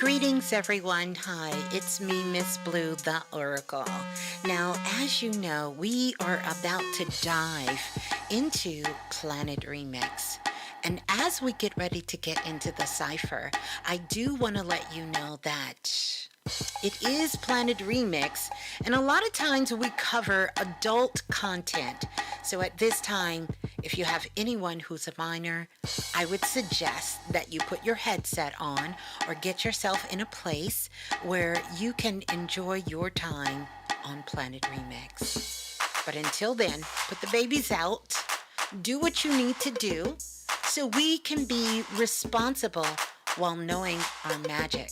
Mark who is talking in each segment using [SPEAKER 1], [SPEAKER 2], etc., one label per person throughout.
[SPEAKER 1] Greetings, everyone. Hi, it's me, Ms.Blue, the Oracle. Now, as you know, we are about to dive into Planet Remix. And as we get ready to get into the cipher, I do want to let you know that it is Planet Remix, and a lot of times we cover adult content. So at this time, if you have anyone who's a minor, I would suggest that you put your headset on or get yourself in a place where you can enjoy your time on Planet Remix. But until then, put the babies out, do what you need to do so we can be responsible while knowing our magic.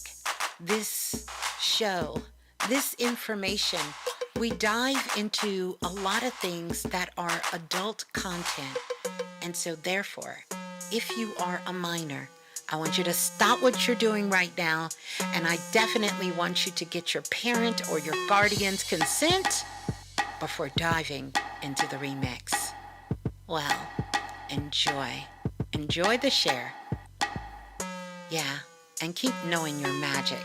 [SPEAKER 1] This show, this information, we dive into a lot of things that are adult content. And so therefore, if you are a minor, I want you to stop what you're doing right now, and I definitely want you to get your parent or your guardian's consent before diving into the remix. Well, enjoy. Enjoy the share. Yeah, and keep knowing your magic.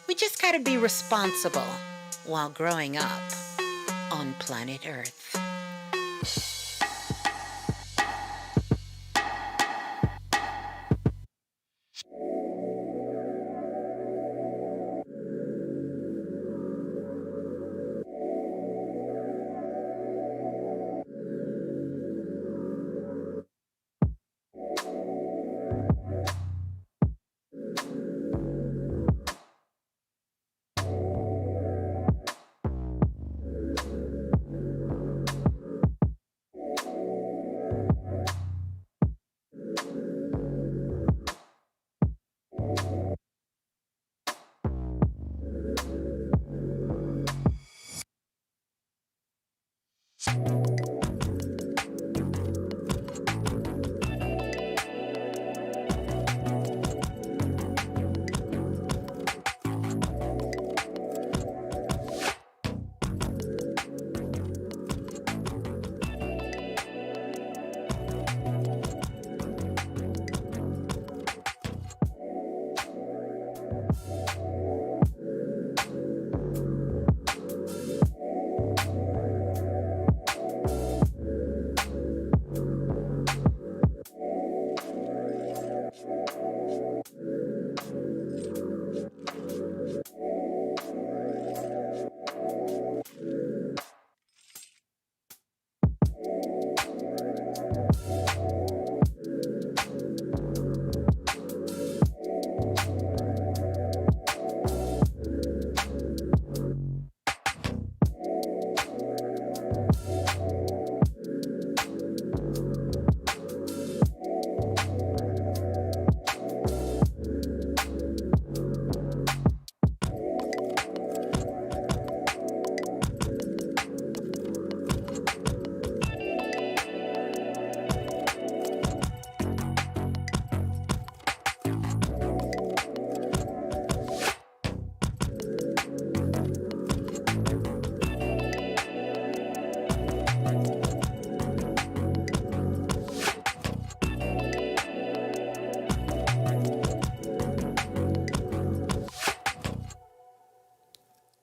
[SPEAKER 1] We just gotta be responsible while growing up on planet Earth.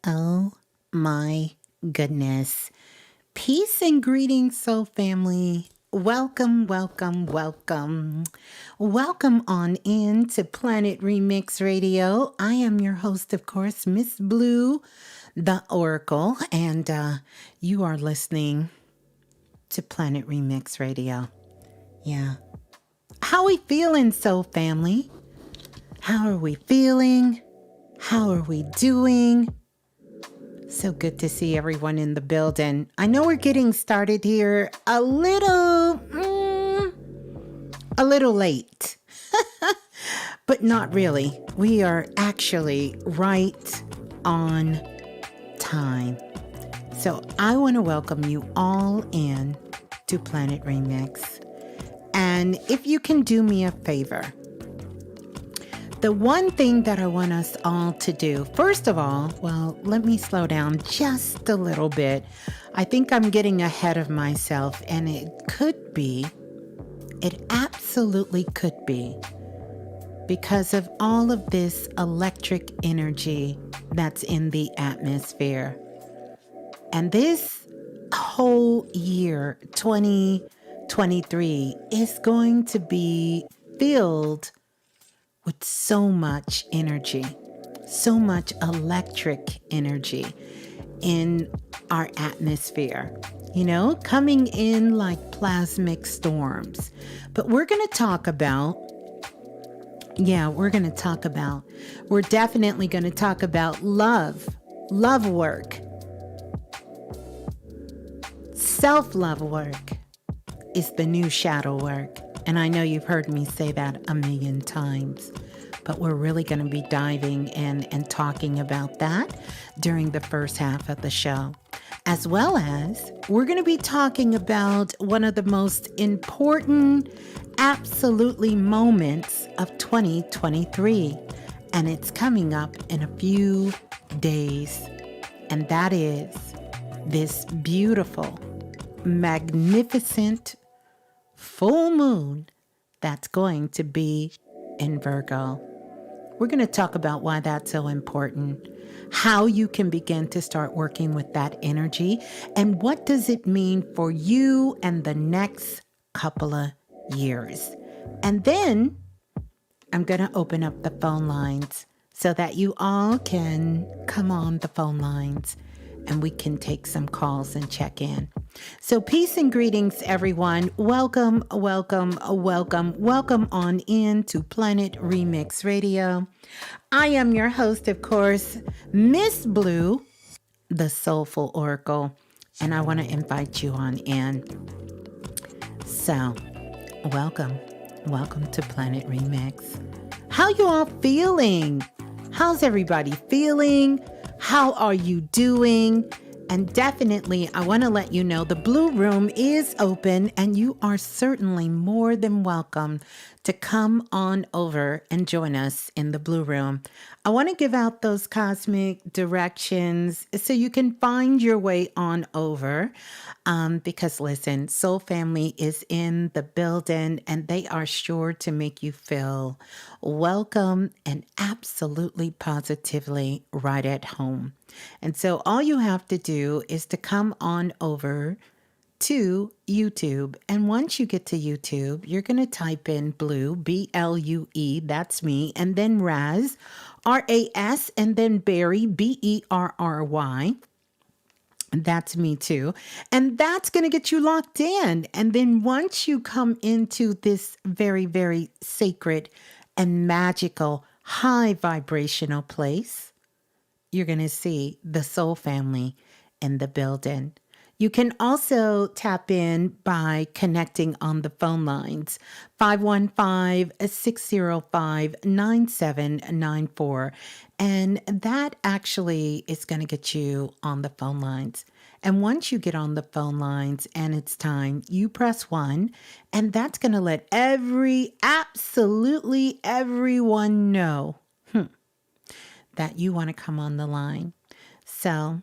[SPEAKER 1] Oh my goodness. Peace and greetings, soul family. Welcome, welcome, welcome. Welcome on in to Planet Remix Radio. I am your host, of course, Ms.Blue, the Oracle, and you are listening to Planet Remix Radio. Yeah. How we feeling, soul family? How are we feeling? How are we doing? So good to see everyone in the building. I know we're getting started here a little late, but not really. We are actually right on time. So I want to welcome you all in to Planet Remix. And if you can do me a favor, the one thing that I want us all to do, first of all, well, let me slow down just a little bit. I think I'm getting ahead of myself, and it absolutely could be, because of all of this electric energy that's in the atmosphere. And this whole year, 2023, is going to be filled with so much energy, so much electric energy in our atmosphere, coming in like plasmic storms. But we're definitely going to talk about love work, self-love work is the new shadow work. And I know you've heard me say that a million times, but we're really going to be diving in and talking about that during the first half of the show. As well as we're going to be talking about one of the most important, absolutely moments of 2023. And it's coming up in a few days. And that is this beautiful, magnificent full moon that's going to be in Virgo. We're going to talk about why that's so important, how you can begin to start working with that energy, and what does it mean for you and the next couple of years. And then I'm going to open up the phone lines so that you all can come on the phone lines and we can take some calls and check in. So peace and greetings, everyone. Welcome on in to Planet Remix Radio. I am your host, of course, Ms.Blue, the Soulful Oracle, and I want to invite you on in. So, welcome to Planet Remix. How you all feeling? How's everybody feeling? How are you doing? And definitely, I want to let you know the Blue Room is open and you are certainly more than welcome to come on over and join us in the Blue Room. I want to give out those cosmic directions so you can find your way on over. Because listen, Soul Family is in the building and they are sure to make you feel welcome and absolutely positively right at home. And so all you have to do is to come on over to YouTube. And once you get to YouTube, you're going to type in Blue, B-L-U-E, that's me, and then Raz, R-A-S, and then Berry, B-E-R-R-Y. That's me too. And that's going to get you locked in. And then once you come into this very, very sacred and magical, high vibrational place, you're going to see the Soul Family in the building. You can also tap in by connecting on the phone lines, 515-605-9794. And that actually is going to get you on the phone lines. And once you get on the phone lines and it's time, you press 1, and that's going to let absolutely everyone know that you want to come on the line. So,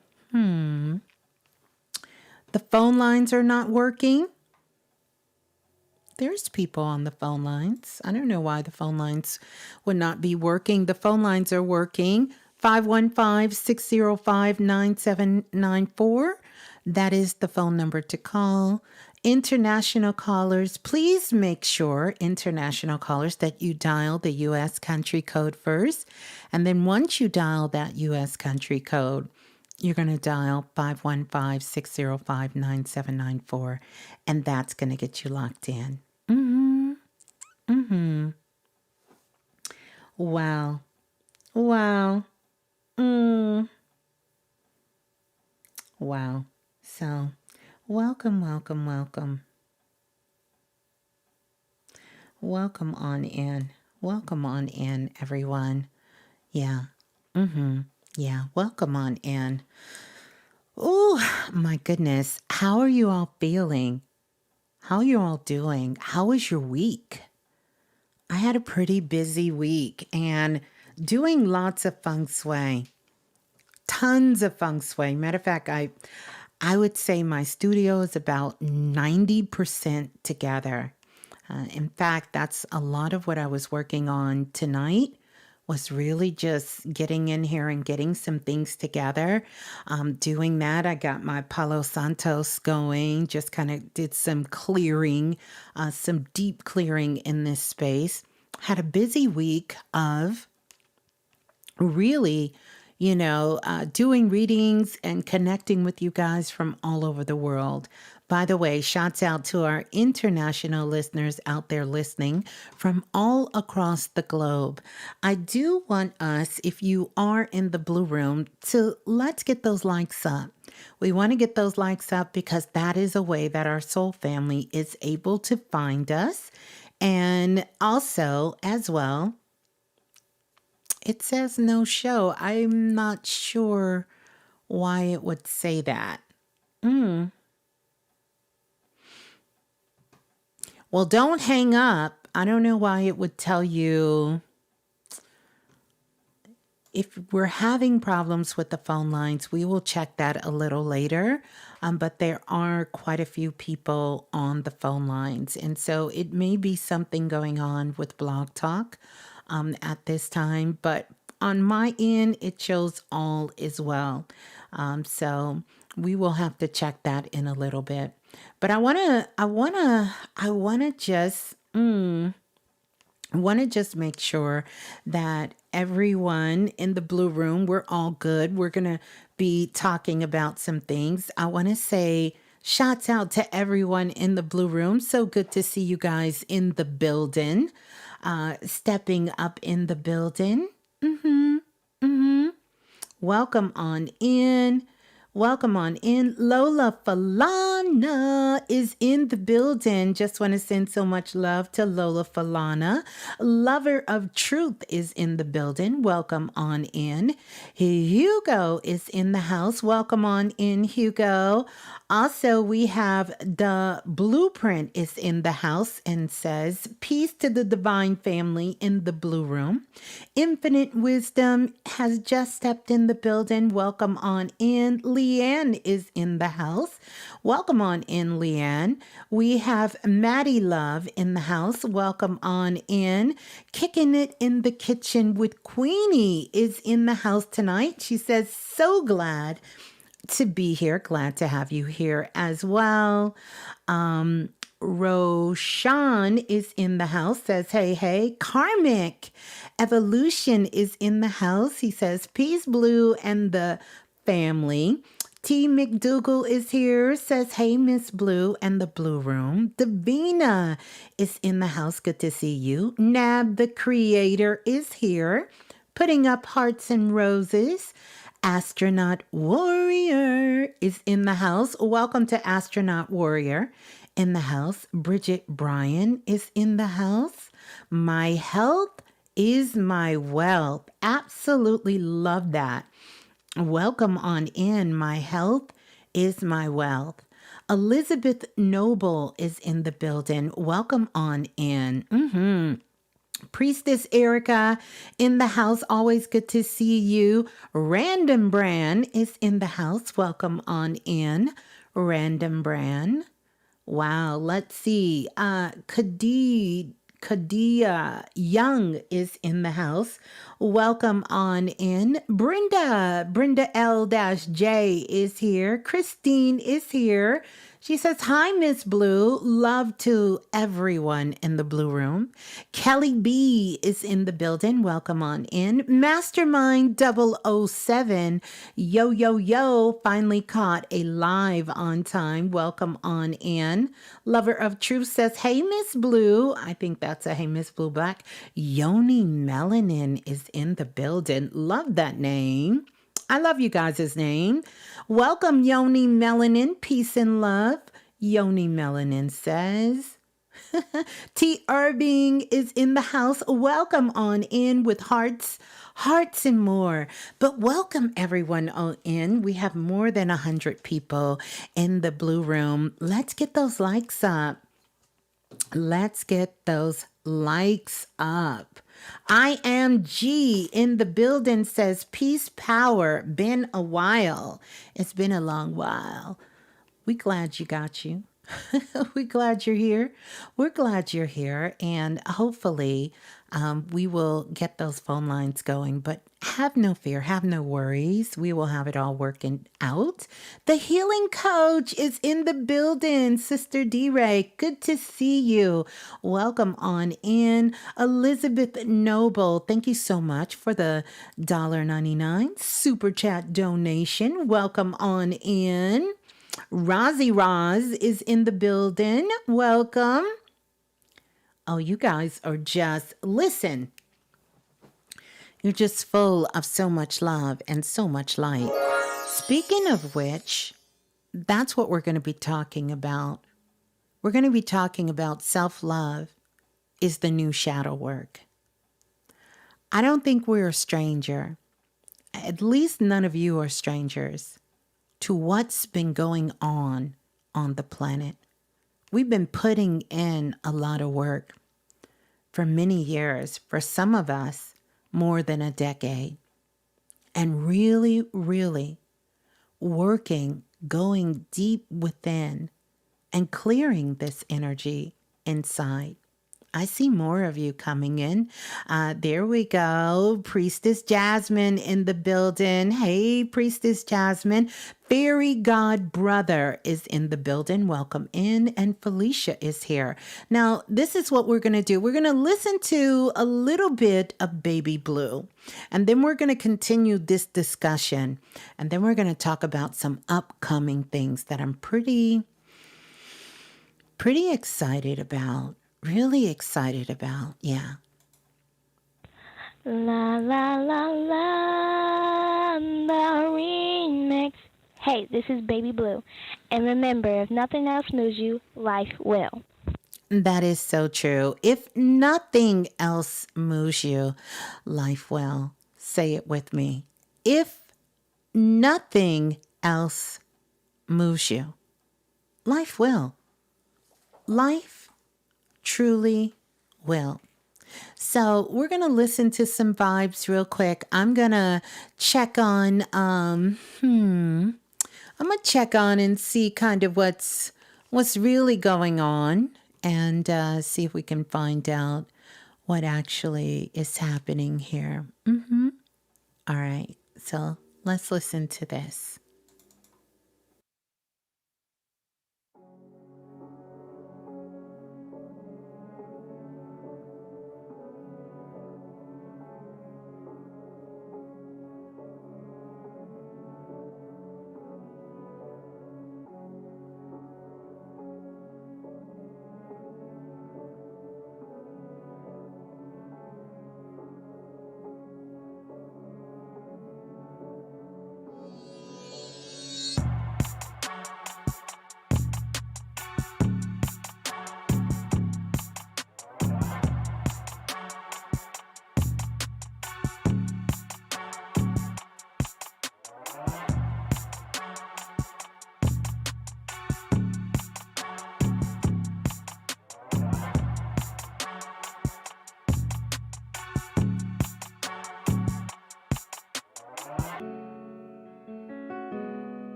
[SPEAKER 1] the phone lines are not working. There's people on the phone lines. I don't know why the phone lines would not be working. The phone lines are working. 515-605-9794. That is the phone number to call. International callers, please make sure, international callers, that you dial the U.S. country code first. And then once you dial that U.S. country code, you're going to dial 515-605-9794, and that's going to get you locked in. Wow. Wow. So, welcome. Welcome on in. Welcome on in, everyone. Yeah. Yeah, welcome on in. Oh, my goodness. How are you all feeling? How are you all doing? How was your week? I had a pretty busy week and doing lots of feng shui. Tons of feng shui. Matter of fact, I would say my studio is about 90% together. In fact, that's a lot of what I was working on tonight was really just getting in here and getting some things together. Doing that, I got my Palo Santos going, just kind of did some clearing, some deep clearing in this space. Had a busy week of really, doing readings and connecting with you guys from all over the world. By the way, shouts out to our international listeners out there listening from all across the globe. I do want us, if you are in the Blue Room, to let's get those likes up. We want to get those likes up because that is a way that our soul family is able to find us. And also, as well, it says no show. I'm not sure why it would say that. Well, don't hang up. I don't know why it would tell you if we're having problems with the phone lines. We will check that a little later. But there are quite a few people on the phone lines. And so it may be something going on with Blog Talk at this time. But on my end, it shows all is well. So we will have to check that in a little bit. But I wanna just make sure that everyone in the Blue Room, we're all good. We're gonna be talking about some things. I want to say shouts out to everyone in the Blue Room. So good to see you guys in the building, stepping up in the building. Welcome on in. Welcome on in. Lola Falana is in the building. Just want to send so much love to Lola Falana. Lover of Truth is in the building. Welcome on in. Hugo is in the house. Welcome on in, Hugo. Also, we have the Blueprint is in the house and says, peace to the divine family in the Blue Room. Infinite Wisdom has just stepped in the building. Welcome on in. Leanne is in the house. Welcome on in, Leanne. We have Maddie Love in the house. Welcome on in. Kicking it in the kitchen with Queenie is in the house tonight. She says, so glad to be here. Glad to have you here as well. Roshan is in the house, says, hey, hey. Karmic Evolution is in the house. He says, peace, Blue, and the family. T. McDougal is here, says, hey, Miss Blue and the Blue Room. Davina is in the house. Good to see you. Nab, the creator, is here, putting up hearts and roses. Astronaut Warrior is in the house. Welcome to Astronaut Warrior in the house. Bridget Bryan is in the house. My health is my wealth. Absolutely love that. Welcome on in. My health is my wealth. Elizabeth Noble is in the building. Welcome on in. Priestess Erica in the house. Always good to see you. Random Brand is in the house. Welcome on in, Random Brand. Wow. Let's see. Kadia Young is in the house. Welcome on in. Brenda L-J is here. Christine is here. She says, hi, Miss Blue. Love to everyone in the Blue Room. Kelly B is in the building. Welcome on in. Mastermind 007. Yo, yo, yo. Finally caught a live on time. Welcome on in. Lover of Truth says, hey, Miss Blue. I think that's a hey, Miss Blue Black. Yoni Melanin is in the building. Love that name. I love you guys' name. Welcome, Yoni Melanin. Peace and love. Yoni Melanin says. T. Irving is in the house. Welcome on in with hearts and more. But welcome everyone on in. We have more than 100 people in the Blue Room. Let's get those likes up. Let's get those likes up. I am G in the building says, peace, power, been a while. It's been a long while. We glad you got you. We're glad you're here. We're glad you're here. And hopefully, we will get those phone lines going. But have no fear, have no worries. We will have it all working out. The healing coach is in the building. Sister D Ray, good to see you. Welcome on in. Elizabeth Noble, thank you so much for the $1.99 super chat donation. Welcome on in. Rozzy Roz is in the building. Welcome. Oh, you guys are just, listen, you're just full of so much love and so much light. Speaking of which, that's what we're going to be talking about. We're going to be talking about self-love is the new shadow work. I don't think we're a stranger. At least none of you are strangers to what's been going on the planet. We've been putting in a lot of work for many years, for some of us, more than a decade, and really, really working, going deep within and clearing this energy inside. I see more of you coming in. There we go. Priestess Jasmine in the building. Hey, Priestess Jasmine. Fairy God Brother is in the building. Welcome in. And Felicia is here. Now, this is what we're going to do. We're going to listen to a little bit of Baby Blue. And then we're going to continue this discussion. And then we're going to talk about some upcoming things that I'm pretty excited about. Really excited about, yeah.
[SPEAKER 2] La la la la, the remix. Hey, this is Baby Blue. And remember, if nothing else moves you, life will.
[SPEAKER 1] That is so true. If nothing else moves you, life will. Say it with me. If nothing else moves you, life will. Life truly will. So we're going to listen to some vibes real quick. I'm going to check on, I'm going to check on and see kind of what's really going on and see if we can find out what actually is happening here. All right. So let's listen to this.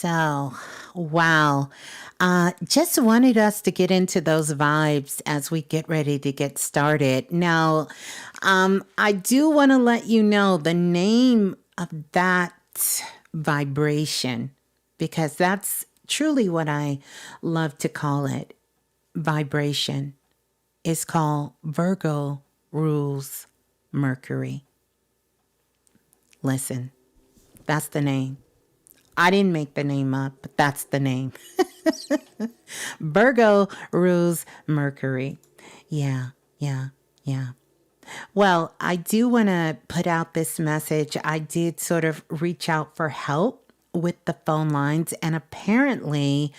[SPEAKER 1] So, wow. Just wanted us to get into those vibes as we get ready to get started. Now, I do want to let you know the name of that vibration, because that's truly what I love to call it. Vibration is called Virgo rules Mercury. Listen, that's the name. I didn't make the name up, but that's the name. Virgo rules Mercury. Yeah, yeah, yeah. Well, I do want to put out this message. I did sort of reach out for help with the phone lines, and apparently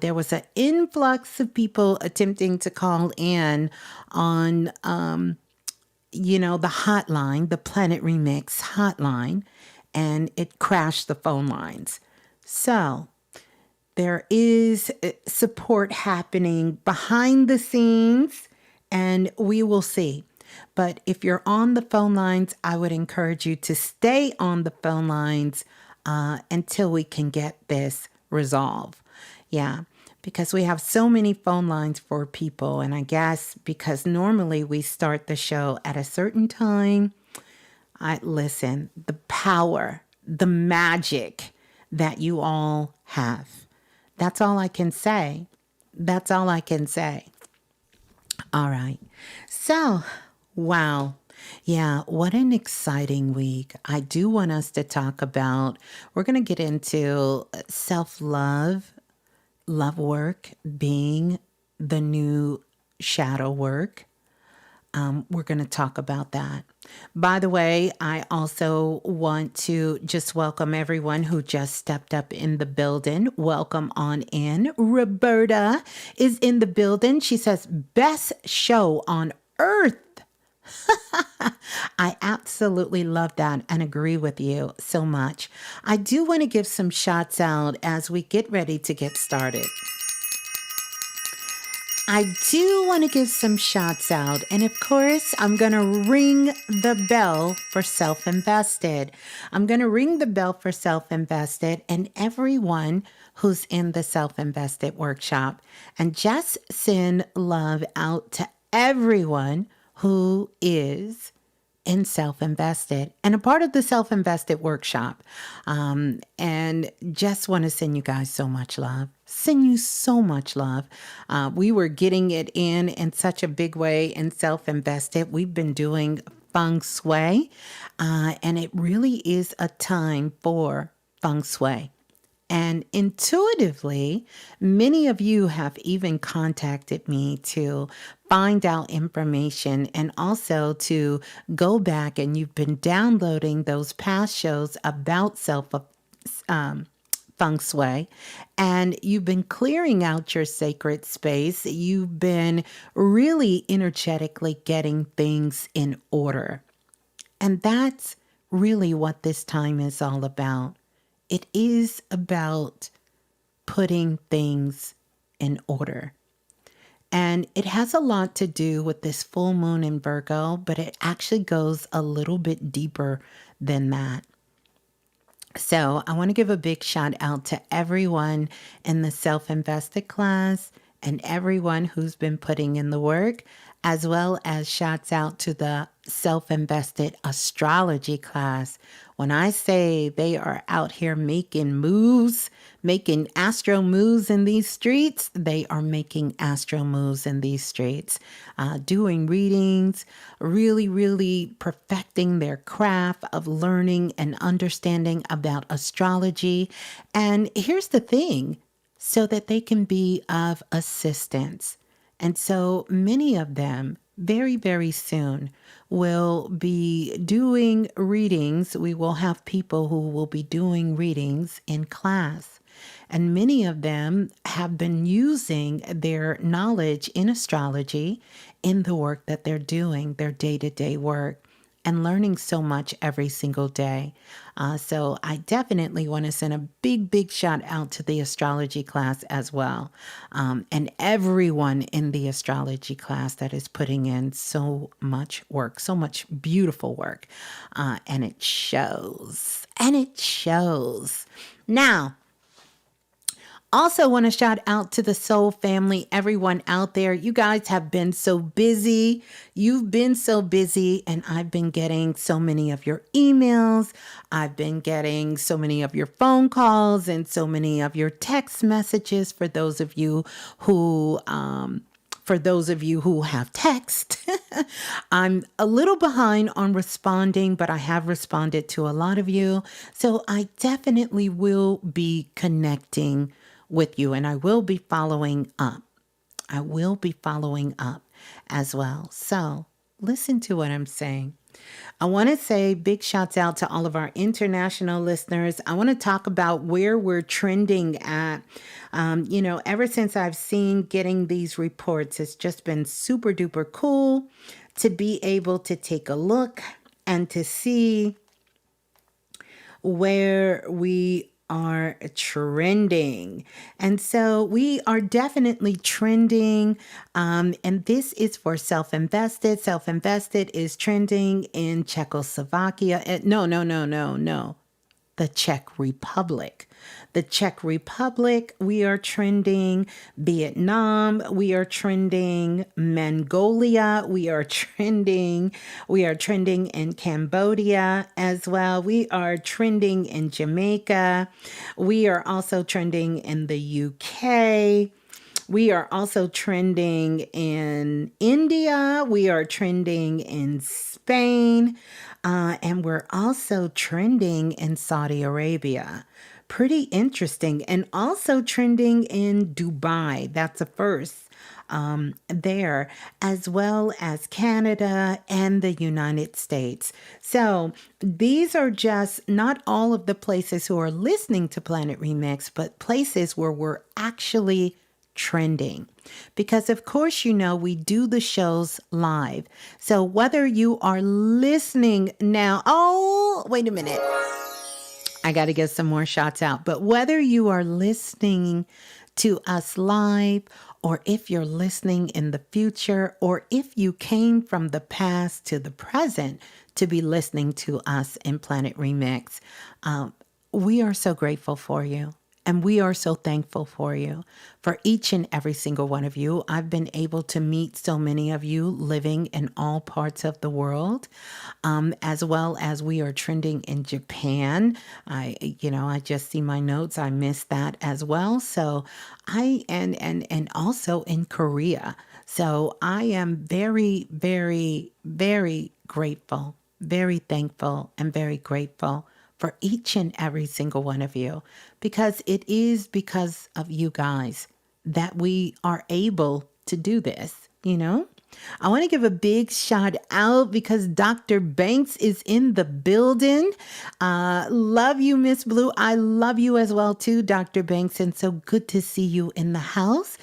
[SPEAKER 1] there was an influx of people attempting to call in on, the hotline, the Planet Remix hotline, and it crashed the phone lines. So there is support happening behind the scenes, and we will see. But if you're on the phone lines, I would encourage you to stay on the phone lines until we can get this resolved. Yeah, because we have so many phone lines for people. And I guess because normally we start the show at a certain time, listen, the power, the magic that you all have. That's all I can say. That's all I can say. All right. So, wow. Yeah, what an exciting week. I do want us to talk about, we're going to get into self-love, love work being the new shadow work. We're going to talk about that. By the way, I also want to just welcome everyone who just stepped up in the building. Welcome on in. Roberta is in the building. She says, best show on earth. I absolutely love that and agree with you so much. I do want to give some shots out as we get ready to get started. I do want to give some shots out. And of course, I'm going to ring the bell for Self-Invested. I'm going to ring the bell for Self-Invested and everyone who's in the Self-Invested workshop. And just send love out to everyone who is in Self-Invested and a part of the Self-Invested workshop. And just want to send you guys so much love. Send you so much love. We were getting it in such a big way in Self-Invested. We've been doing feng shui, and it really is a time for feng shui. And intuitively, many of you have even contacted me to find out information and also to go back, and you've been downloading those past shows about feng shui, and you've been clearing out your sacred space. You've been really energetically getting things in order. And that's really what this time is all about. It is about putting things in order. And it has a lot to do with this full moon in Virgo, but it actually goes a little bit deeper than that. So I want to give a big shout out to everyone in the Self-Invested class and everyone who's been putting in the work, as well as shouts out to the Self-Invested Astrology class. When I say they are out here making moves, making astro moves in these streets, they are making astro moves in these streets, doing readings, really, really perfecting their craft of learning and understanding about astrology. And here's the thing, so that they can be of assistance. And so many of them very, very soon will be doing readings. We will have people who will be doing readings in class. And many of them have been using their knowledge in astrology in the work that they're doing, their day-to-day work, and learning so much every single day. So I definitely want to send a big, big shout out to the astrology class as well. And everyone in the astrology class that is putting in so much work, so much beautiful work. And it shows. And it shows. Now, Also, want to shout out to the Soul family, everyone out there. You guys have been so busy. You've been so busy, and I've been getting so many of your emails. I've been getting so many of your phone calls and so many of your text messages for those of you who have text. I'm a little behind on responding, but I have responded to a lot of you. So I definitely will be connecting with you, and I will be following up. I will be following up as well. So listen to what I'm saying. I want to say big shouts out to all of our international listeners. I want to talk about where we're trending at. Ever since I've seen getting these reports, it's just been super duper cool to be able to take a look and to see where we are trending. And so we are definitely trending. And this is for self-invested. Self-invested is trending in Czechoslovakia. No. The Czech Republic. The Czech Republic, we are trending. Vietnam, we are trending. Mongolia, we are trending. We are trending in Cambodia as well. We are trending in Jamaica. We are also trending in the UK. We are also trending in India. We are trending in Spain. And we're also trending in Saudi Arabia. Pretty interesting. And also trending in Dubai. That's a first there, as well as Canada and the United States. So these are just not all of the places who are listening to Planet Remix, but places where we're actually trending. Because of course, we do the shows live. So whether you are listening now, oh, wait a minute. I got to get some more shots out. But whether you are listening to us live, or if you're listening in the future, or if you came from the past to the present to be listening to us in Planet Remix, we are so grateful for you. And we are so thankful for you, for each and every single one of you. I've been able to meet so many of you living in all parts of the world, as well as we are trending in Japan. I just see my notes. I missed that as well. So and also in Korea. So I am very, very, very grateful, very thankful, and very grateful for each and every single one of you, because it is because of you guys that we are able to do this, I want to give a big shout out because Dr. Banks is in the building. Love you, Ms.Blue. I love you as well too, Dr. Banks. And so good to see you in the house.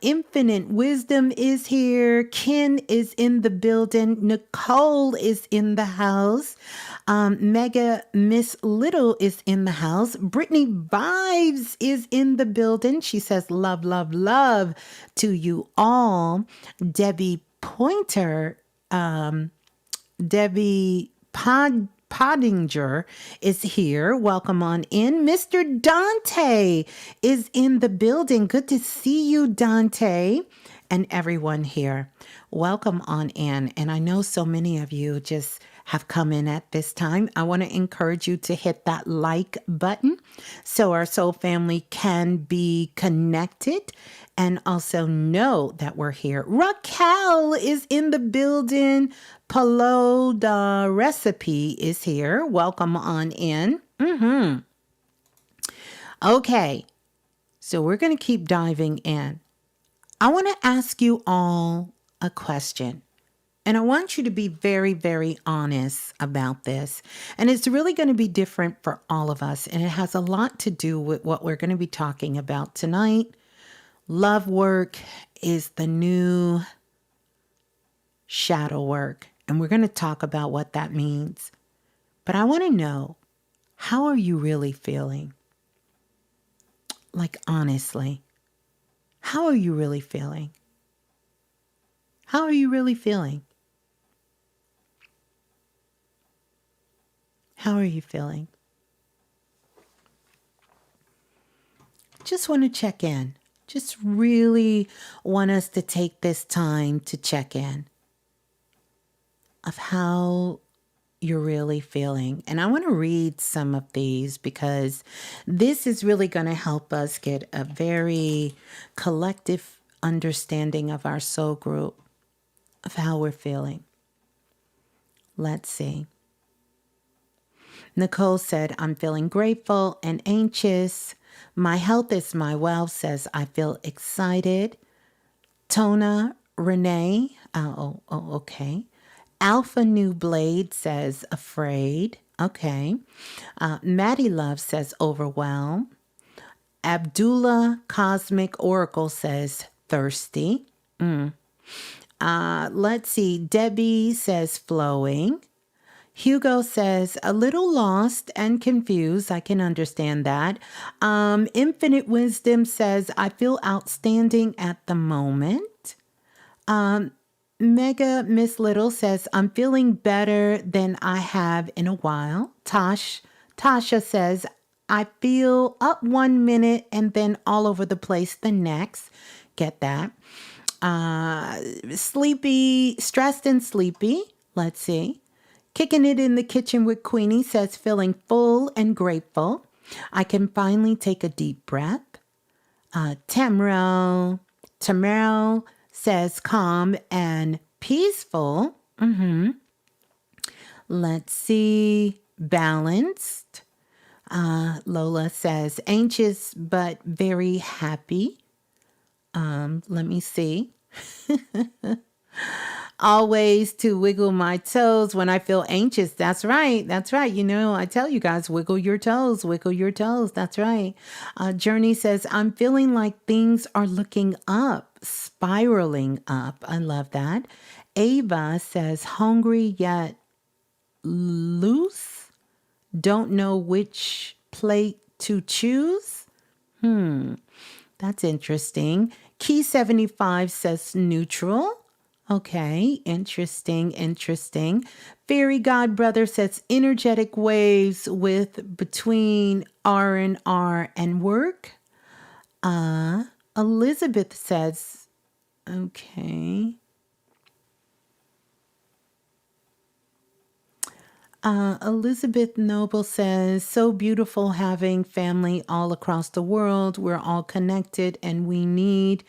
[SPEAKER 1] Infinite Wisdom is here. Ken is in the building. Nicole is in the house. Mega Miss Little is in the house. Brittany Vibes is in the building. She says, love, love, love to you all. Debbie Pointer, Debbie Pottinger is here. Welcome on in. Mr. Dante is in the building. Good to see you, Dante, and everyone here. Welcome on in. And I know so many of you just have come in at this time. I want to encourage you to hit that like button so our soul family can be connected and also know that we're here. Raquel is in the building. Palo da Recipe is here. Welcome on in. Okay, so we're going to keep diving in. I want to ask you all a question. And I want you to be very, very honest about this. And it's really going to be different for all of us. And it has a lot to do with what we're going to be talking about tonight. Love work is the new shadow work. And we're going to talk about what that means. But I want to know, how are you really feeling? Like, honestly, how are you really feeling? How are you really feeling? How are you feeling? Just want to check in. Just really want us to take this time to check in of how you're really feeling. And I want to read some of these because this is really going to help us get a very collective understanding of our soul group, of how we're feeling. Let's see. Nicole said, I'm feeling grateful and anxious. My health is my wealth says, I feel excited. Tona Renee, okay. Alpha New Blade says, afraid. Okay. Maddie Love says, overwhelmed. Abdullah Cosmic Oracle says, thirsty. Let's see. Debbie says, flowing. Hugo says, a little lost and confused. I can understand that. Infinite Wisdom says, I feel outstanding at the moment. Mega Miss Little says, I'm feeling better than I have in a while. Tasha says, I feel up 1 minute and then all over the place the next. Get that. Sleepy, stressed and sleepy. Let's see. Kicking it in the kitchen with Queenie says, feeling full and grateful. I can finally take a deep breath. Tamrel says, calm and peaceful. Let's see. Balanced. Lola says, anxious but very happy. Let me see. Always to wiggle my toes when I feel anxious. That's right. That's right. You know, I tell you guys, wiggle your toes, wiggle your toes. That's right. Journey says, I'm feeling like things are looking up, spiraling up. I love that. Ava says, hungry yet loose. Don't know which plate to choose. That's interesting. Key 75 says neutral. Okay, interesting. Fairy Godbrother says energetic waves with between R and work. Elizabeth says, okay. Elizabeth Noble says, so beautiful having family all across the world. We're all connected and we need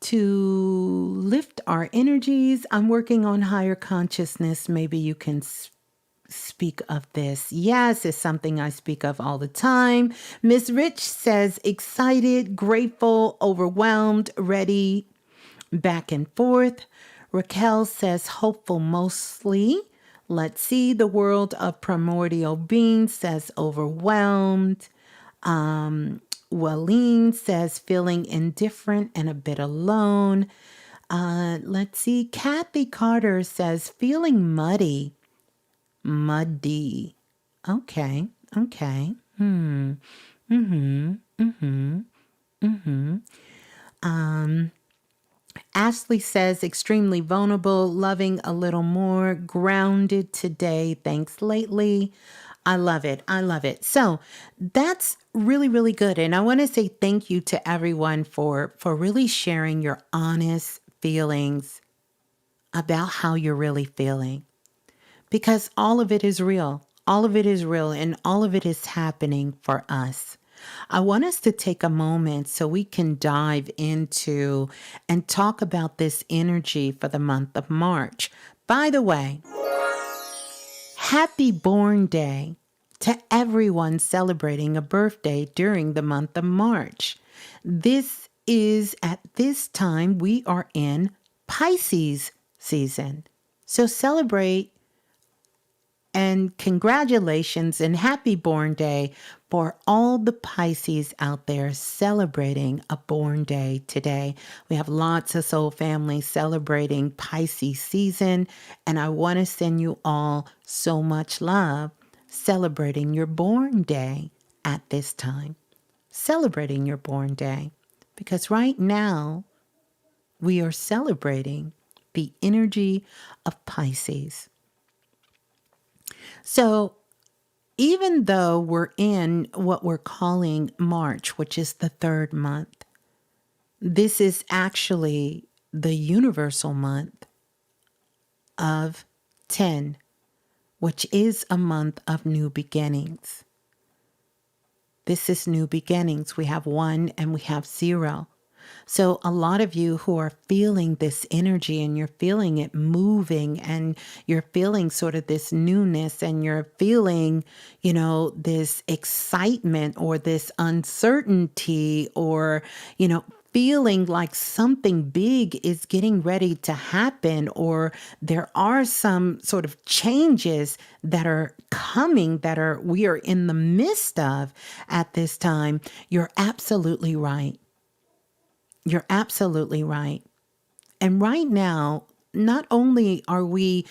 [SPEAKER 1] to lift our energies. I'm working on higher consciousness. Maybe you can speak of this. Yes, it's something I speak of all the time. Miss Rich says, excited, grateful, overwhelmed, ready, back and forth. Raquel says, hopeful mostly. Let's see. The world of primordial being says, overwhelmed. Walene says, feeling indifferent and a bit alone. Let's see. Kathy Carter says, feeling muddy. Muddy. Okay. Ashley says, extremely vulnerable, loving a little more, grounded today, thanks lately. I love it. So that's really, really good. And I want to say thank you to everyone for really sharing your honest feelings about how you're really feeling. Because all of it is real. All of it is real and all of it is happening for us. I want us to take a moment so we can dive into and talk about this energy for the month of March. By the way, happy Born Day to everyone celebrating a birthday during the month of March. This is at this time we are in Pisces season. So celebrate and congratulations and happy Born Day for all the Pisces out there celebrating a born day today. We have lots of soul families celebrating Pisces season, and I want to send you all so much love celebrating your born day at this time. Celebrating your born day, because right now we are celebrating the energy of Pisces. So even though we're in what we're calling March, which is the third month, this is actually the universal month of 10, which is a month of new beginnings. This is new beginnings. We have 1 and we have 0. So a lot of you who are feeling this energy and you're feeling it moving and you're feeling sort of this newness and you're feeling, this excitement or this uncertainty or, feeling like something big is getting ready to happen or there are some sort of changes that are coming we are in the midst of at this time, you're absolutely right. You're absolutely right. And right now, not only are we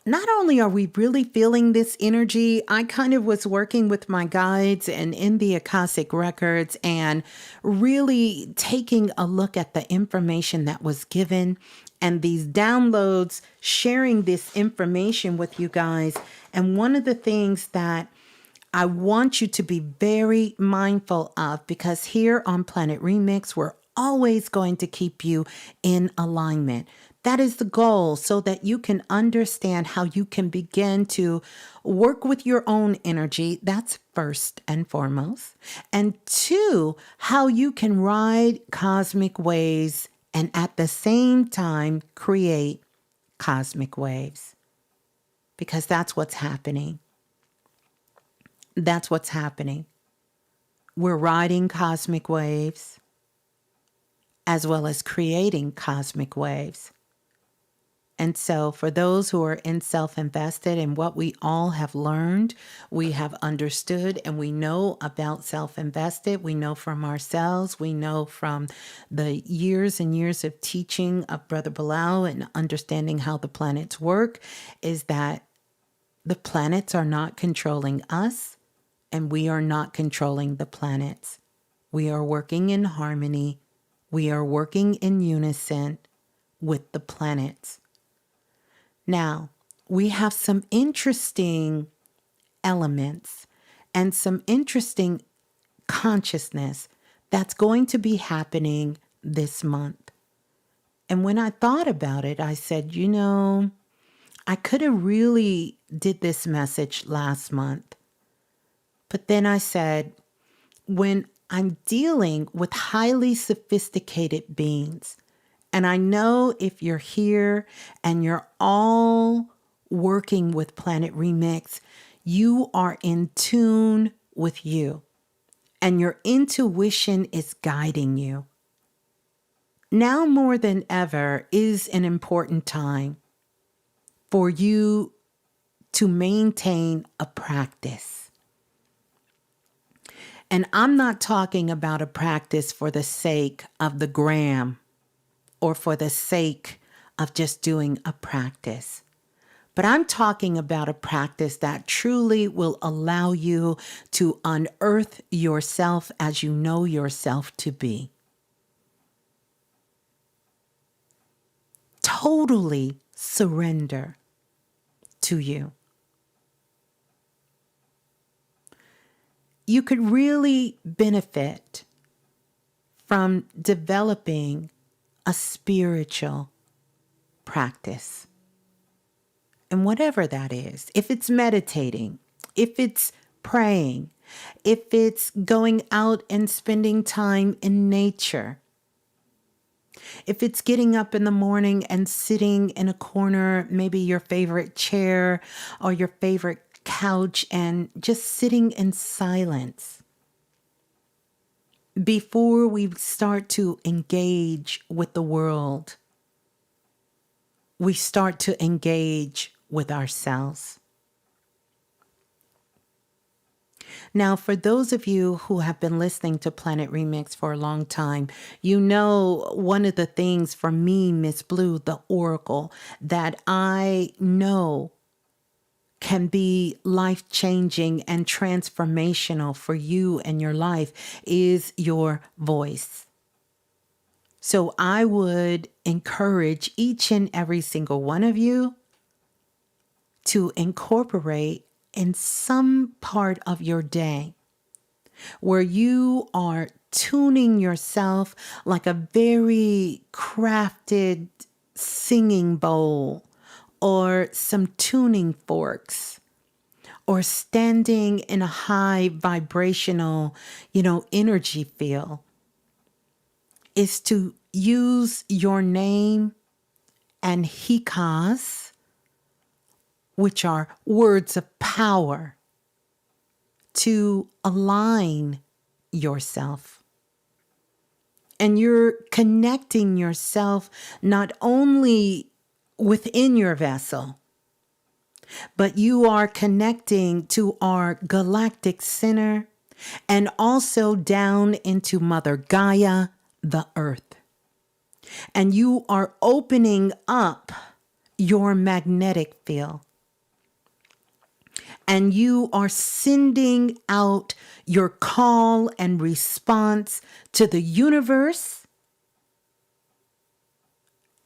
[SPEAKER 1] really feeling this energy, I kind of was working with my guides and in the Akashic records and really taking a look at the information that was given and these downloads, sharing this information with you guys. And one of the things that I want you to be very mindful of, because here on Planet Remix, we're always going to keep you in alignment. That is the goal, so that you can understand how you can begin to work with your own energy. That's first and foremost. And 2, how you can ride cosmic waves and at the same time create cosmic waves. Because that's what's happening. That's what's happening. We're riding cosmic waves as well as creating cosmic waves. And so for those who are in self-invested and what we all have learned, we have understood and we know about self-invested. We know from ourselves. We know from the years and years of teaching of Brother Balah and understanding how the planets work is that the planets are not controlling us. And we are not controlling the planets. We are working in harmony. We are working in unison with the planets. Now, we have some interesting elements and some interesting consciousness that's going to be happening this month. And when I thought about it, I said, I could have really did this message last month. But then I said, when I'm dealing with highly sophisticated beings, and I know if you're here and you're all working with Planet Remix, you are in tune with you, and your intuition is guiding you. Now more than ever is an important time for you to maintain a practice. And I'm not talking about a practice for the sake of the gram or for the sake of just doing a practice. But I'm talking about a practice that truly will allow you to unearth yourself as you know yourself to be. Totally surrender to you. You could really benefit from developing a spiritual practice. And whatever that is, if it's meditating, if it's praying, if it's going out and spending time in nature, if it's getting up in the morning and sitting in a corner, maybe your favorite chair or your favorite couch and just sitting in silence before we start to engage with the world, we start to engage with ourselves. Now, for those of you who have been listening to Planet Remix for a long time, you know one of the things for me, Ms.Blue, the Oracle, that I know can be life-changing and transformational for you and your life is your voice. So I would encourage each and every single one of you to incorporate in some part of your day where you are tuning yourself like a very crafted singing bowl or some tuning forks, or standing in a high vibrational, energy field, is to use your name and hikas, which are words of power, to align yourself. And you're connecting yourself not only within your vessel, but you are connecting to our galactic center and also down into Mother Gaia, the earth. And you are opening up your magnetic field. And you are sending out your call and response to the universe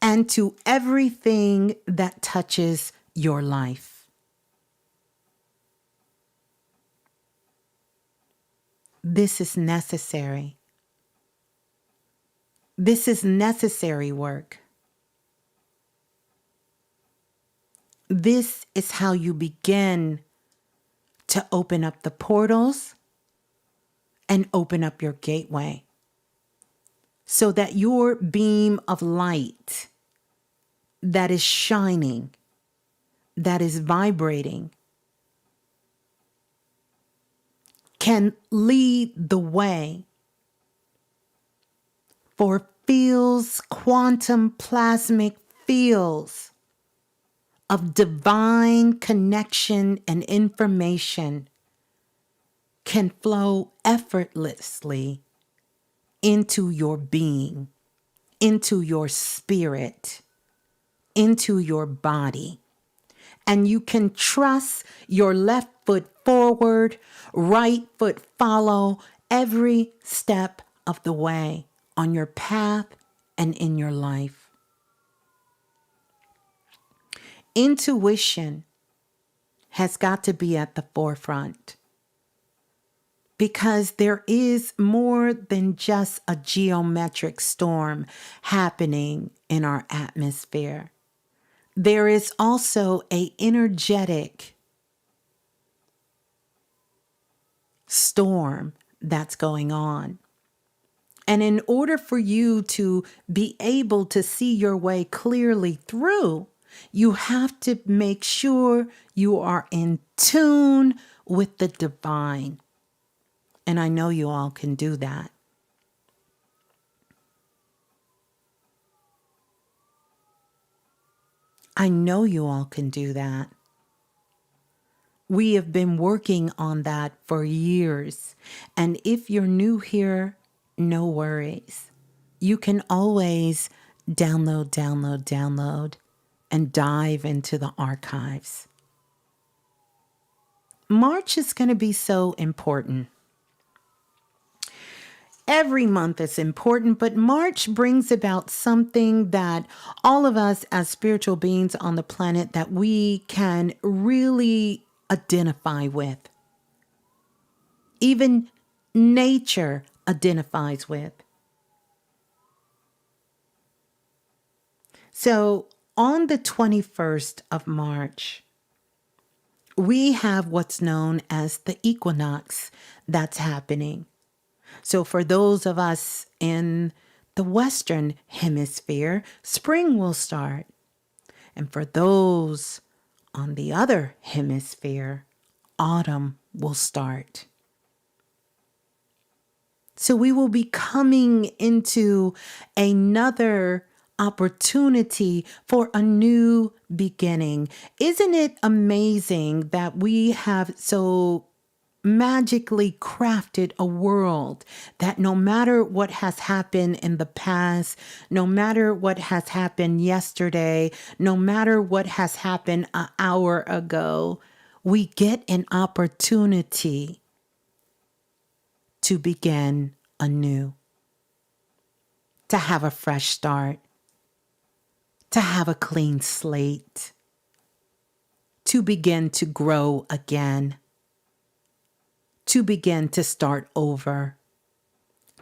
[SPEAKER 1] and to everything that touches your life. This is necessary. This is necessary work. This is how you begin to open up the portals and open up your gateway so that your beam of light that is shining, that is vibrating, can lead the way for fields, quantum plasmic fields of divine connection and information can flow effortlessly into your being, into your spirit, into your body. And you can trust your left foot forward, right foot follow every step of the way on your path and in your life. Intuition has got to be at the forefront because there is more than just a geometric storm happening in our atmosphere. There is also an energetic storm that's going on. And in order for you to be able to see your way clearly through, you have to make sure you are in tune with the divine. And I know you all can do that. I know you all can do that. We have been working on that for years. And if you're new here, no worries. You can always download, and dive into the archives. March is going to be so important. Every month is important, but March brings about something that all of us as spiritual beings on the planet that we can really identify with. Even nature identifies with. So on the 21st of March, we have what's known as the equinox that's happening. So for those of us in the Western Hemisphere, spring will start. And for those on the other hemisphere, autumn will start. So we will be coming into another opportunity for a new beginning. Isn't it amazing that we have so magically crafted a world that no matter what has happened in the past, no matter what has happened yesterday, no matter what has happened an hour ago, we get an opportunity to begin anew, to have a fresh start, to have a clean slate, to begin to grow again, to begin to start over,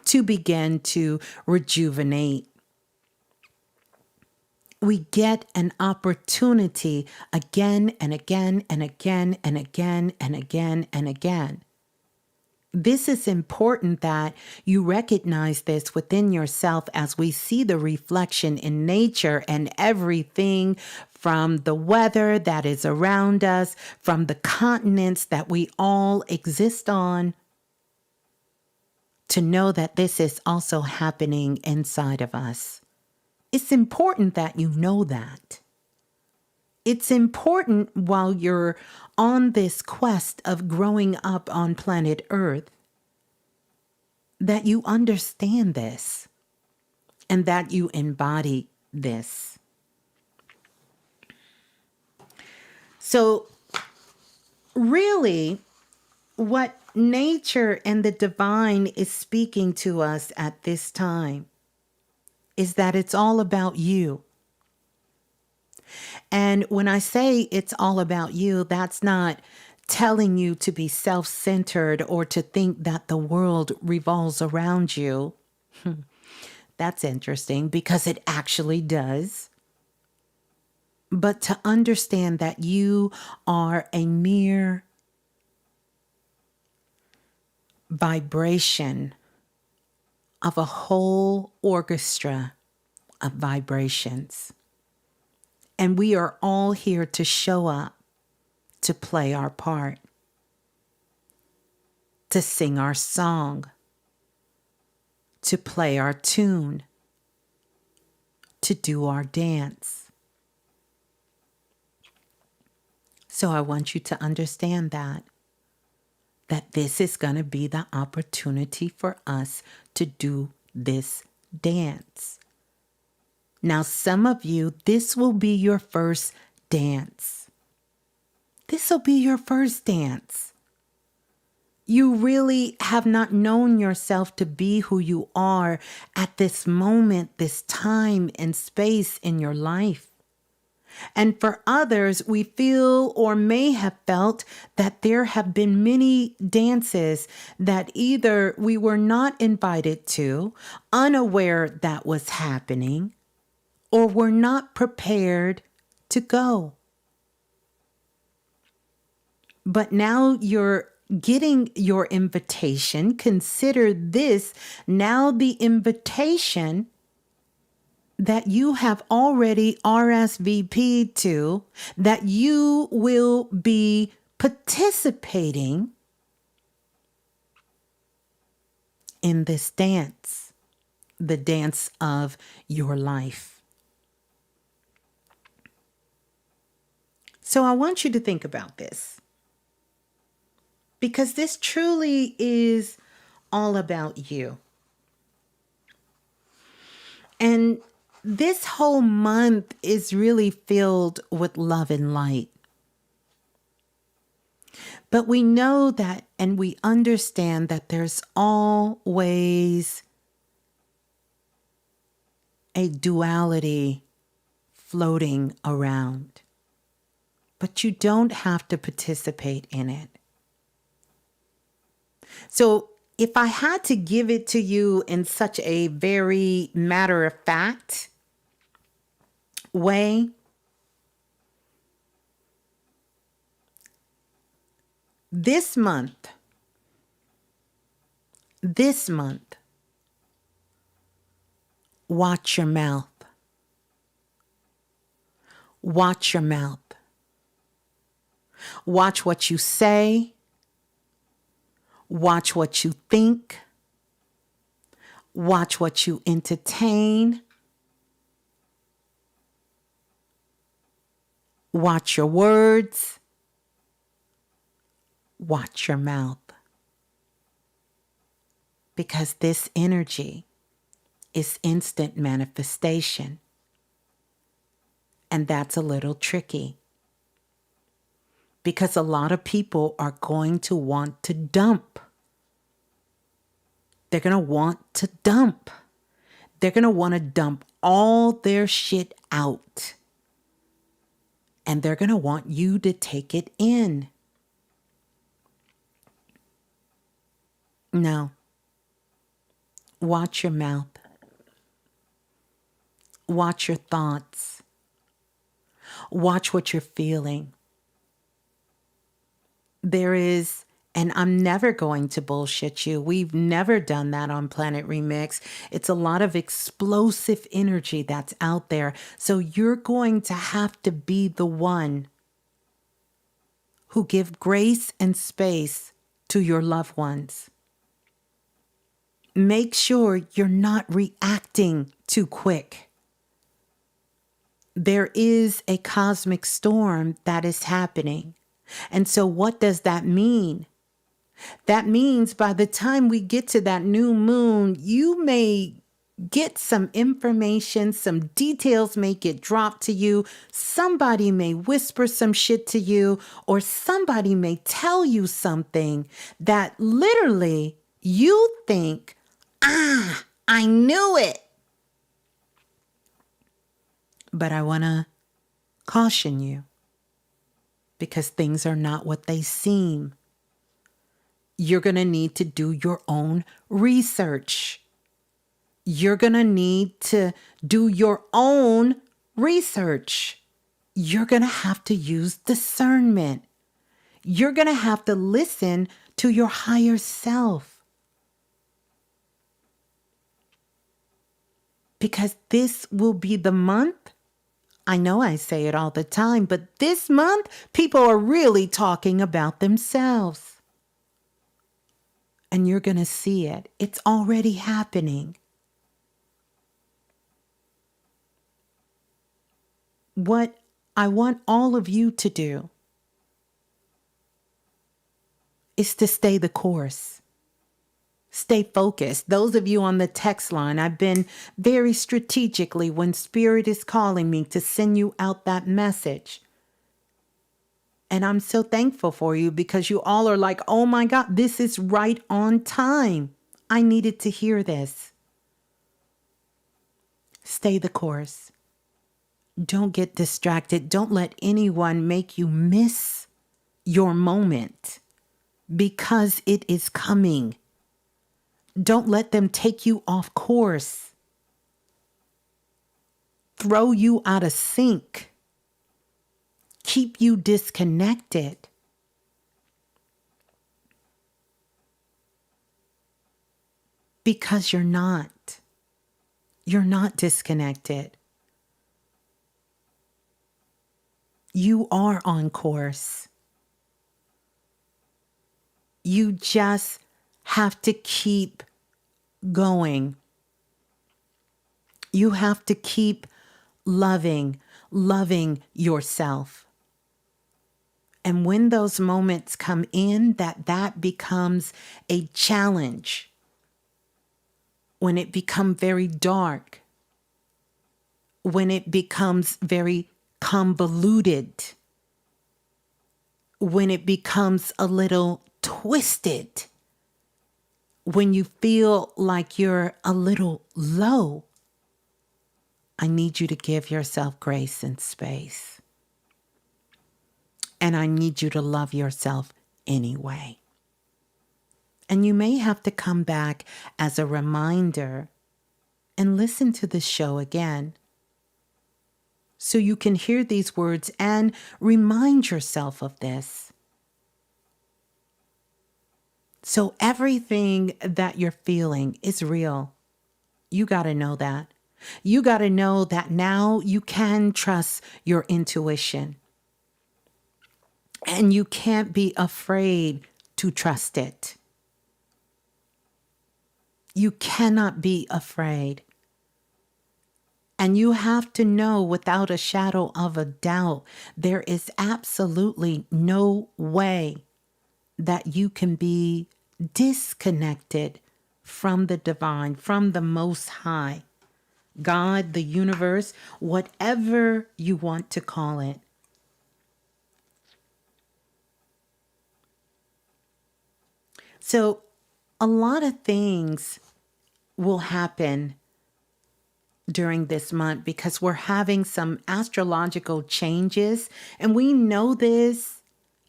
[SPEAKER 1] to begin to rejuvenate. We get an opportunity again and again and again and again and again and again. This is important that you recognize this within yourself as we see the reflection in nature and everything from the weather that is around us, from the continents that we all exist on, to know that this is also happening inside of us. It's important that you know that. It's important while you're on this quest of growing up on planet Earth that you understand this and that you embody this. So, really, what nature and the divine is speaking to us at this time is that it's all about you. And when I say it's all about you, that's not telling you to be self-centered or to think that the world revolves around you. That's interesting because it actually does. But to understand that you are a mere vibration of a whole orchestra of vibrations. And we are all here to show up, to play our part, to sing our song, to play our tune, to do our dance. So I want you to understand that this is going to be the opportunity for us to do this dance. Now, some of you, this will be your first dance. This will be your first dance. You really have not known yourself to be who you are at this moment, this time and space in your life. And for others, we feel or may have felt that there have been many dances that either we were not invited to, unaware that was happening, or were not prepared to go. But now you're getting your invitation. Consider this now the invitation that you have already RSVP'd to, that you will be participating in this dance, the dance of your life. So I want you to think about this, because this truly is all about you. And this whole month is really filled with love and light. But we know that and we understand that there's always a duality floating around. But you don't have to participate in it. So if I had to give it to you in such a very matter-of-fact way, this month, watch your mouth. Watch your mouth. Watch what you say. Watch what you think. Watch what you entertain. Watch your words. Watch your mouth. Because this energy is instant manifestation. And that's a little tricky. Because a lot of people are going to want to dump. They're going to want to dump. They're going to want to dump all their shit out. and they're going to want you to take it in. Now, watch your mouth. Watch your thoughts. Watch what you're feeling. There is, and I'm never going to bullshit you. We've never done that on Planet Remix. It's a lot of explosive energy that's out there. So you're going to have to be the one who give grace and space to your loved ones. Make sure you're not reacting too quick. There is a cosmic storm that is happening. And so what does that mean? That means by the time we get to that new moon, you may get some information, some details may get dropped to you. Somebody may whisper some shit to you, or somebody may tell you something that literally you think, I knew it. But I want to caution you, because things are not what they seem. You're going to need to do your own research. You're going to need to do your own research. You're going to have to use discernment. You're going to have to listen to your higher self. Because this will be the month. I know I say it all the time, but this month, people are really talking about themselves. And you're going to see it. It's already happening. What I want all of you to do is to stay the course. Stay focused. Those of you on the text line, I've been very strategically when Spirit is calling me to send you out that message. And I'm so thankful for you, because you all are like, oh my God, this is right on time. I needed to hear this. Stay the course. Don't get distracted. Don't let anyone make you miss your moment, because it is coming. Don't let them take you off course, throw you out of sync, keep you disconnected. Because you're not. You're not disconnected. You are on course. You just have to keep going. You have to keep loving yourself. And when those moments come in, that becomes a challenge. When it becomes very dark, when it becomes very convoluted, when it becomes a little twisted, when you feel like you're a little low, I need you to give yourself grace and space. And I need you to love yourself anyway. And you may have to come back as a reminder and listen to the show again, so you can hear these words and remind yourself of this. So everything that you're feeling is real. You got to know that. You got to know that now you can trust your intuition. And you can't be afraid to trust it. You cannot be afraid. And you have to know without a shadow of a doubt, there is absolutely no way that you can be disconnected from the divine, from the Most High, God, the universe, whatever you want to call it. So a lot of things will happen during this month because we're having some astrological changes. And we know this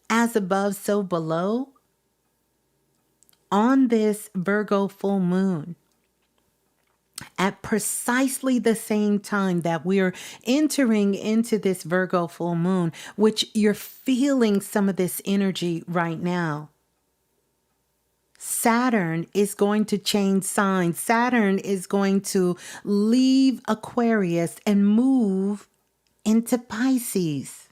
[SPEAKER 1] as above, so below. On this Virgo full moon, at precisely the same time that we're entering into this Virgo full moon, which you're feeling some of this energy right now, Saturn is going to change signs. Saturn is going to leave Aquarius and move into Pisces.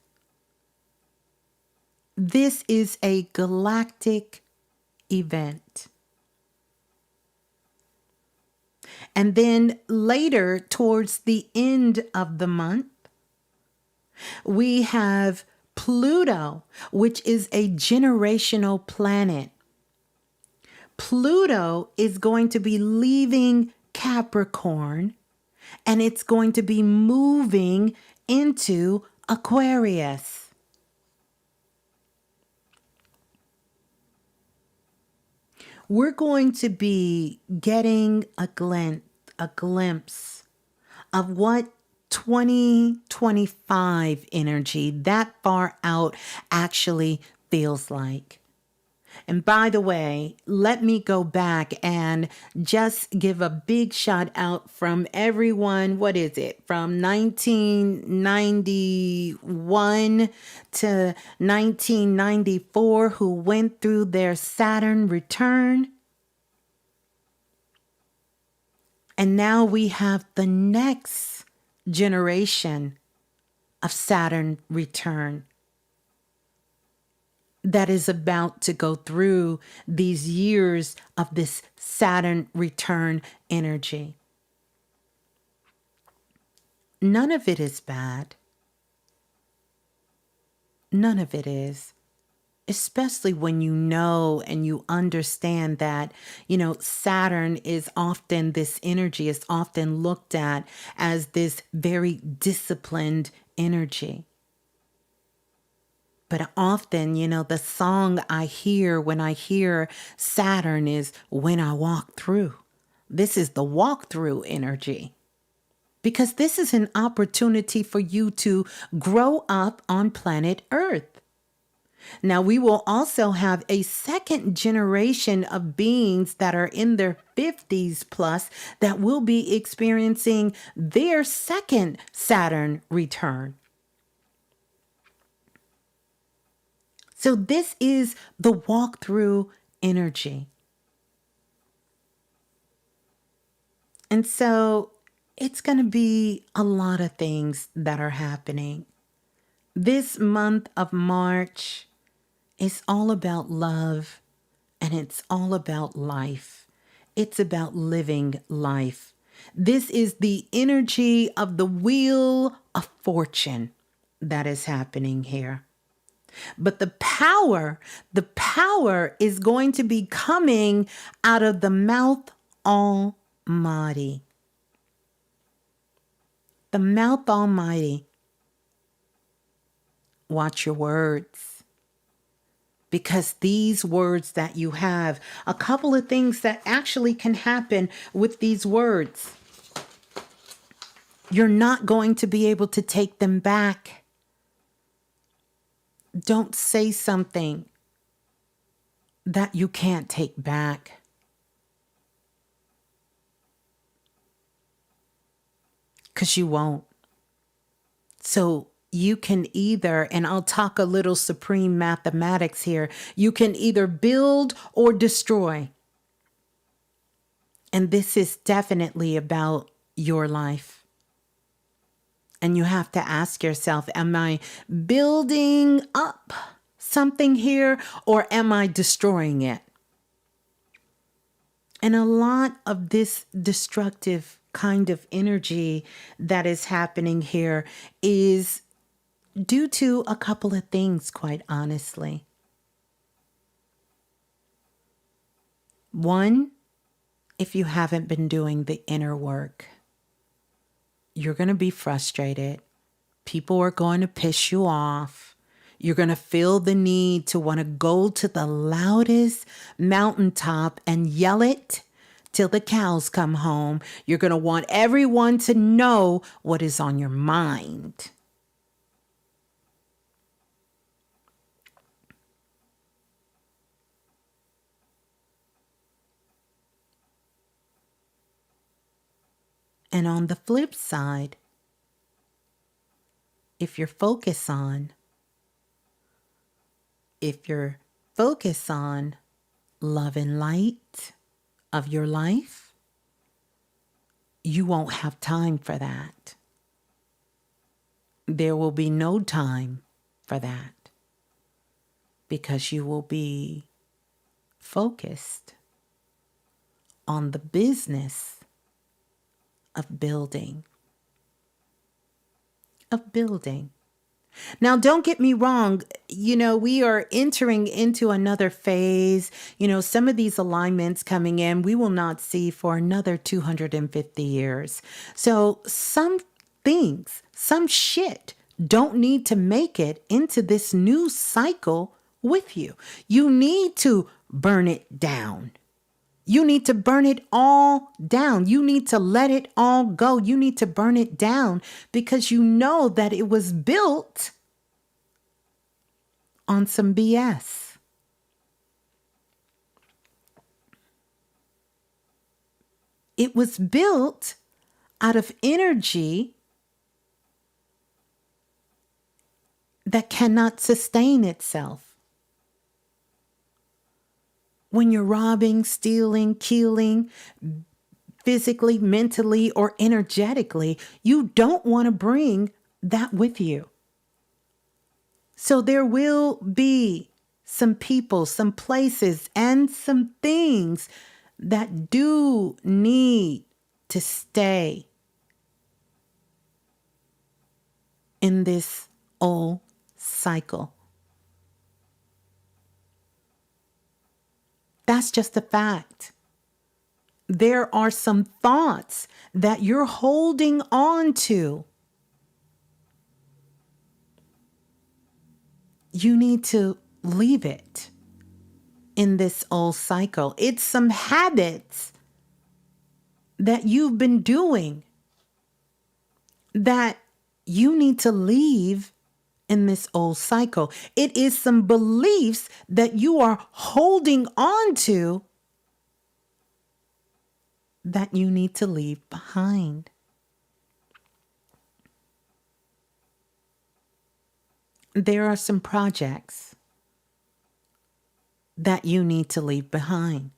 [SPEAKER 1] This is a galactic event. And then later, towards the end of the month, we have Pluto, which is a generational planet. Pluto is going to be leaving Capricorn and it's going to be moving into Aquarius. We're going to be getting a glimpse of what 2025 energy that far out actually feels like. And by the way, let me go back and just give a big shout out from everyone. What is it? From 1991 to 1994 who went through their Saturn return. And now we have the next generation of Saturn return that is about to go through these years of this Saturn return energy. None of it is bad. None of it is. Especially when you know and you understand that, Saturn is often, this energy is often looked at as this very disciplined energy. But often, the song I hear when I hear Saturn is When I Walk Through. This is the walkthrough energy. Because this is an opportunity for you to grow up on planet Earth. Now, we will also have a second generation of beings that are in their 50s plus that will be experiencing their second Saturn return. So this is the walkthrough energy. And so it's going to be a lot of things that are happening. This month of March is all about love and it's all about life. It's about living life. This is the energy of the Wheel of Fortune that is happening here. But the power is going to be coming out of the mouth almighty. The mouth almighty. Watch your words. Because these words that you have, a couple of things that actually can happen with these words. You're not going to be able to take them back. Don't say something that you can't take back. Because you won't. So you can either, and I'll talk a little supreme mathematics here, you can either build or destroy. And this is definitely about your life. And you have to ask yourself, am I building up something here or am I destroying it? And a lot of this destructive kind of energy that is happening here is due to a couple of things, quite honestly. One, if you haven't been doing the inner work, you're going to be frustrated. People are going to piss you off. You're going to feel the need to want to go to the loudest mountaintop and yell it till the cows come home. You're going to want everyone to know what is on your mind. And on the flip side, if you're focused on love and light of your life, you won't have time for that. There will be no time for that because you will be focused on the business of building. Now, don't get me wrong. We are entering into another phase. Some of these alignments coming in, we will not see for another 250 years. So some things, some shit don't need to make it into this new cycle with you. You need to burn it down. You need to burn it all down. You need to let it all go. You need to burn it down because you know that it was built on some BS. It was built out of energy that cannot sustain itself. When you're robbing, stealing, killing, physically, mentally, or energetically, you don't want to bring that with you. So there will be some people, some places, and some things that do need to stay in this old cycle. That's just a fact. There are some thoughts that you're holding on to. You need to leave it in this old cycle. It's some habits that you've been doing that you need to leave in this old cycle. It is some beliefs that you are holding on to that you need to leave behind. There are some projects that you need to leave behind.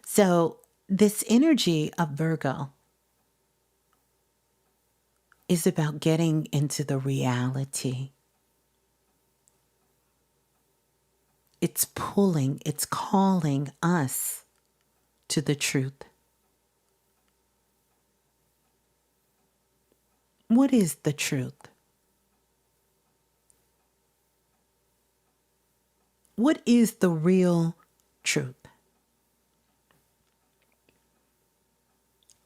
[SPEAKER 1] So this energy of Virgo is about getting into the reality. It's pulling, it's calling us to the truth. What is the truth? What is the real truth?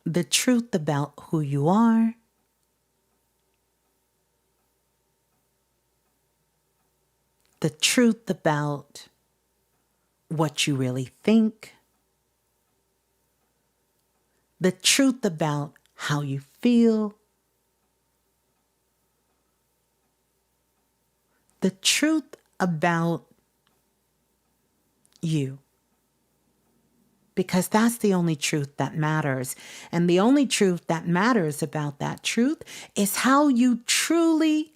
[SPEAKER 1] The truth about who you are, the truth about what you really think, the truth about how you feel, the truth about you. Because that's the only truth that matters. And the only truth that matters about that truth is how you truly,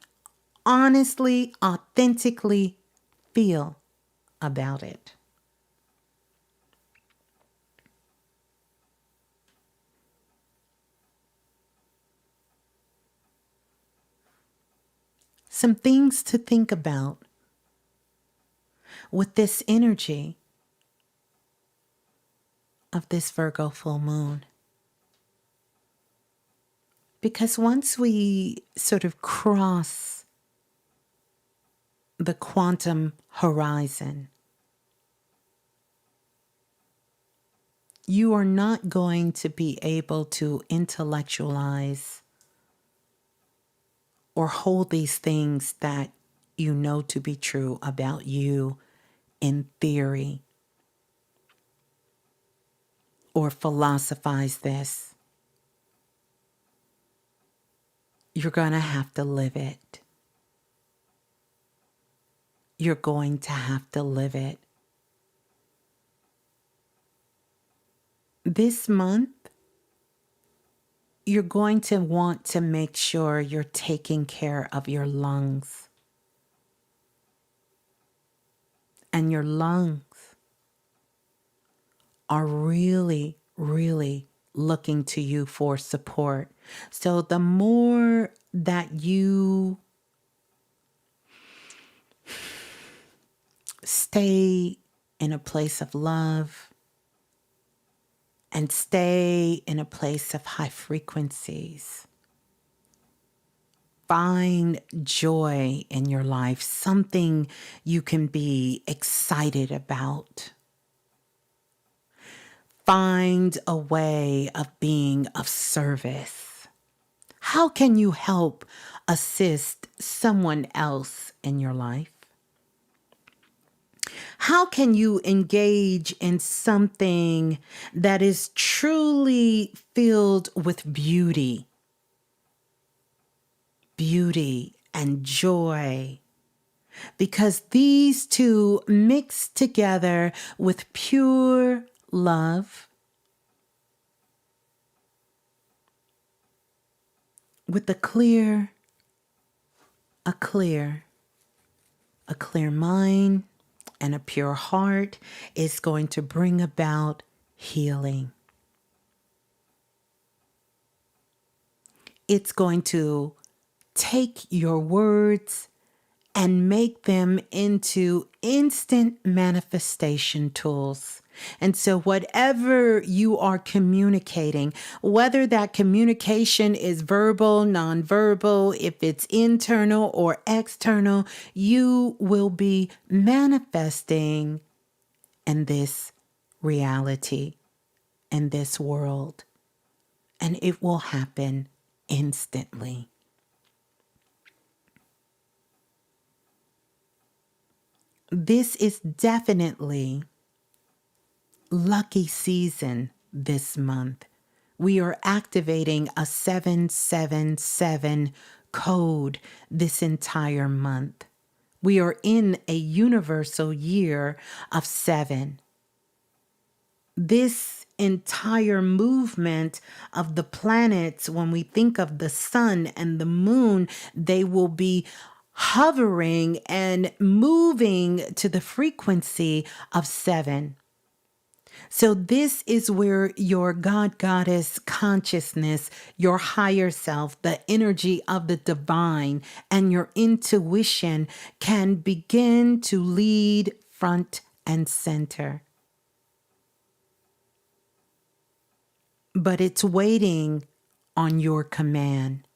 [SPEAKER 1] honestly, authentically feel about it. Some things to think about with this energy of this Virgo full moon. Because once we sort of cross the quantum horizon, you are not going to be able to intellectualize or hold these things that you know to be true about you in theory. or philosophize this. You're going to have to live it. You're going to have to live it. This month, you're going to want to make sure you're taking care of your lungs. And your lungs are really, really looking to you for support. So the more that you stay in a place of love and stay in a place of high frequencies, find joy in your life, something you can be excited about. Find a way of being of service. How can you help assist someone else in your life? How can you engage in something that is truly filled with beauty and joy? Because these two mix together with pure love, with a clear mind and a pure heart, is going to bring about healing. It's going to take your words and make them into instant manifestation tools. And so whatever you are communicating, whether that communication is verbal, nonverbal, if it's internal or external, you will be manifesting in this reality, in this world. And it will happen instantly. This is definitely lucky season this month. We are activating a 777 code this entire month. We are in a universal year of 7. This entire movement of the planets, when we think of the sun and the moon, they will be hovering and moving to the frequency of 7. So this is where your God, Goddess consciousness, your higher self, the energy of the divine, and your intuition can begin to lead front and center. But it's waiting on your command.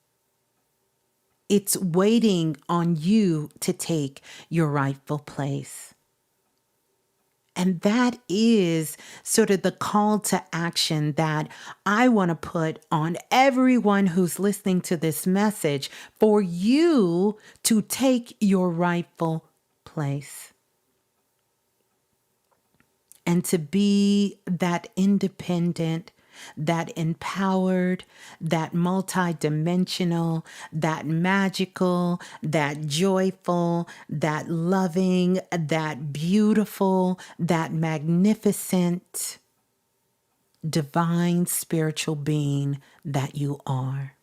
[SPEAKER 1] It's waiting on you to take your rightful place. And that is sort of the call to action that I want to put on everyone who's listening to this message, for you to take your rightful place and to be that independent, that empowered, that multidimensional, that magical, that joyful, that loving, that beautiful, that magnificent, divine spiritual being that you are.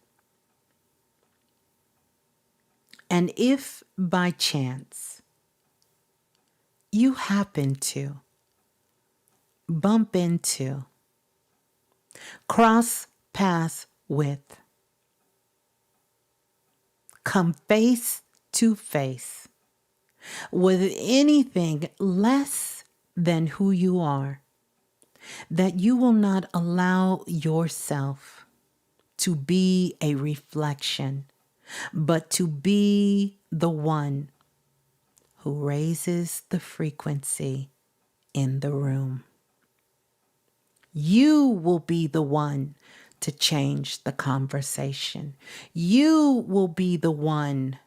[SPEAKER 1] And if by chance you happen to bump into, cross paths with, come face to face with anything less than who you are, that you will not allow yourself to be a reflection, but to be the one who raises the frequency in the room. You will be the one to change the conversation. You will be the one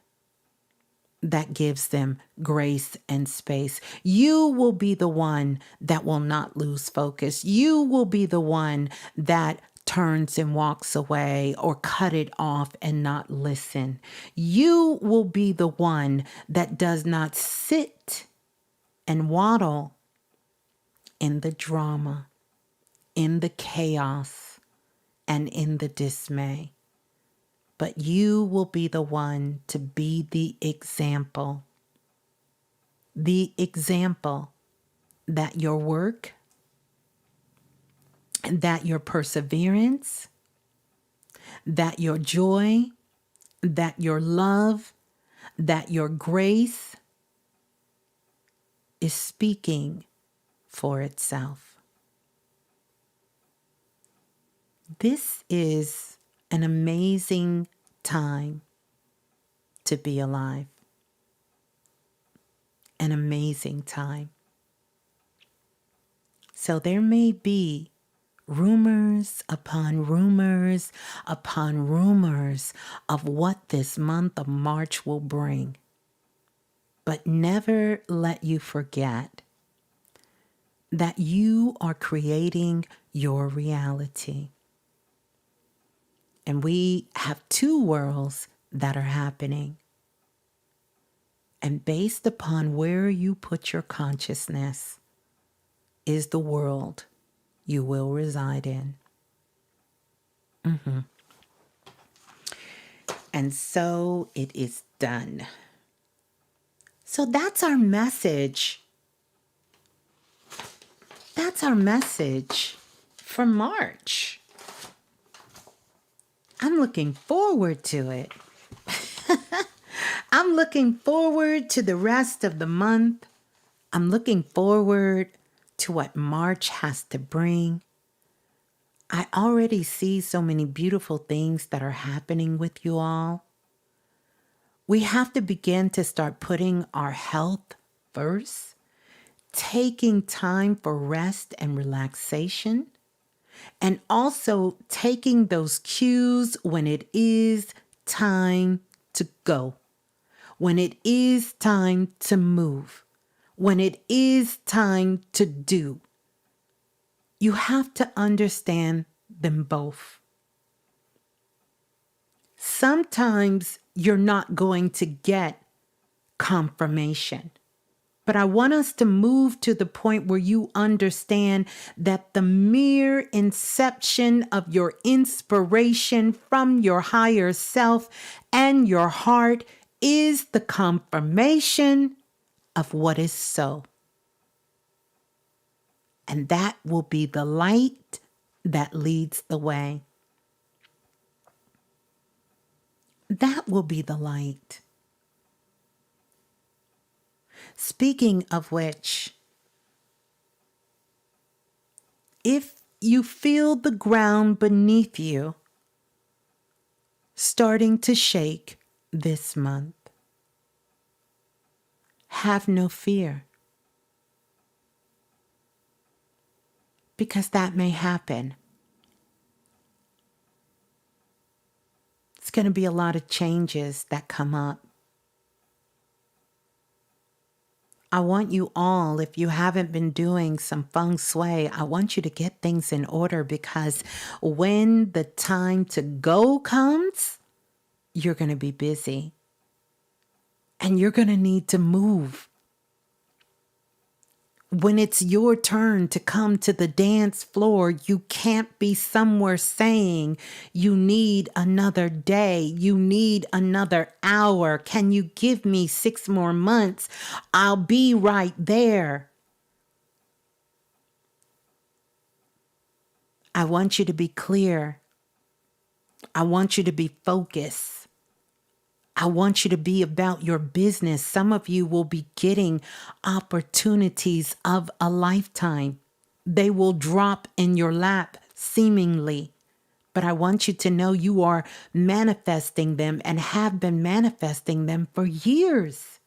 [SPEAKER 1] that gives them grace and space. You will be the one that will not lose focus. You will be the one that turns and walks away or cut it off and not listen. You will be the one that does not sit and waddle in the drama, in the chaos, and in the dismay. But you will be the one to be the example that your work, that your perseverance, that your joy, that your love, that your grace is speaking for itself. This is an amazing time to be alive. An amazing time. So there may be rumors upon rumors upon rumors of what this month of March will bring. But never let you forget that you are creating your reality. And we have two worlds that are happening. And based upon where you put your consciousness is the world you will reside in. And so it is done. So that's our message. That's our message for March. I'm looking forward to it. I'm looking forward to the rest of the month. I'm looking forward to what March has to bring. I already see so many beautiful things that are happening with you all. We have to begin to start putting our health first, taking time for rest and relaxation, and also taking those cues when it is time to go, when it is time to move, when it is time to do. You have to understand them both. Sometimes you're not going to get confirmation, but I want us to move to the point where you understand that the mere inception of your inspiration from your higher self and your heart is the confirmation of what is so. And that will be the light that leads the way. That will be the light. Speaking of which, if you feel the ground beneath you starting to shake this month, have no fear. Because that may happen. It's going to be a lot of changes that come up. I want you all, if you haven't been doing some feng shui, I want you to get things in order, because when the time to go comes, you're going to be busy. And you're going to need to move. When it's your turn to come to the dance floor, you can't be somewhere saying you need another day, you need another hour. Can you give me 6 more months? I'll be right there. I want you to be clear. I want you to be focused. I want you to be about your business. Some of you will be getting opportunities of a lifetime. They will drop in your lap, seemingly. But I want you to know you are manifesting them and have been manifesting them for years.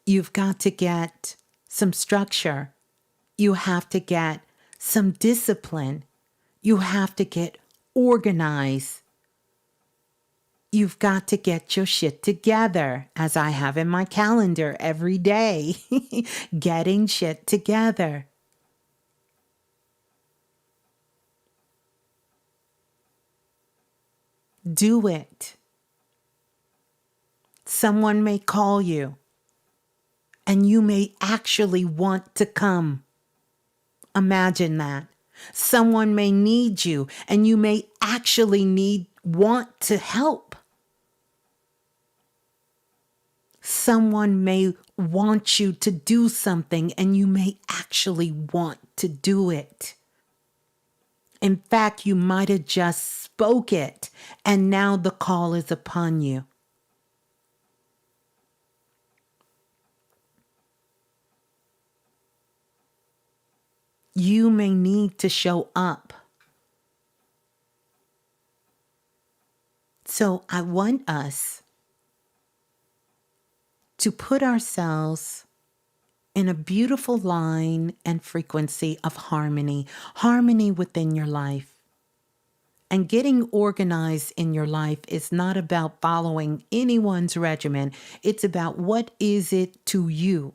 [SPEAKER 1] You've got to get some structure. You have to get some discipline. You have to get organized. You've got to get your shit together, as I have in my calendar every day. Getting shit together. Do it. Someone may call you, and you may actually want to come. Imagine that. Someone may need you, and you may actually want to help. Someone may want you to do something, and you may actually want to do it. In fact, you might have just spoke it, and now the call is upon you. You may need to show up. So I want us to put ourselves in a beautiful line and frequency of harmony within your life. And getting organized in your life is not about following anyone's regimen. It's about what is it to you.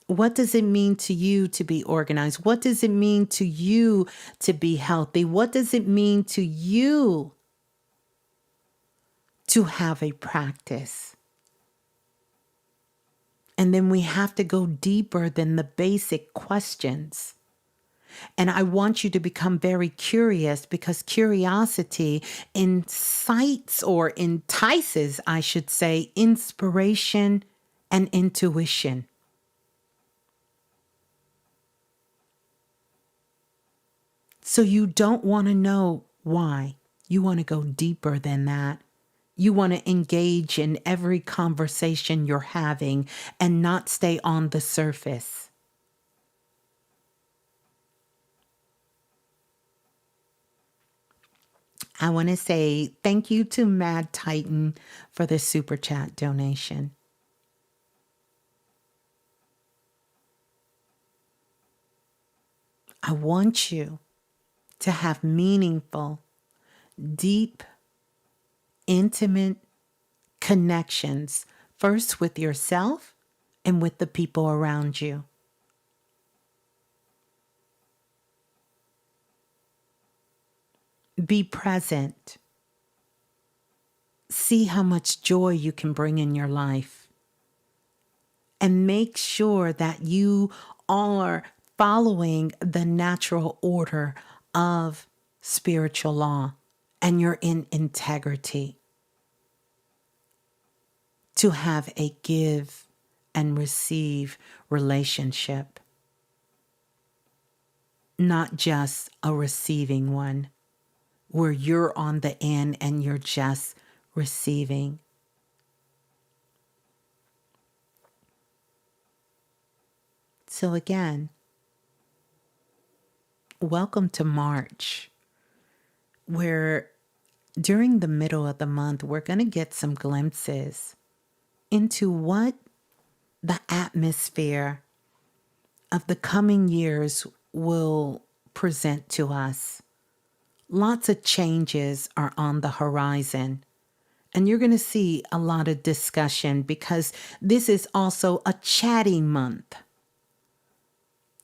[SPEAKER 1] What does it mean to you to be organized? What does it mean to you to be healthy? What does it mean to you to have a practice? And then we have to go deeper than the basic questions. And I want you to become very curious, because curiosity incites, or entices, I should say, inspiration and intuition. So you don't want to know why. You want to go deeper than that. You want to engage in every conversation you're having and not stay on the surface. I want to say thank you to Mad Titan for the super chat donation. I want you to have meaningful, deep, intimate connections, first with yourself and with the people around you. Be present. See how much joy you can bring in your life. And make sure that you are following the natural order of spiritual law and you're in integrity. To have a give and receive relationship. Not just a receiving one, where you're on the end and you're just receiving. So again, welcome to March, where during the middle of the month, we're going to get some glimpses into what the atmosphere of the coming years will present to us. Lots of changes are on the horizon. And you're going to see a lot of discussion, because this is also a chatting month.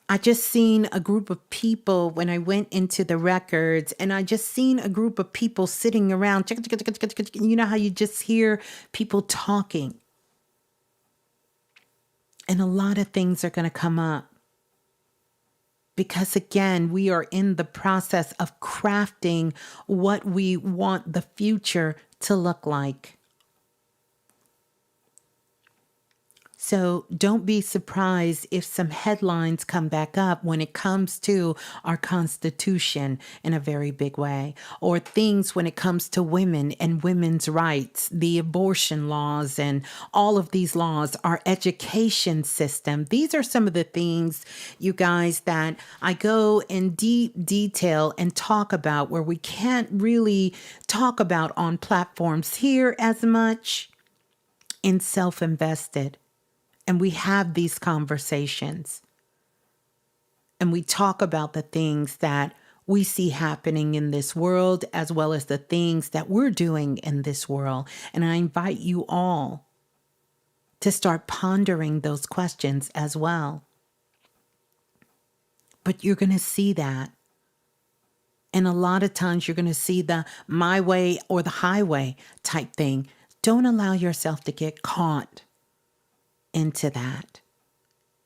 [SPEAKER 1] I just seen a group of people when I went into the records, and I just seen a group of people sitting around. You know how you just hear people talking. And a lot of things are going to come up. Because again, we are in the process of crafting what we want the future to look like. So don't be surprised if some headlines come back up when it comes to our Constitution in a very big way, or things when it comes to women and women's rights, the abortion laws and all of these laws, our education system. These are some of the things, you guys, that I go in deep detail and talk about, where we can't really talk about on platforms here as much. In Self-Invested. And we have these conversations. and we talk about the things that we see happening in this world, as well as the things that we're doing in this world. And I invite you all to start pondering those questions as well. But you're going to see that. And a lot of times you're going to see the my way or the highway type thing. Don't allow yourself to get caught into that.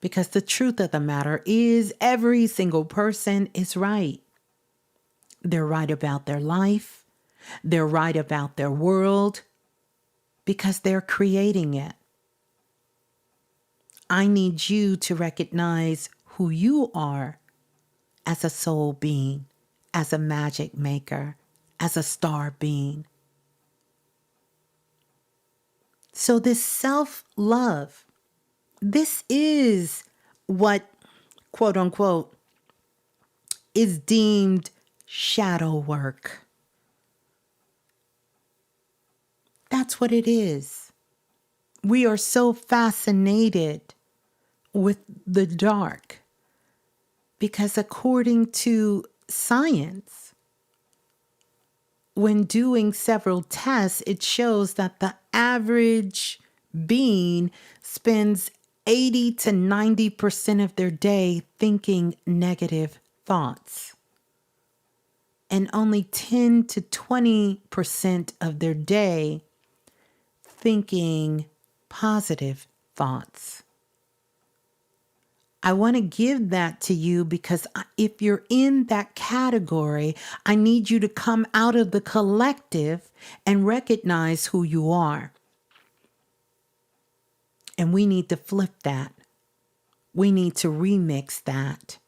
[SPEAKER 1] Because the truth of the matter is every single person is right. They're right about their life. They're right about their world because they're creating it. I need you to recognize who you are as a soul being, as a magic maker, as a star being. So this self-love, this is what, quote unquote, is deemed shadow work. That's what it is. We are so fascinated with the dark because according to science, when doing several tests, it shows that the average being spends 80 to 90% of their day thinking negative thoughts. And only 10 to 20% of their day thinking positive thoughts. I want to give that to you because if you're in that category, I need you to come out of the collective and recognize who you are. And we need to flip that. We need to remix that.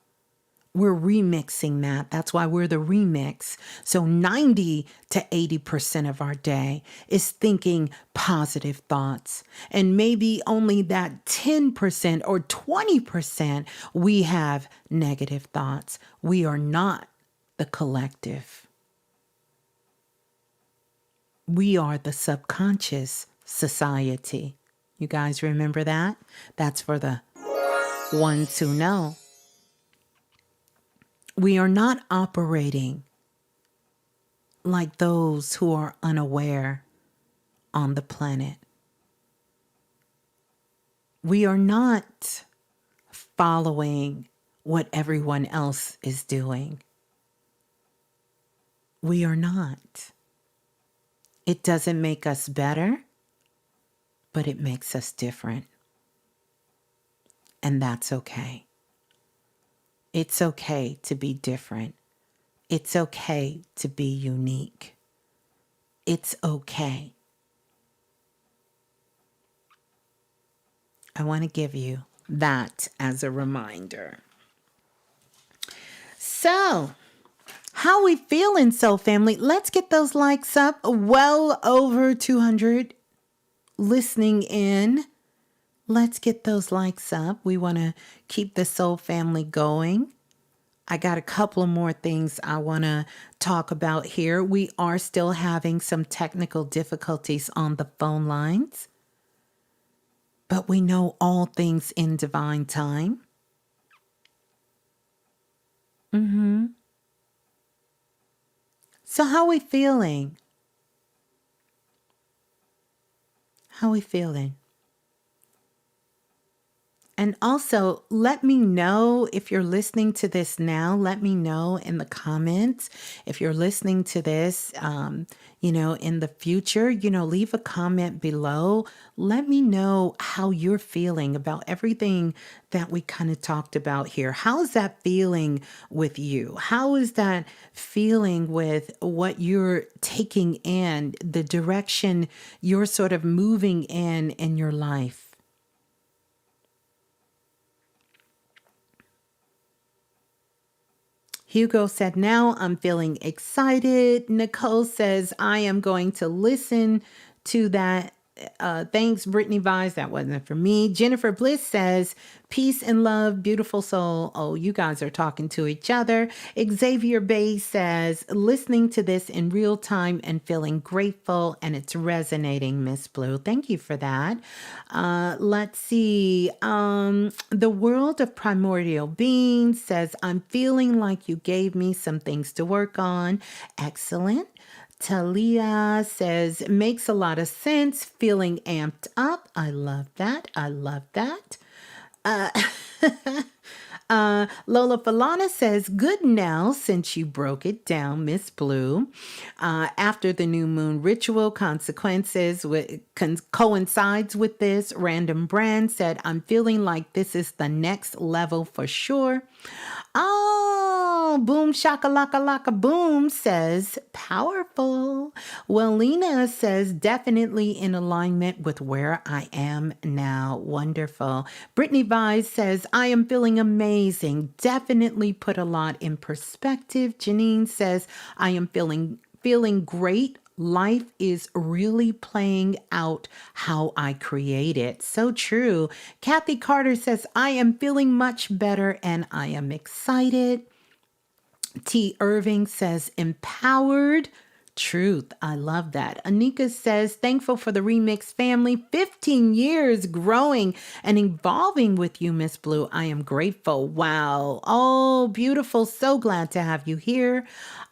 [SPEAKER 1] We're remixing that. That's why we're the remix. So 90 to 80% of our day is thinking positive thoughts. And maybe only that 10% or 20% we have negative thoughts. We are not the collective. We are the subconscious society. You guys remember that? That's for the ones who know. We are not operating like those who are unaware on the planet. We are not following what everyone else is doing. We are not. It doesn't make us better, but it makes us different. And that's okay. It's okay to be different. It's okay to be unique. It's okay. I want to give you that as a reminder. So, how we feeling, Soul Family? Let's get those likes up. Well over 200 listening in. Let's get those likes up. We want to keep the Soul Family going. I got a couple of more things I want to talk about here. We are still having some technical difficulties on the phone lines, but we know all things in divine time. So how we feeling? How we feeling? And also, let me know if you're listening to this now. Let me know in the comments. If you're listening to this, in the future, leave a comment below. Let me know how you're feeling about everything that we kind of talked about here. How is that feeling with you? How is that feeling with what you're taking in, the direction you're sort of moving in your life? Hugo said, now I'm feeling excited. Nicole says, I am going to listen to that
[SPEAKER 3] Thanks, Brittany Vise. That wasn't for me. Jennifer Bliss says, peace and love, beautiful soul. Oh, you guys are talking to each other. Xavier Bay says, listening to this in real time and feeling grateful, and it's resonating, Miss Blue. Thank you for that. Let's see. The World of Primordial Beings says, I'm feeling like you gave me some things to work on. Excellent. Talia says, makes a lot of sense, feeling amped up. I love that. I love that. Lola Falana says, good now since you broke it down, Miss Blue. After the new moon ritual consequences coincides with this, Random Brand said, I'm feeling like this is the next level for sure. Oh, Boom Shakalaka Laka Boom says, powerful. Well, Lena says, definitely in alignment with where I am now. Wonderful. Brittany Vise says, I am feeling amazing. Definitely put a lot in perspective. Janine says, I am feeling great. Life is really playing out how I create it. So true. Kathy Carter says, I am feeling much better and I am excited. T. Irving says, empowered. Truth. I love that. Anika says, thankful for the Remix family. 15 years growing and evolving with you, Miss Blue. I am grateful. Wow. Oh, beautiful. So glad to have you here.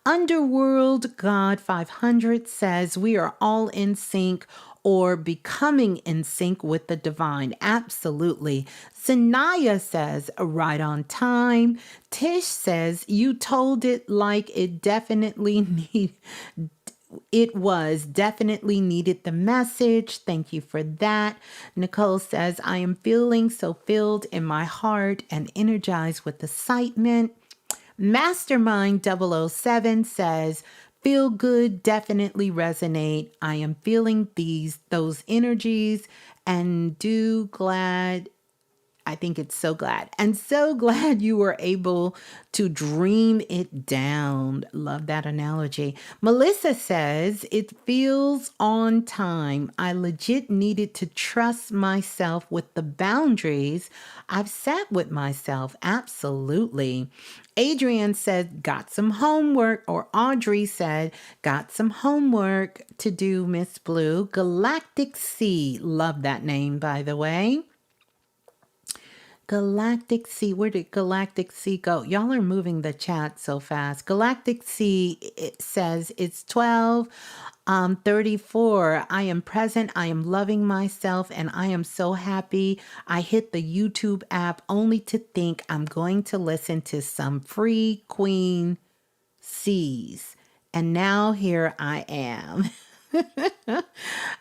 [SPEAKER 3] Underworld God 500 says, we are all in sync or becoming in sync with the divine. Absolutely. Sanaya says, right on time. Tish says, you told it like it definitely needed the message. Thank you for that. Nicole says, I am feeling so filled in my heart and energized with excitement. Mastermind 007 says, feel good, definitely resonate. I am feeling those energies and I think it's so glad. And so glad you were able to dream it down. Love that analogy. Melissa says, it feels on time. I legit needed to trust myself with the boundaries I've set with myself. Absolutely. Adrian said, got some homework, or Audrey said, got some homework to do, Miss Blue. Galactic Sea. Love that name, by the way. Galactic Sea. Where did Galactic Sea go? Y'all are moving the chat so fast. Galactic Sea, it says it's 12:34. I am present. I am loving myself and I am so happy. I hit the YouTube app only to think I'm going to listen to some free Queen C's. And now here I am.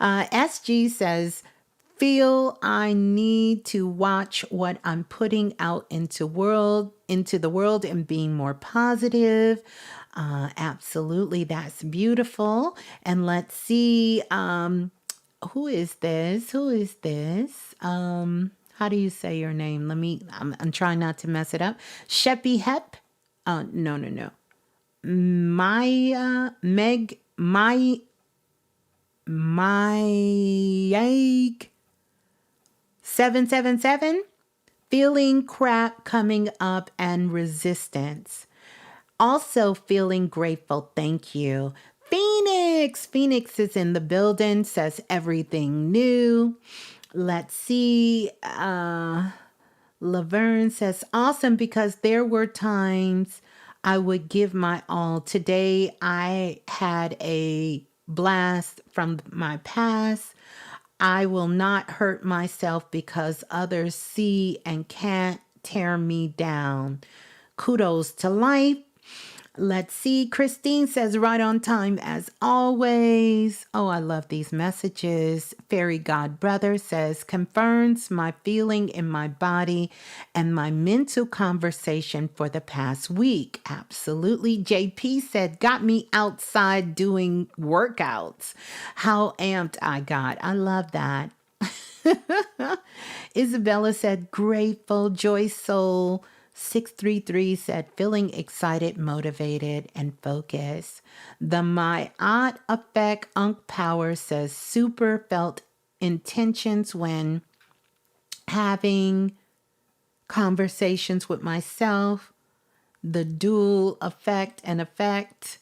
[SPEAKER 3] SG says, feel I need to watch what I'm putting out into the world and being more positive. Absolutely, that's beautiful. And let's see, who is this? How do you say your name? I'm trying not to mess it up. Sheppy Hep. No. Maya, Meg, my 777, feeling crap coming up and resistance. Also feeling grateful. Thank you. Phoenix is in the building, says everything new. Let's see. Laverne says, awesome, because there were times I would give my all. Today I had a blast from my past. I will not hurt myself because others see and can't tear me down. Kudos to life. Let's see. Christine says, right on time as always. Oh, I love these messages. Fairy God Brother says, confirms my feeling in my body and my mental conversation for the past week. Absolutely. JP said, got me outside doing workouts. How amped I got. I love that. Isabella said, grateful. Joy Soul 633 said, feeling excited, motivated, and focused. The My Aunt Effect Unk Power says, super felt intentions when having conversations with myself, the dual effect and effect.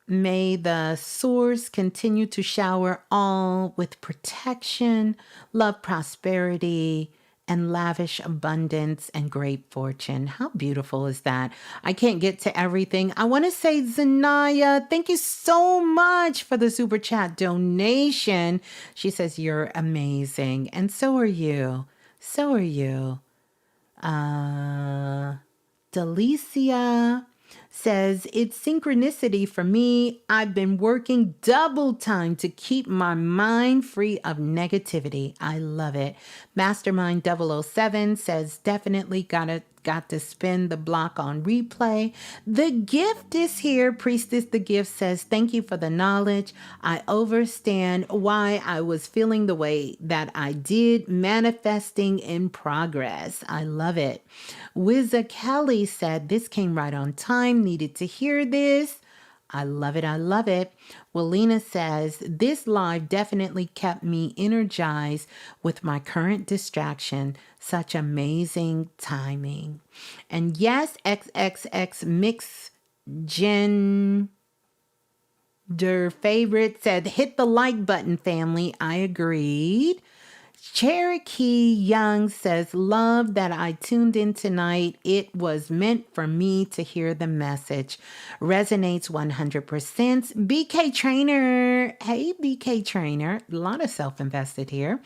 [SPEAKER 3] May the source continue to shower all with protection, love, prosperity, and lavish abundance and great fortune. How beautiful is that? I can't get to everything. I want to say, Zanaya, thank you so much for the super chat donation. She says, you're amazing. And so are you. So are you. Delicia says, it's synchronicity for me. I've been working double time to keep my mind free of negativity. I love it. Mastermind 007 says, definitely got to spin the block on replay. The gift is here. Priestess the gift says, thank you for the knowledge. I understand why I was feeling the way that I did. Manifesting in progress. I love it. Wizza Kelly said, this came right on time. Needed to hear this. I love it. I love it. Well, Lena says, this live definitely kept me energized with my current distraction. Such amazing timing. And yes, XXX Mix Gender Favorite said, hit the like button, family. I agreed. Cherokee Young says, love that I tuned in tonight. It was meant for me to hear the message. Resonates 100%. BK Trainer. Hey, BK Trainer. A lot of self-invested here.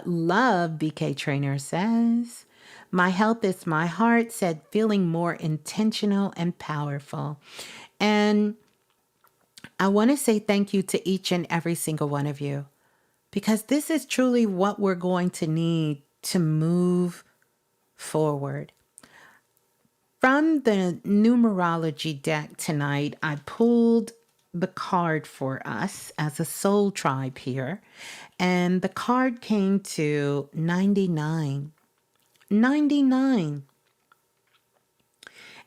[SPEAKER 3] Love, BK Trainer says. My health is my heart, said feeling more intentional and powerful. And I want to say thank you to each and every single one of you, because this is truly what we're going to need to move forward. From the numerology deck tonight, I pulled the card for us as a soul tribe here, and the card came to 99. 99.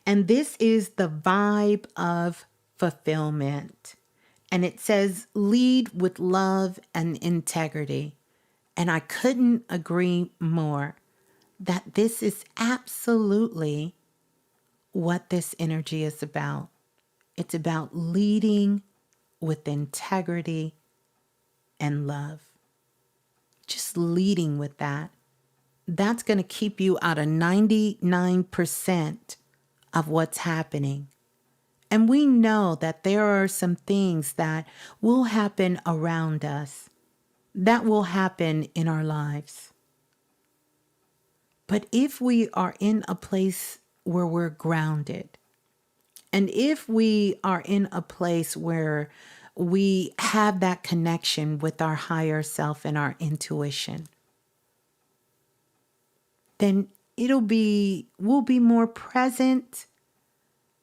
[SPEAKER 3] And this is the vibe of fulfillment. And it says, lead with love and integrity. And I couldn't agree more that this is absolutely what this energy is about. It's about leading with integrity and love. Just leading with that. That's going to keep you out of 99% of what's happening. And we know that there are some things that will happen around us, that will happen in our lives. But if we are in a place where we're grounded, and if we are in a place where we have that connection with our higher self and our intuition, then we'll be more present.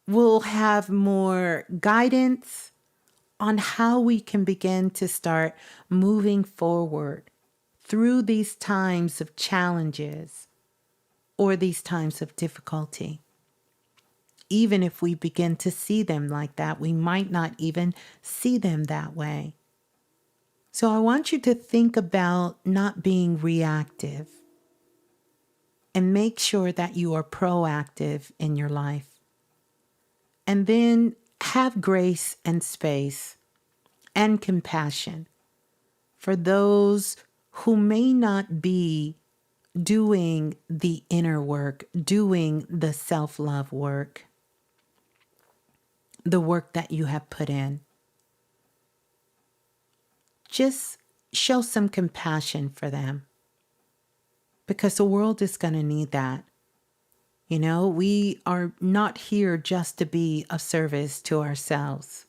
[SPEAKER 3] We'll have more guidance on how we can begin to start moving forward through these times of challenges or these times of difficulty. Even if we begin to see them like that, we might not even see them that way. So I want you to think about not being reactive and make sure that you are proactive in your life. And then have grace and space and compassion for those who may not be doing the inner work, doing the self-love work, the work that you have put in. Just show some compassion for them, because the world is going to need that. You know, we are not here just to be of service to ourselves.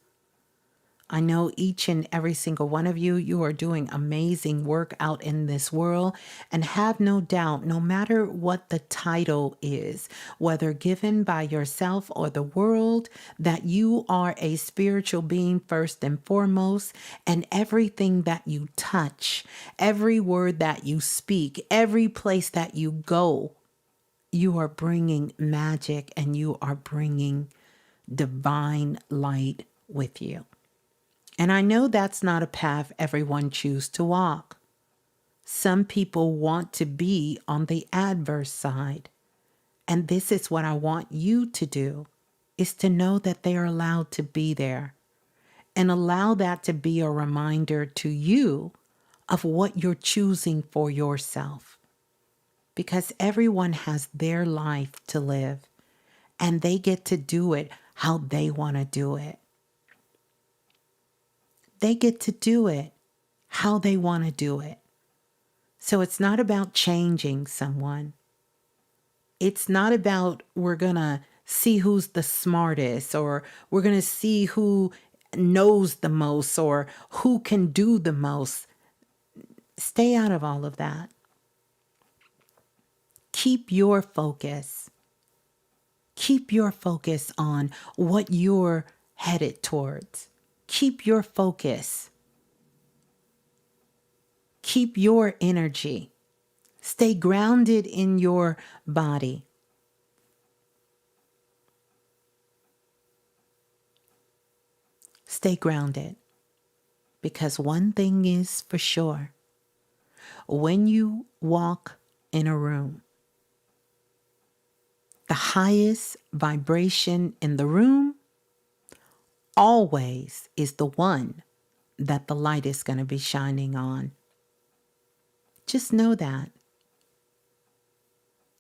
[SPEAKER 3] I know each and every single one of you, you are doing amazing work out in this world, and have no doubt, no matter what the title is, whether given by yourself or the world, that you are a spiritual being first and foremost, and everything that you touch, every word that you speak, every place that you go, you are bringing magic and you are bringing divine light with you. And I know that's not a path everyone chooses to walk. Some people want to be on the adverse side. And this is what I want you to do, is to know that they are allowed to be there. And allow that to be a reminder to you of what you're choosing for yourself. Because everyone has their life to live, and they get to do it how they want to do it. They get to do it how they want to do it. So it's not about changing someone. It's not about we're going to see who's the smartest, or we're going to see who knows the most, or who can do the most. Stay out of all of that. Keep your focus. Keep your focus on what you're headed towards. Keep your focus. Keep your energy. Stay grounded in your body. Stay grounded. Because one thing is for sure. When you walk in a room, the highest vibration in the room always is the one that the light is going to be shining on. Just know that.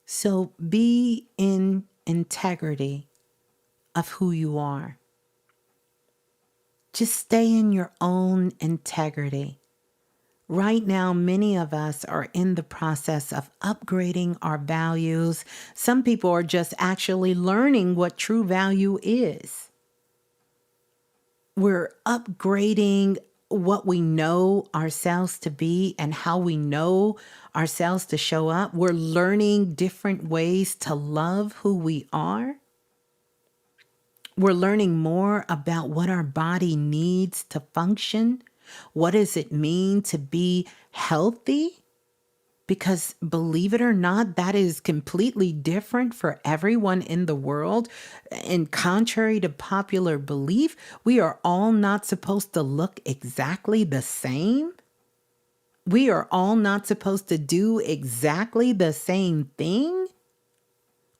[SPEAKER 3] So be in integrity of who you are. Just stay in your own integrity. Right now, many of us are in the process of upgrading our values. Some people are just actually learning what true value is. We're upgrading what we know ourselves to be and how we know ourselves to show up. We're learning different ways to love who we are. We're learning more about what our body needs to function. What does it mean to be healthy? Because believe it or not, that is completely different for everyone in the world. And contrary to popular belief, we are all not supposed to look exactly the same. We are all not supposed to do exactly the same thing.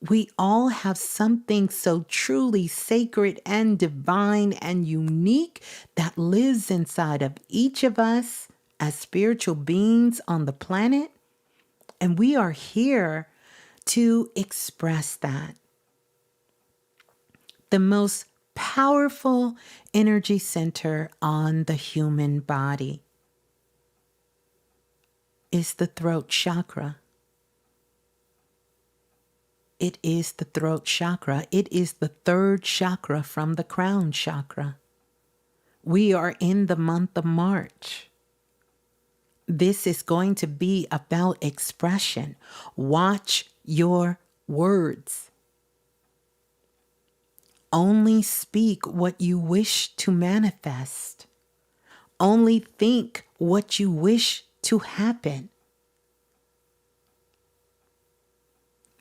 [SPEAKER 3] We all have something so truly sacred and divine and unique that lives inside of each of us as spiritual beings on the planet. And we are here to express that. The most powerful energy center on the human body is the throat chakra. It is the throat chakra. It is the third chakra from the crown chakra. We are in the month of March. This is going to be about expression. Watch your words. Only speak what you wish to manifest. Only think what you wish to happen.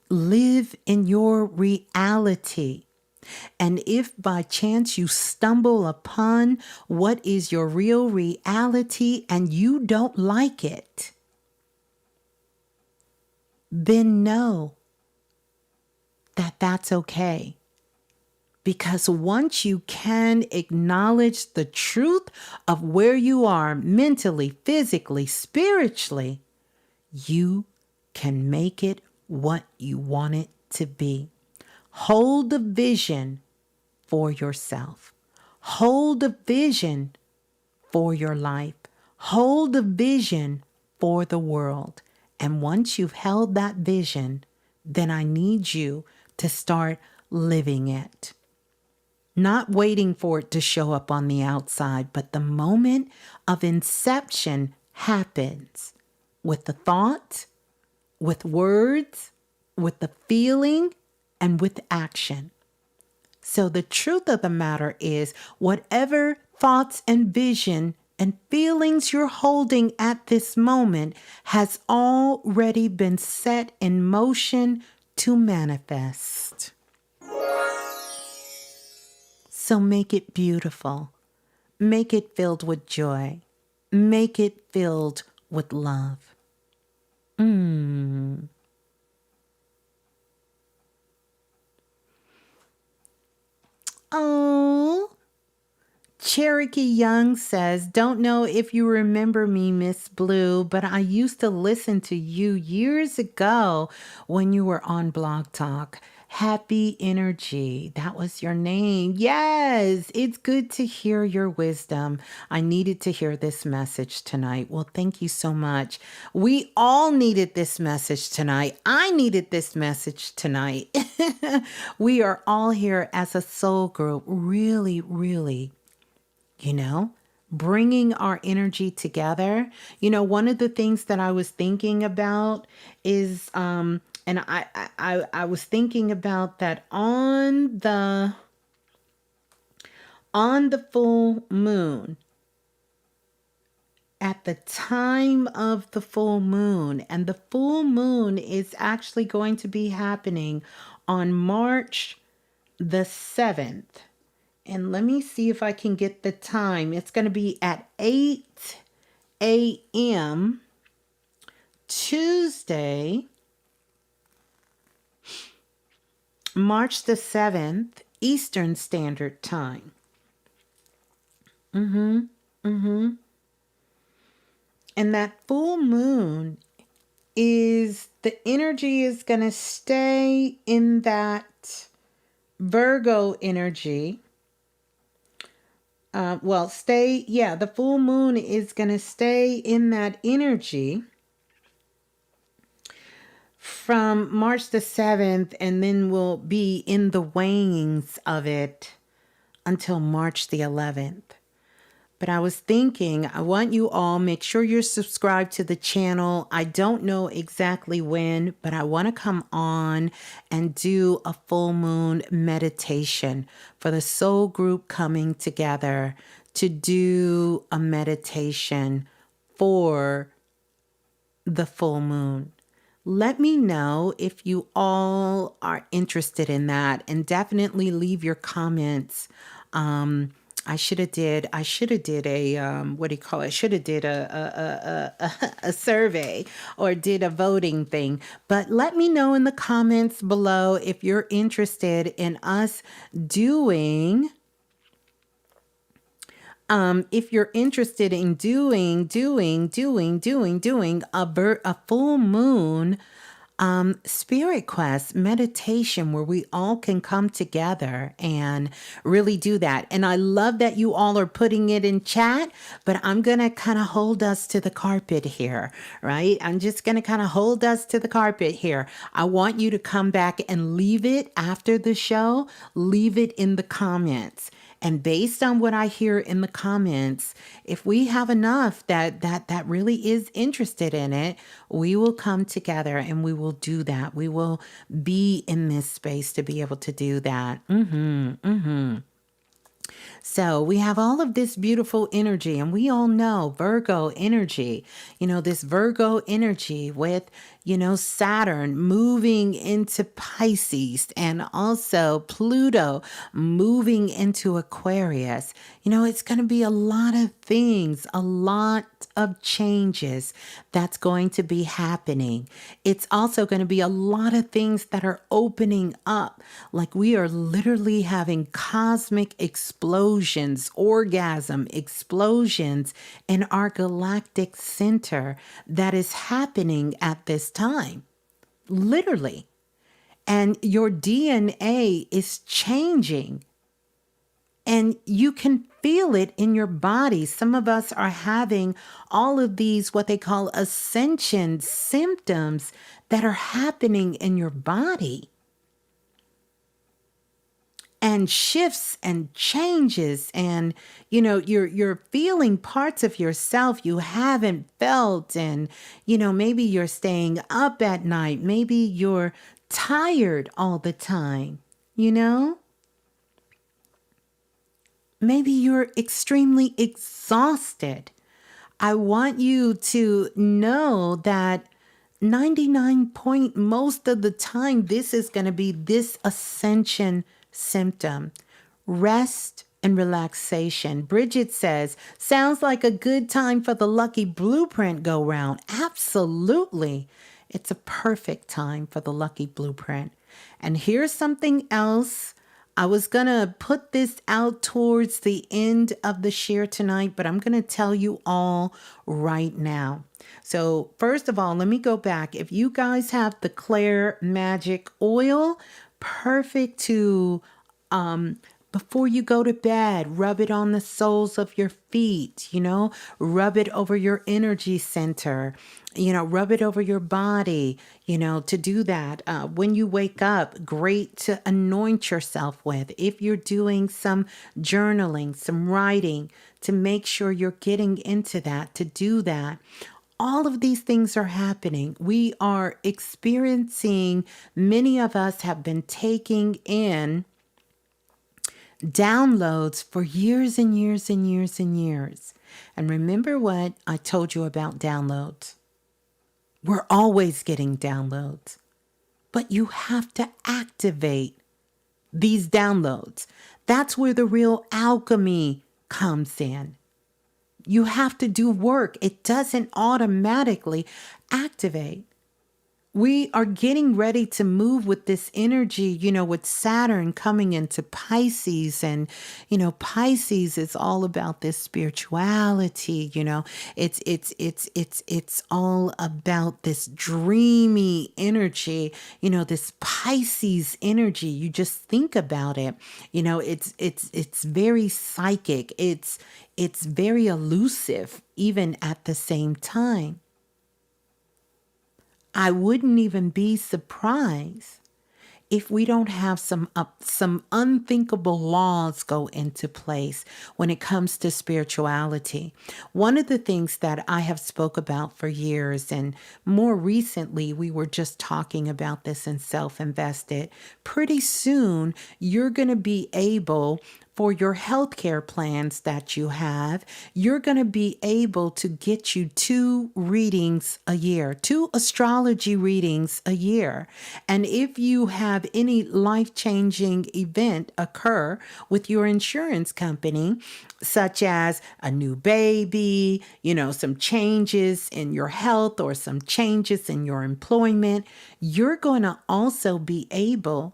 [SPEAKER 3] Live in your reality. And if by chance you stumble upon what is your real reality and you don't like it, then know that that's okay. Because once you can acknowledge the truth of where you are mentally, physically, spiritually, you can make it what you want it to be. Hold the vision for yourself. Hold the vision for your life. Hold the vision for the world. And once you've held that vision, then I need you to start living it. Not waiting for it to show up on the outside, but the moment of inception happens with the thought, with words, with the feeling, and with action. So the truth of the matter is, whatever thoughts and vision and feelings you're holding at this moment has already been set in motion to manifest. So make it beautiful. Make it filled with joy. Make it filled with love. Mm. Oh. Cherokee Young says, don't know if you remember me, Miss Blue, but I used to listen to you years ago when you were on Blog Talk. Happy Energy. That was your name. Yes, it's good to hear your wisdom. I needed to hear this message tonight. Well, thank you so much. We all needed this message tonight. I needed this message tonight. We are all here as a soul group, really, really, bringing our energy together. One of the things that I was thinking about is, and I was thinking about that on the full moon, at the time of the full moon, and the full moon is actually going to be happening on March the 7th. And let me see if I can get the time. It's going to be at 8 a.m. Tuesday, March the 7th, Eastern Standard Time. And that full moon the energy is going to stay in that Virgo energy. The full moon is going to stay in that energy from March the 7th, and then we'll be in the wanings of it until March the 11th. But I was thinking, I want you all, make sure you're subscribed to the channel. I don't know exactly when, but I want to come on and do a full moon meditation for the soul group coming together to do a meditation for the full moon. Let me know if you all are interested in that, and definitely leave your comments. I should have did a what do you call it? Should have did a survey or did a voting thing. But let me know in the comments below if you're interested in us doing. If you're interested in doing a full moon spirit quest meditation where we all can come together and really do that. And I love that you all are putting it in chat, but I'm going to kind of hold us to the carpet here, right? I'm just going to kind of hold us to the carpet here. I want you to come back and leave it after the show, leave it in the comments. And based on what I hear in the comments, if we have enough that really is interested in it, we will come together and we will do that. We will be in this space to be able to do that. So we have all of this beautiful energy, and we all know Virgo energy, this Virgo energy with, Saturn moving into Pisces and also Pluto moving into Aquarius. It's going to be a lot of things, a lot of changes that's going to be happening. It's also going to be a lot of things that are opening up. Like we are literally having cosmic explosions, orgasm explosions in our galactic center that is happening at this time. Literally. And your DNA is changing. And you can feel it in your body. Some of us are having all of these, what they call ascension symptoms that are happening in your body. And shifts and changes, and you're feeling parts of yourself you haven't felt, and maybe you're staying up at night, maybe you're tired all the time, maybe you're extremely exhausted. I want you to know that 99 point most of the time this is going to be this ascension symptom. Rest and relaxation. Bridget says, sounds like a good time for the lucky blueprint go round. Absolutely. It's a perfect time for the lucky blueprint. And here's something else. I was going to put this out towards the end of the share tonight, but I'm going to tell you all right now. So first of all, let me go back. If you guys have the Claire Magic Oil, perfect to before you go to bed, rub it on the soles of your feet, rub it over your energy center, rub it over your body, to do that. When you wake up, great to anoint yourself with. If you're doing some journaling, some writing, to make sure you're getting into that, to do that. All of these things are happening. We are experiencing, many of us have been taking in downloads for years and years and years and years. And remember what I told you about downloads. We're always getting downloads, but you have to activate these downloads. That's where the real alchemy comes in. You have to do work. It doesn't automatically activate. We are getting ready to move with this energy, with Saturn coming into Pisces. And, Pisces is all about this spirituality, it's all about this dreamy energy, this Pisces energy. You just think about it, it's very psychic. It's very elusive, even at the same time. I wouldn't even be surprised if we don't have some unthinkable laws go into place when it comes to spirituality. One of the things that I have spoke about for years, and more recently, we were just talking about this in Self-Invested. Pretty soon, you're going to be able, for your healthcare plans that you have, you're going to be able to get you 2 readings a year, 2 astrology readings a year. And if you have any life-changing event occur with your insurance company, such as a new baby, some changes in your health or some changes in your employment, you're going to also be able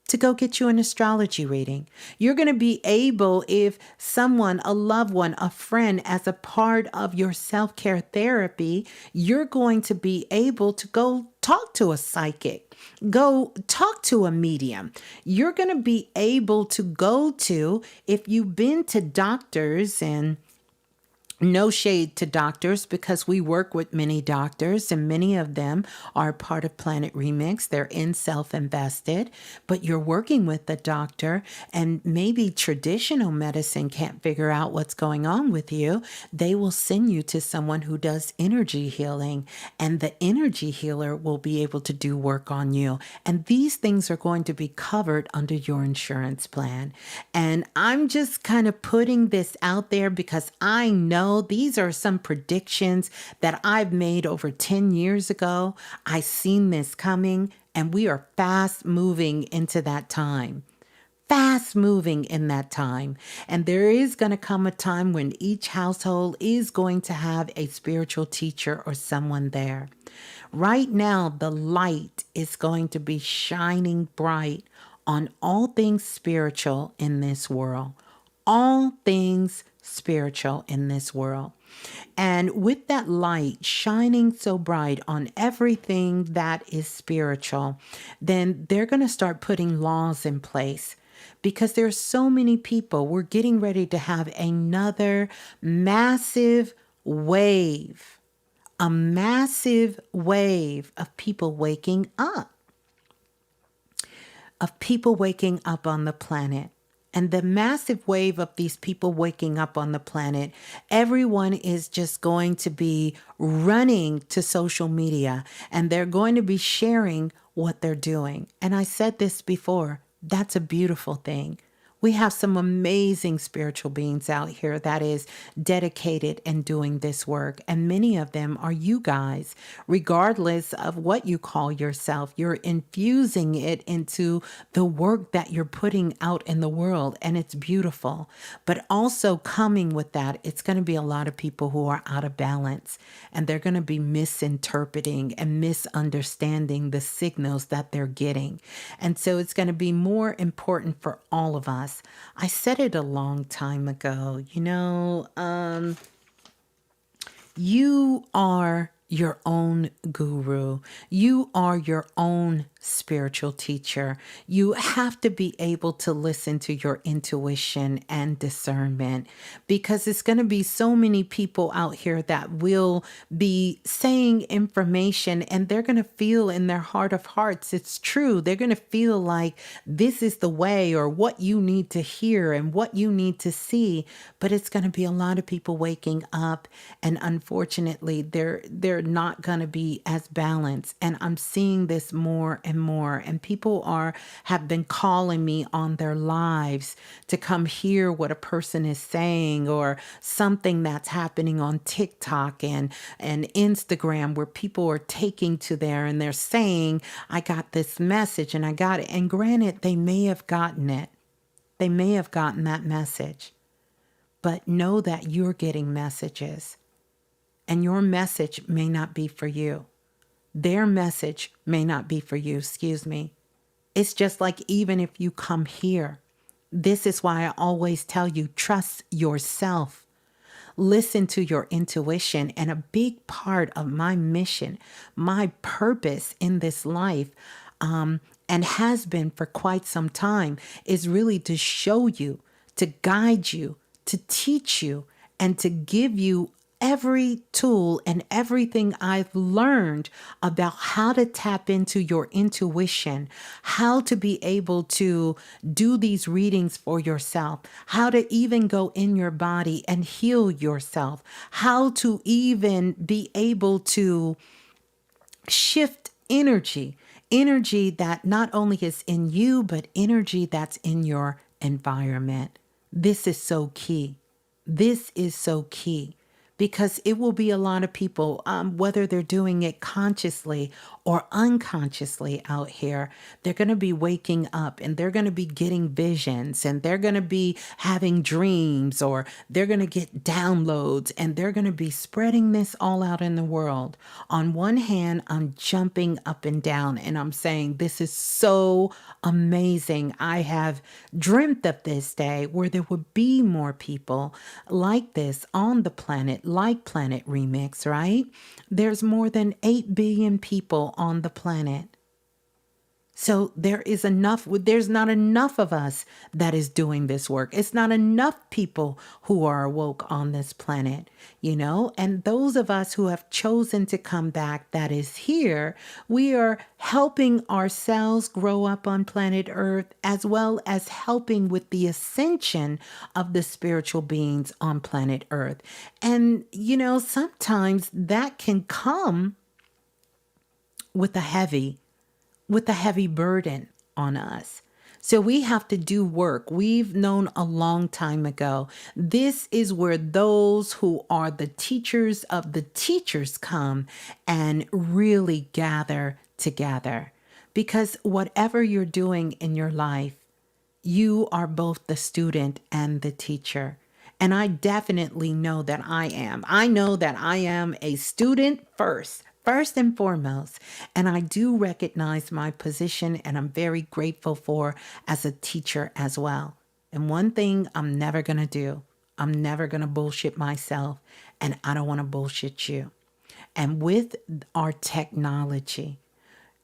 [SPEAKER 3] to go get you an astrology reading. You're going to be able, if someone, a loved one, a friend, as a part of your self-care therapy, you're going to be able to go talk to a psychic, go talk to a medium. You're going to be able to go to, if you've been to doctors, and no shade to doctors, because we work with many doctors and many of them are part of Planet Remix. They're in Self-Invested, but you're working with the doctor and maybe traditional medicine can't figure out what's going on with you. They will send you to someone who does energy healing, and the energy healer will be able to do work on you. And these things are going to be covered under your insurance plan. And I'm just kind of putting this out there because I know these are some predictions that I've made over 10 years ago. I seen this coming, and we are fast moving into that time. Fast moving in that time. And there is going to come a time when each household is going to have a spiritual teacher or someone there. Right now, the light is going to be shining bright on all things spiritual in this world. All things spiritual in this world. And with that light shining so bright on everything that is spiritual, then they're going to start putting laws in place, because there's so many people. We're getting ready to have another massive wave, a massive wave of people waking up, on the planet. And the massive wave of these people waking up on the planet, everyone is just going to be running to social media, and they're going to be sharing what they're doing. And I said this before, that's a beautiful thing. We have some amazing spiritual beings out here that is dedicated and doing this work. And many of them are you guys. Regardless of what you call yourself, you're infusing it into the work that you're putting out in the world. And it's beautiful. But also coming with that, it's going to be a lot of people who are out of balance. And they're going to be misinterpreting and misunderstanding the signals that they're getting. And so it's going to be more important for all of us. I said it a long time ago, you are your own guru. You are your own spiritual teacher. You have to be able to listen to your intuition and discernment, because it's going to be so many people out here that will be saying information and they're going to feel in their heart of hearts it's true. They're going to feel like this is the way or what you need to hear and what you need to see. But it's going to be a lot of people waking up, and unfortunately they're not going to be as balanced. And I'm seeing this more and more, and people have been calling me on their lives to come hear what a person is saying, or something that's happening on TikTok and Instagram, where people are taking to there and they're saying, I got this message and I got it. And granted, they may have gotten it. They may have gotten that message. But know that you're getting messages, and your message may not be for you. Their message may not be for you, excuse me. It's just like, even if you come here, this is why I always tell you, trust yourself. Listen to your intuition. And a big part of my mission, my purpose in this life, and has been for quite some time, is really to show you, to guide you, to teach you, and to give you every tool and everything I've learned about how to tap into your intuition, how to be able to do these readings for yourself, how to even go in your body and heal yourself, how to even be able to shift energy that not only is in you, but energy that's in your environment. This is so key. This is so key. Because it will be a lot of people, whether they're doing it consciously or unconsciously out here, they're going to be waking up and they're going to be getting visions, and they're going to be having dreams, or they're going to get downloads, and they're going to be spreading this all out in the world. On one hand, I'm jumping up and down and I'm saying, this is so amazing. I have dreamt of this day where there would be more people like this on the planet, like Planet Remix, right? There's more than 8 billion people on the planet. So there's not enough of us that is doing this work. It's not enough people who are awoke on this planet, and those of us who have chosen to come back, that is here, we are helping ourselves grow up on planet Earth, as well as helping with the ascension of the spiritual beings on planet Earth. And, sometimes that can come with a heavy burden on us. So we have to do work. We've known a long time ago. This is where those who are the teachers of the teachers come and really gather together. Because whatever you're doing in your life, you are both the student and the teacher. And I definitely know that I am. I know that I am a student first and foremost. And I do recognize my position, and I'm very grateful for as a teacher as well. And one thing I'm never going to do, I'm never going to bullshit myself, and I don't want to bullshit you. And with our technology,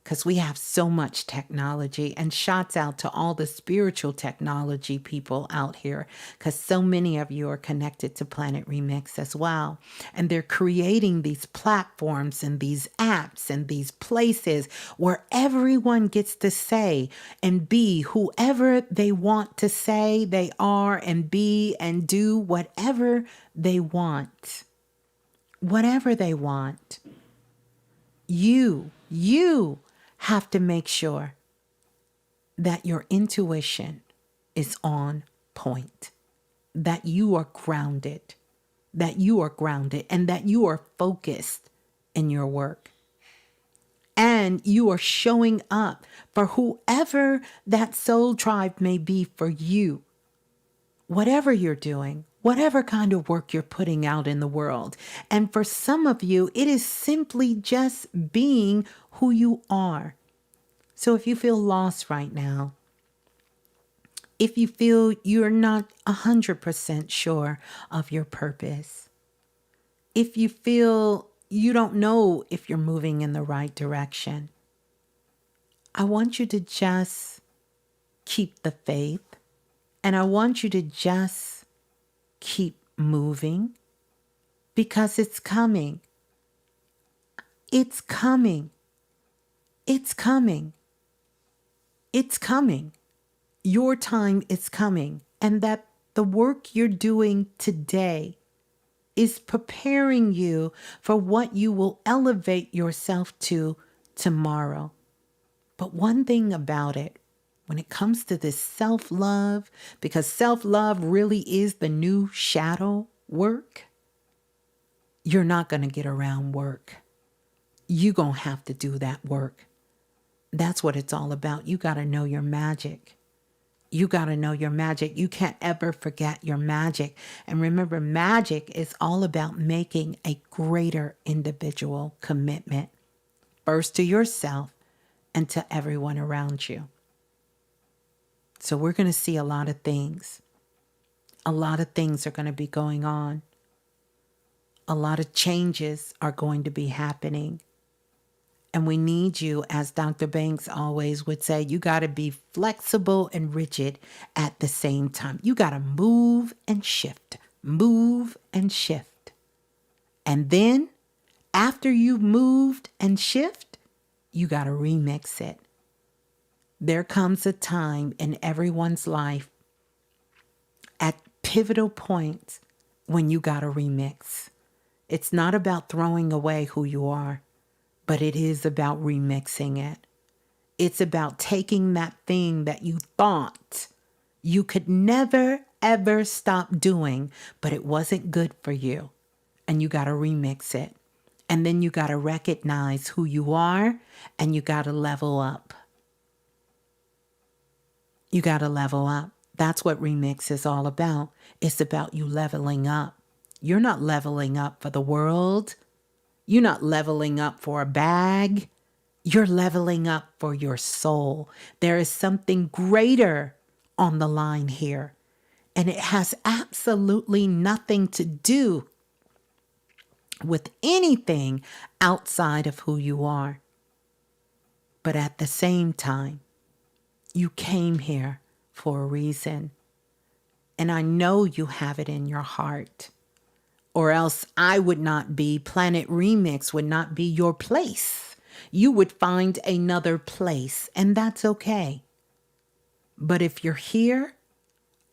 [SPEAKER 3] because we have so much technology, and shouts out to all the spiritual technology people out here, because so many of you are connected to Planet Remix as well. And they're creating these platforms and these apps and these places where everyone gets to say and be whoever they want to say they are, and be and do whatever they want. Whatever they want. You have to make sure that your intuition is on point, that you are grounded, that you are grounded, and that you are focused in your work. And you are showing up for whoever that soul tribe may be for you. Whatever you're doing, whatever kind of work you're putting out in the world. And for some of you, it is simply just being who you are. So if you feel lost right now, if you feel you're not 100% sure of your purpose, if you feel you don't know if you're moving in the right direction, I want you to just keep the faith, and I want you to just keep moving, because it's coming. It's coming. It's coming. It's coming. Your time is coming. And that the work you're doing today is preparing you for what you will elevate yourself to tomorrow. But one thing about it, when it comes to this self-love, because self-love really is the new shadow work, you're not going to get around work. You're going to have to do that work. That's what it's all about. You got to know your magic. You got to know your magic. You can't ever forget your magic. And remember, magic is all about making a greater individual commitment, first to yourself and to everyone around you. So we're going to see a lot of things. A lot of things are going to be going on. A lot of changes are going to be happening. And we need you, as Dr. Banks always would say, you got to be flexible and rigid at the same time. You got to move and shift, move and shift. And then after you've moved and shift, you got to remix it. There comes a time in everyone's life at pivotal points when you got to remix. It's not about throwing away who you are, but it is about remixing it. It's about taking that thing that you thought you could never, ever stop doing, but it wasn't good for you. And you got to remix it. And then you got to recognize who you are, and you got to level up. You got to level up. That's what remix is all about. It's about you leveling up. You're not leveling up for the world. You're not leveling up for a bag. You're leveling up for your soul. There is something greater on the line here. And it has absolutely nothing to do with anything outside of who you are. But at the same time, you came here for a reason. And I know you have it in your heart. Or else I would not be, Planet Remix would not be your place. You would find another place, and that's okay. But if you're here,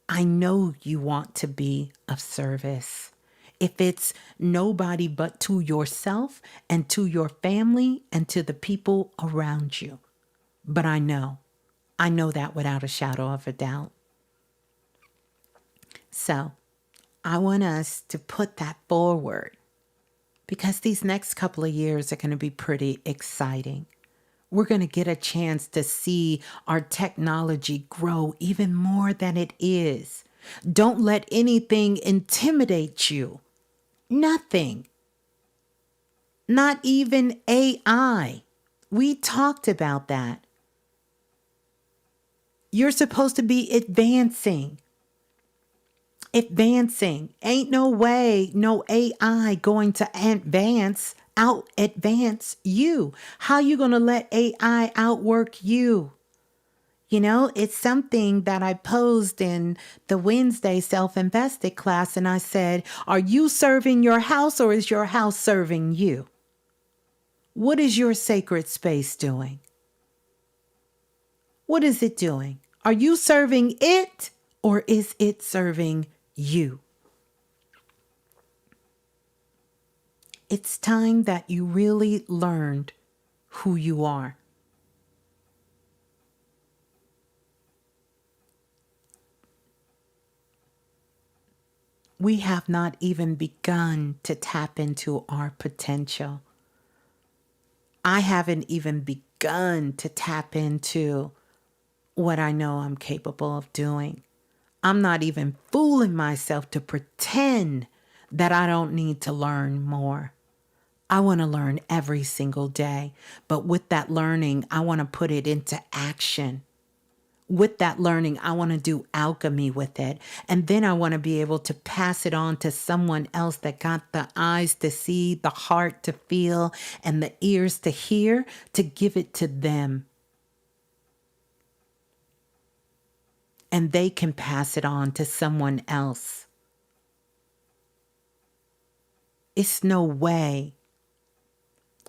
[SPEAKER 3] I know you want to be of service. If it's nobody but to yourself and to your family and to the people around you. But I know that without a shadow of a doubt. So I want us to put that forward, because these next couple of years are going to be pretty exciting. We're going to get a chance to see our technology grow even more than it is. Don't let anything intimidate you. Nothing. Not even AI. We talked about that. You're supposed to be advancing. Ain't no way, no AI going to advance you. How you going to let AI outwork you? You know, it's something that I posed in the Wednesday self-invested class, and I said, are you serving your house, or is your house serving you? What is your sacred space doing? What is it doing? Are you serving it, or is it serving you? It's time that you really learned who you are. we have not even begun to tap into our potential. I haven't even begun to tap into what I know I'm capable of doing. I'm not even fooling myself to pretend that I don't need to learn more. I want to learn every single day. But with that learning, I want to put it into action. With that learning, I want to do alchemy with it. And then I want to be able to pass it on to someone else that got the eyes to see, the heart to feel, and the ears to hear, to give it to them. And they can pass it on to someone else. It's no way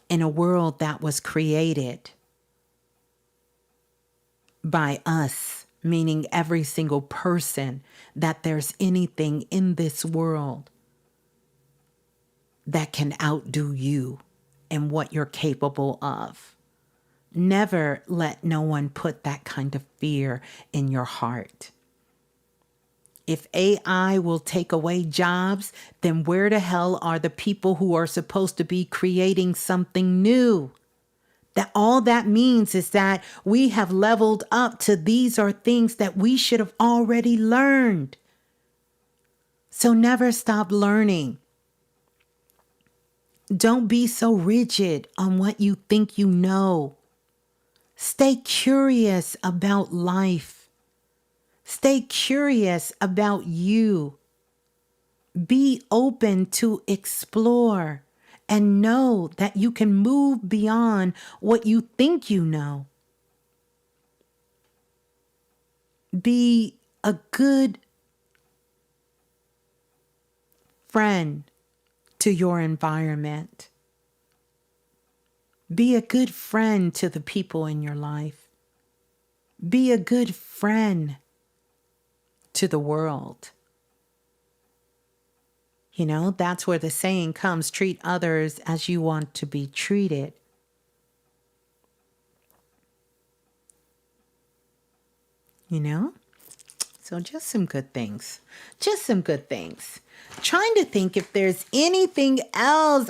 [SPEAKER 3] in a world that was created by us, meaning every single person, that there's anything in this world that can outdo you and what you're capable of. Never let no one put that kind of fear in your heart. If AI will take away jobs, then where the hell are the people who are supposed to be creating something new? That all that means is that we have leveled up to these are things that we should have already learned. So never stop learning. Don't be so rigid on what you think you know. Stay curious about life. Stay curious about you. Be open to explore and know that you can move beyond what you think you know. Be a good friend to your environment. Be a good friend to the people in your life. Be a good friend to the world. You know, that's where the saying comes, treat others as you want to be treated. You know? So just some good things. Just some good things. Trying to think if there's anything else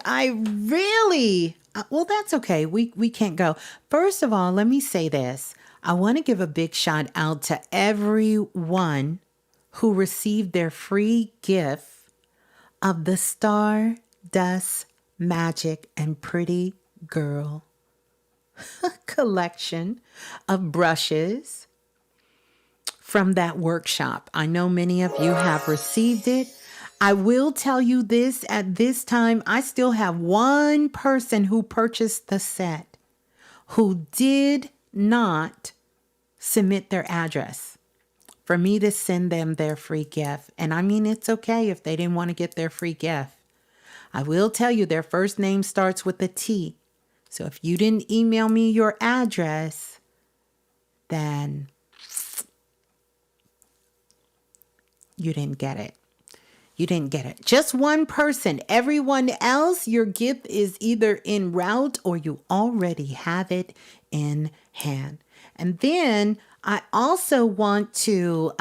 [SPEAKER 3] well, that's okay. We can't go. First of all, let me say this. I want to give a big shout out to everyone who received their free gift of the Stardust Magic and Pretty Girl collection of brushes from that workshop. I know many of you have received it. I will tell you this, at this time, I still have one person who purchased the set who did not submit their address for me to send them their free gift. And I mean, it's okay if they didn't want to get their free gift. I will tell you their first name starts with a T. So if you didn't email me your address, then you didn't get it. You didn't get it. Just one person. Everyone else, your gift is either en route or you already have it in hand. And then I also want to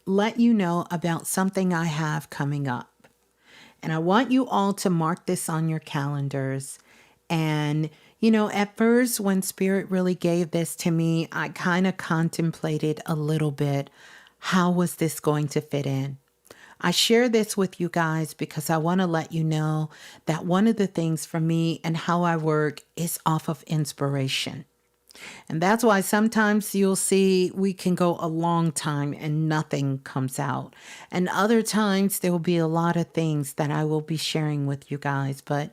[SPEAKER 3] let you know about something I have coming up. And I want you all to mark this on your calendars. And you know, at first, when Spirit really gave this to me, I kind of contemplated a little bit, how was this going to fit in? I share this with you guys because I want to let you know that one of the things for me and how I work is off of inspiration. And that's why sometimes you'll see we can go a long time and nothing comes out. And other times there will be a lot of things that I will be sharing with you guys. But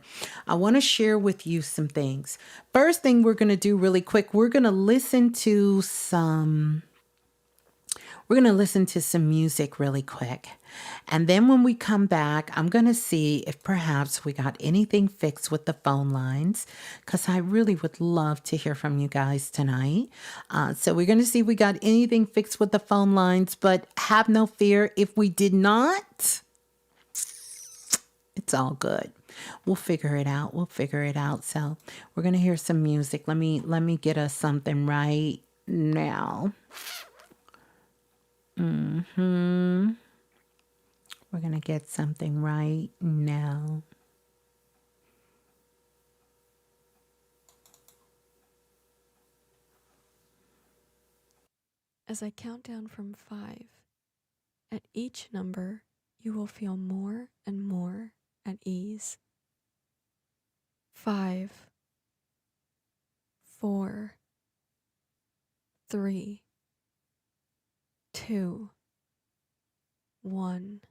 [SPEAKER 3] I want to share with you some things. First thing we're going to do really quick, we're going to listen to some music really quick. And then when we come back, I'm going to see if perhaps we got anything fixed with the phone lines, because I really would love to hear from you guys tonight. So we're going to see if we got anything fixed with the phone lines, but have no fear. If we did not, it's all good. We'll figure it out. So we're going to hear some music. Let me get us something right now. Mm-hmm. We're going to get something right now.
[SPEAKER 4] As I count down from 5, at each number, you will feel more and more at ease. 5, 4, 3, 2, 1.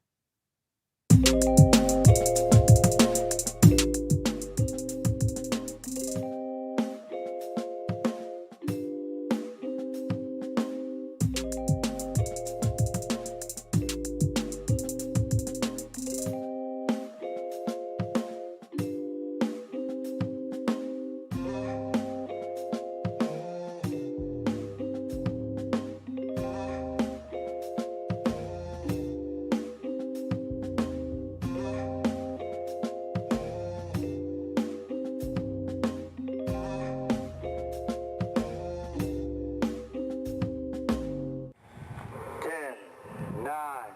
[SPEAKER 5] Nine,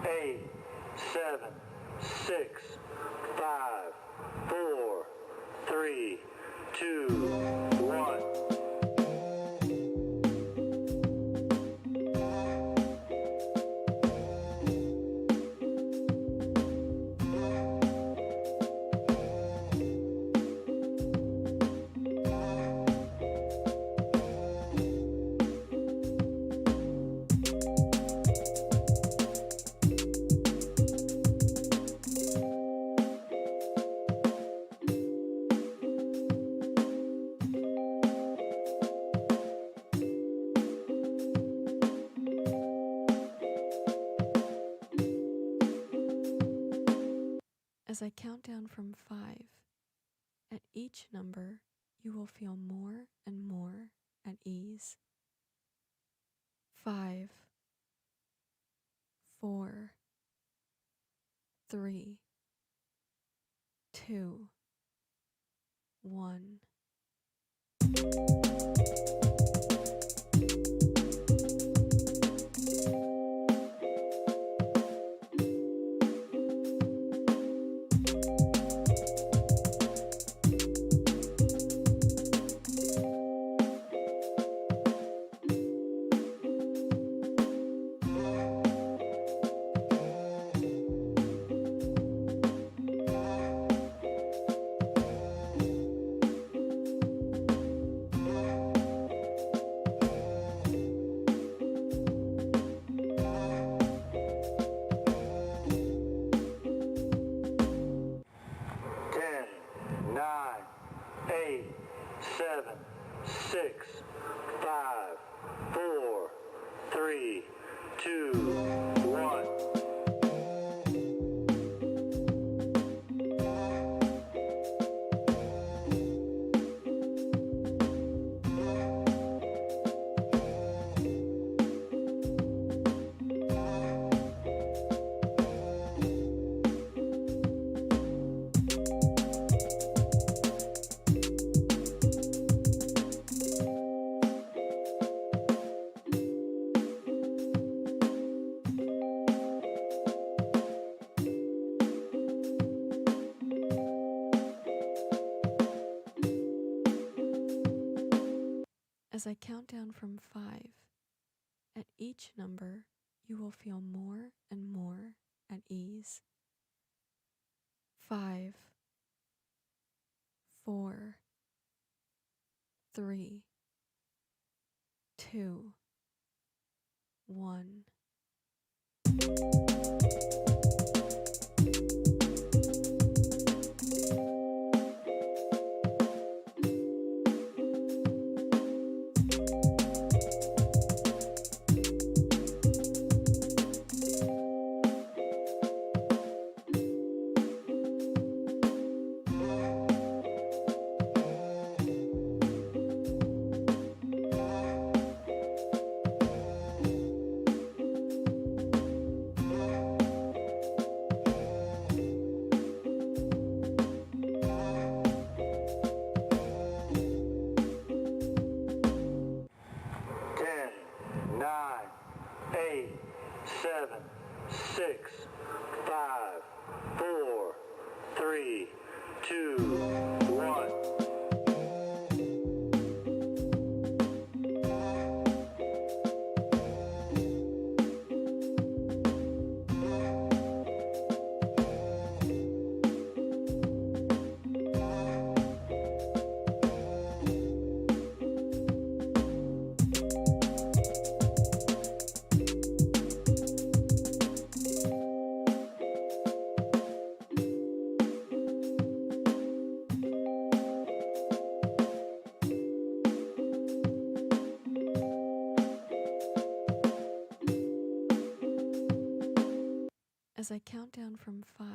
[SPEAKER 5] 8, 7, 6, 5, 4, 3, 2, 1.
[SPEAKER 4] As I count down from 5, at each number, you will feel more and more at ease. 5, 4, 3, 2, 1.9,
[SPEAKER 5] 8, 7, 6, 5, 4, 3, 2, 1.
[SPEAKER 4] As I count down from 5, at each number, you will feel more and more at ease. 5, 4, 3, 2, 1. As I count down from 5,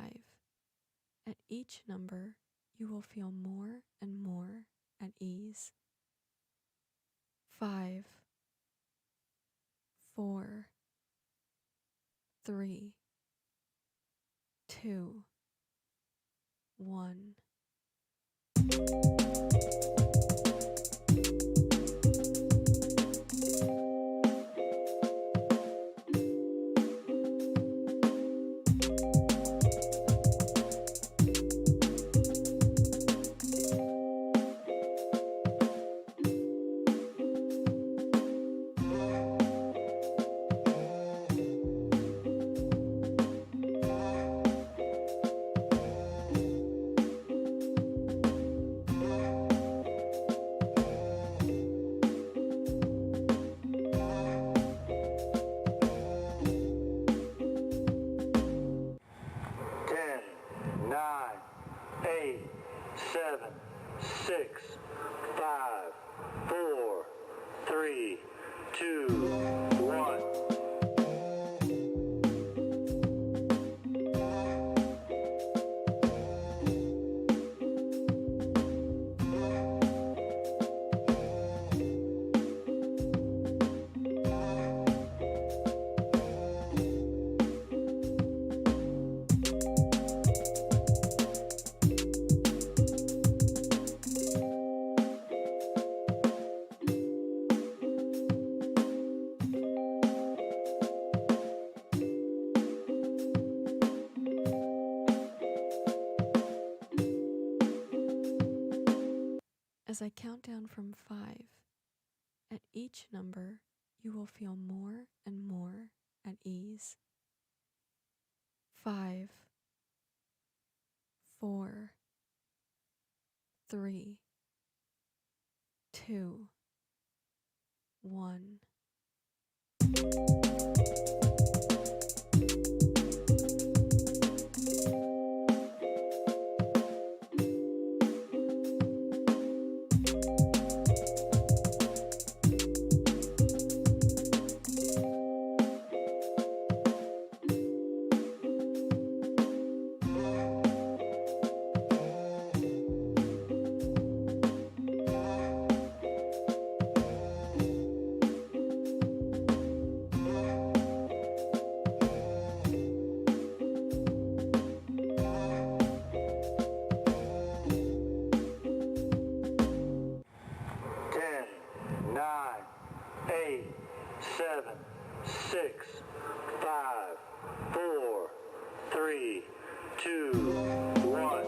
[SPEAKER 4] at each number, you will feel more and more at ease. 5, 4, 3, 2, 1.
[SPEAKER 5] Ten, nine, eight, seven, six, five, four, three, two, one.
[SPEAKER 4] 'As I count down from 5, at each number, you will feel more and more at ease. 5, 4, 3, 2, 1.10,
[SPEAKER 5] 9, 8, 7, 6, 5, 4, 3, 2, 1.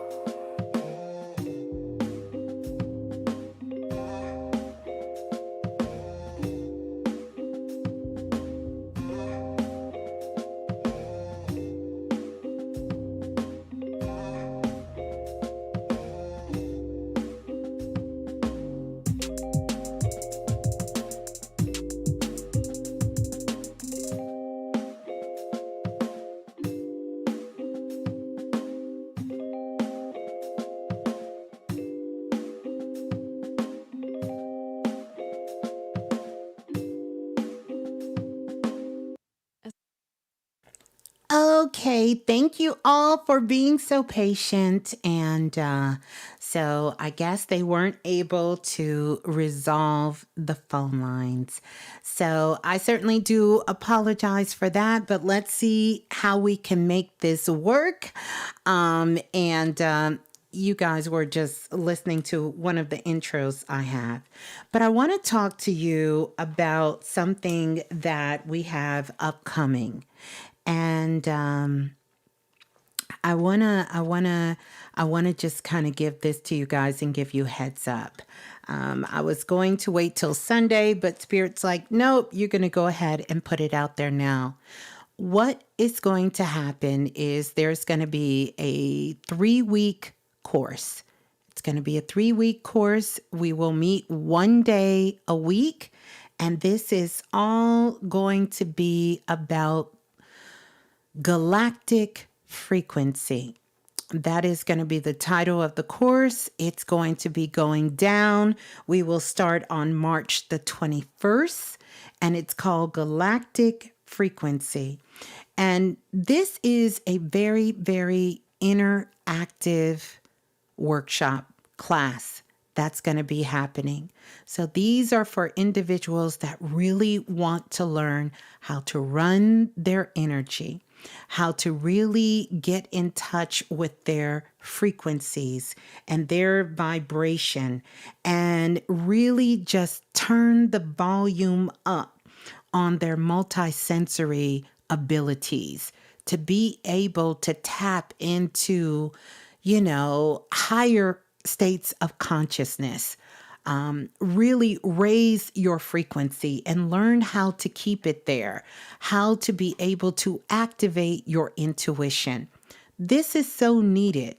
[SPEAKER 3] Okay, thank you all for being so patient. And so I guess they weren't able to resolve the phone lines. So I certainly do apologize for that, but let's see how we can make this work. You guys were just listening to one of the intros I have. But I want to talk to you about something that we have upcoming. And I wanna just kind of give this to you guys and give you a heads up. I was going to wait till Sunday, but Spirit's like, nope, you're gonna go ahead and put it out there now. What is going to happen is there's going to be a 3-week course. It's going to be a 3-week course. We will meet one day a week, and this is all going to be about galactic frequency. That is going to be the title of the course. It's going to be going down. We will start on March the 21st, and it's called Galactic Frequency. And this is a very, very interactive workshop class that's going to be happening. So these are for individuals that really want to learn how to run their energy, how to really get in touch with their frequencies and their vibration, and really just turn the volume up on their multisensory abilities to be able to tap into, higher states of consciousness. Really raise your frequency and learn how to keep it there, how to be able to activate your intuition. This is so needed.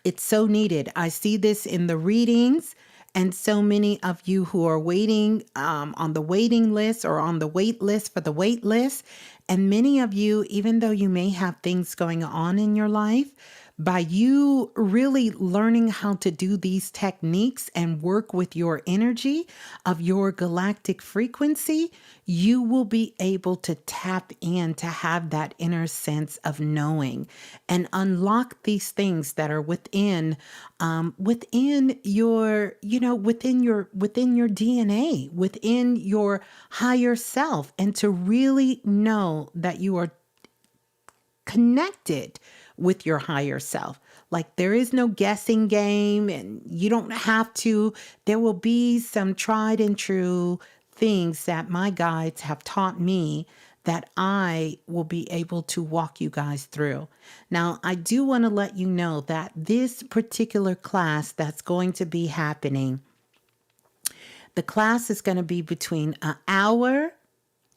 [SPEAKER 3] It's so needed. I see this in the readings, and so many of you who are waiting on the waiting list or on the wait list for the wait list. And many of you, even though you may have things going on in your life, by you really learning how to do these techniques and work with your energy of your galactic frequency, you will be able to tap in to have that inner sense of knowing and unlock these things that are within your DNA, within your higher self, and to really know that you are connected with your higher self. Like, there is no guessing game, and you don't have to. There will be some tried and true things that my guides have taught me that I will be able to walk you guys through. Now, I do want to let you know that this particular class that's going to be happening, the class is going to be between an hour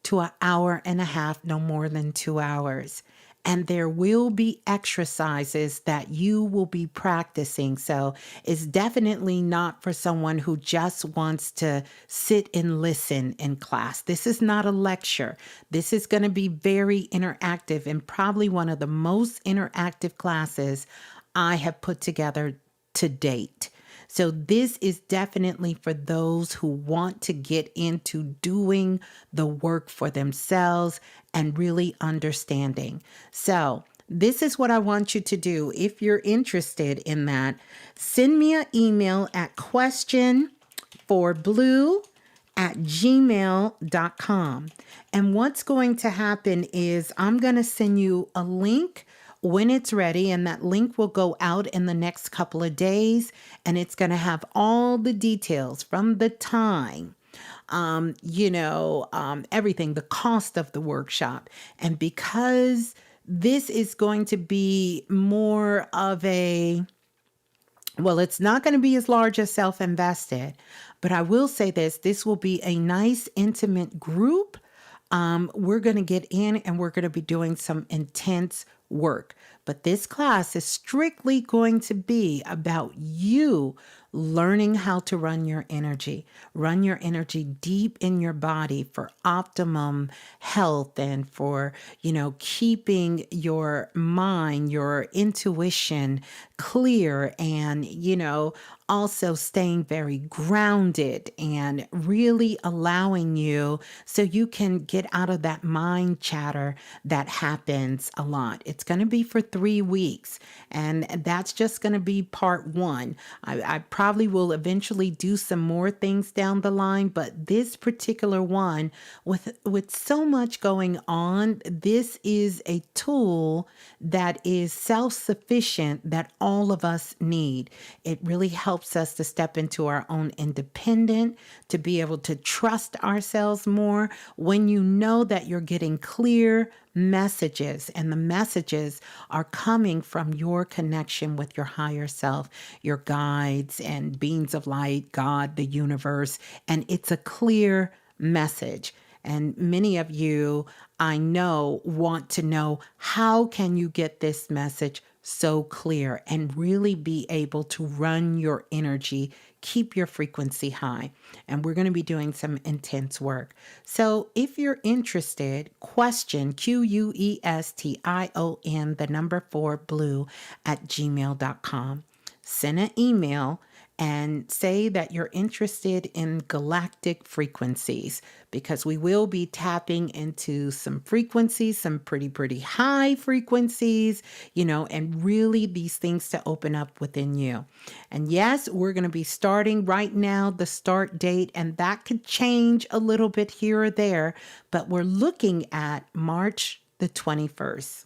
[SPEAKER 3] to an hour and a half, no more than 2 hours. And there will be exercises that you will be practicing. So it's definitely not for someone who just wants to sit and listen in class. This is not a lecture. This is going to be very interactive, and probably one of the most interactive classes I have put together to date. So this is definitely for those who want to get into doing the work for themselves and really understanding. So this is what I want you to do. If you're interested in that, send me an email at questionforblue@gmail.com. And what's going to happen is I'm going to send you a link when it's ready, and that link will go out in the next couple of days, and it's going to have all the details from the time, everything, the cost of the workshop. And because this is going to be more of it's not going to be as large as self-invested, but I will say this will be a nice intimate group. We're going to get in and we're going to be doing some intense work. But this class is strictly going to be about you learning how to run your energy deep in your body for optimum health, and for, keeping your mind, your intuition clear, and, also staying very grounded and really allowing you so you can get out of that mind chatter that happens a lot. It's going to be for 3 weeks, and that's just going to be part one. I probably will eventually do some more things down the line, but this particular one, with so much going on, this is a tool that is self-sufficient that all of us need. It really helps us to step into our own independence, to be able to trust ourselves more when you know that you're getting clear messages, and the messages are coming from your connection with your higher self, your guides and beings of light, God, the universe, and it's a clear message. And many of you, I know, want to know, how can you get this message so clear and really be able to run your energy, keep your frequency high? And we're going to be doing some intense work. So if you're interested, question, QUESTION, the number 4 blue @gmail.com. Send an email, and say that you're interested in galactic frequencies, because we will be tapping into some frequencies, some pretty high frequencies, and really these things to open up within you. And yes, we're going to be starting right now, the start date, and that could change a little bit here or there, but we're looking at March the 21st.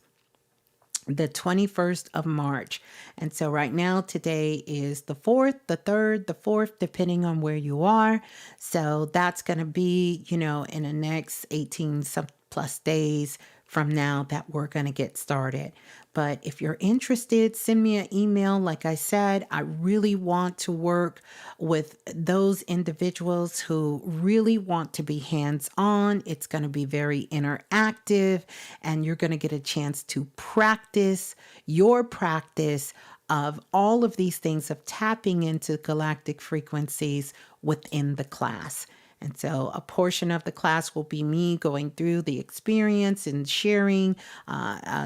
[SPEAKER 3] The 21st of March. And so right now, today is the 4th, the 3rd, the 4th, depending on where you are. So that's going to be, in the next 18 some plus days from now that we're going to get started. But if you're interested, send me an email. Like I said, I really want to work with those individuals who really want to be hands-on. It's going to be very interactive, and you're going to get a chance to practice your practice of all of these things of tapping into galactic frequencies within the class. And so a portion of the class will be me going through the experience and sharing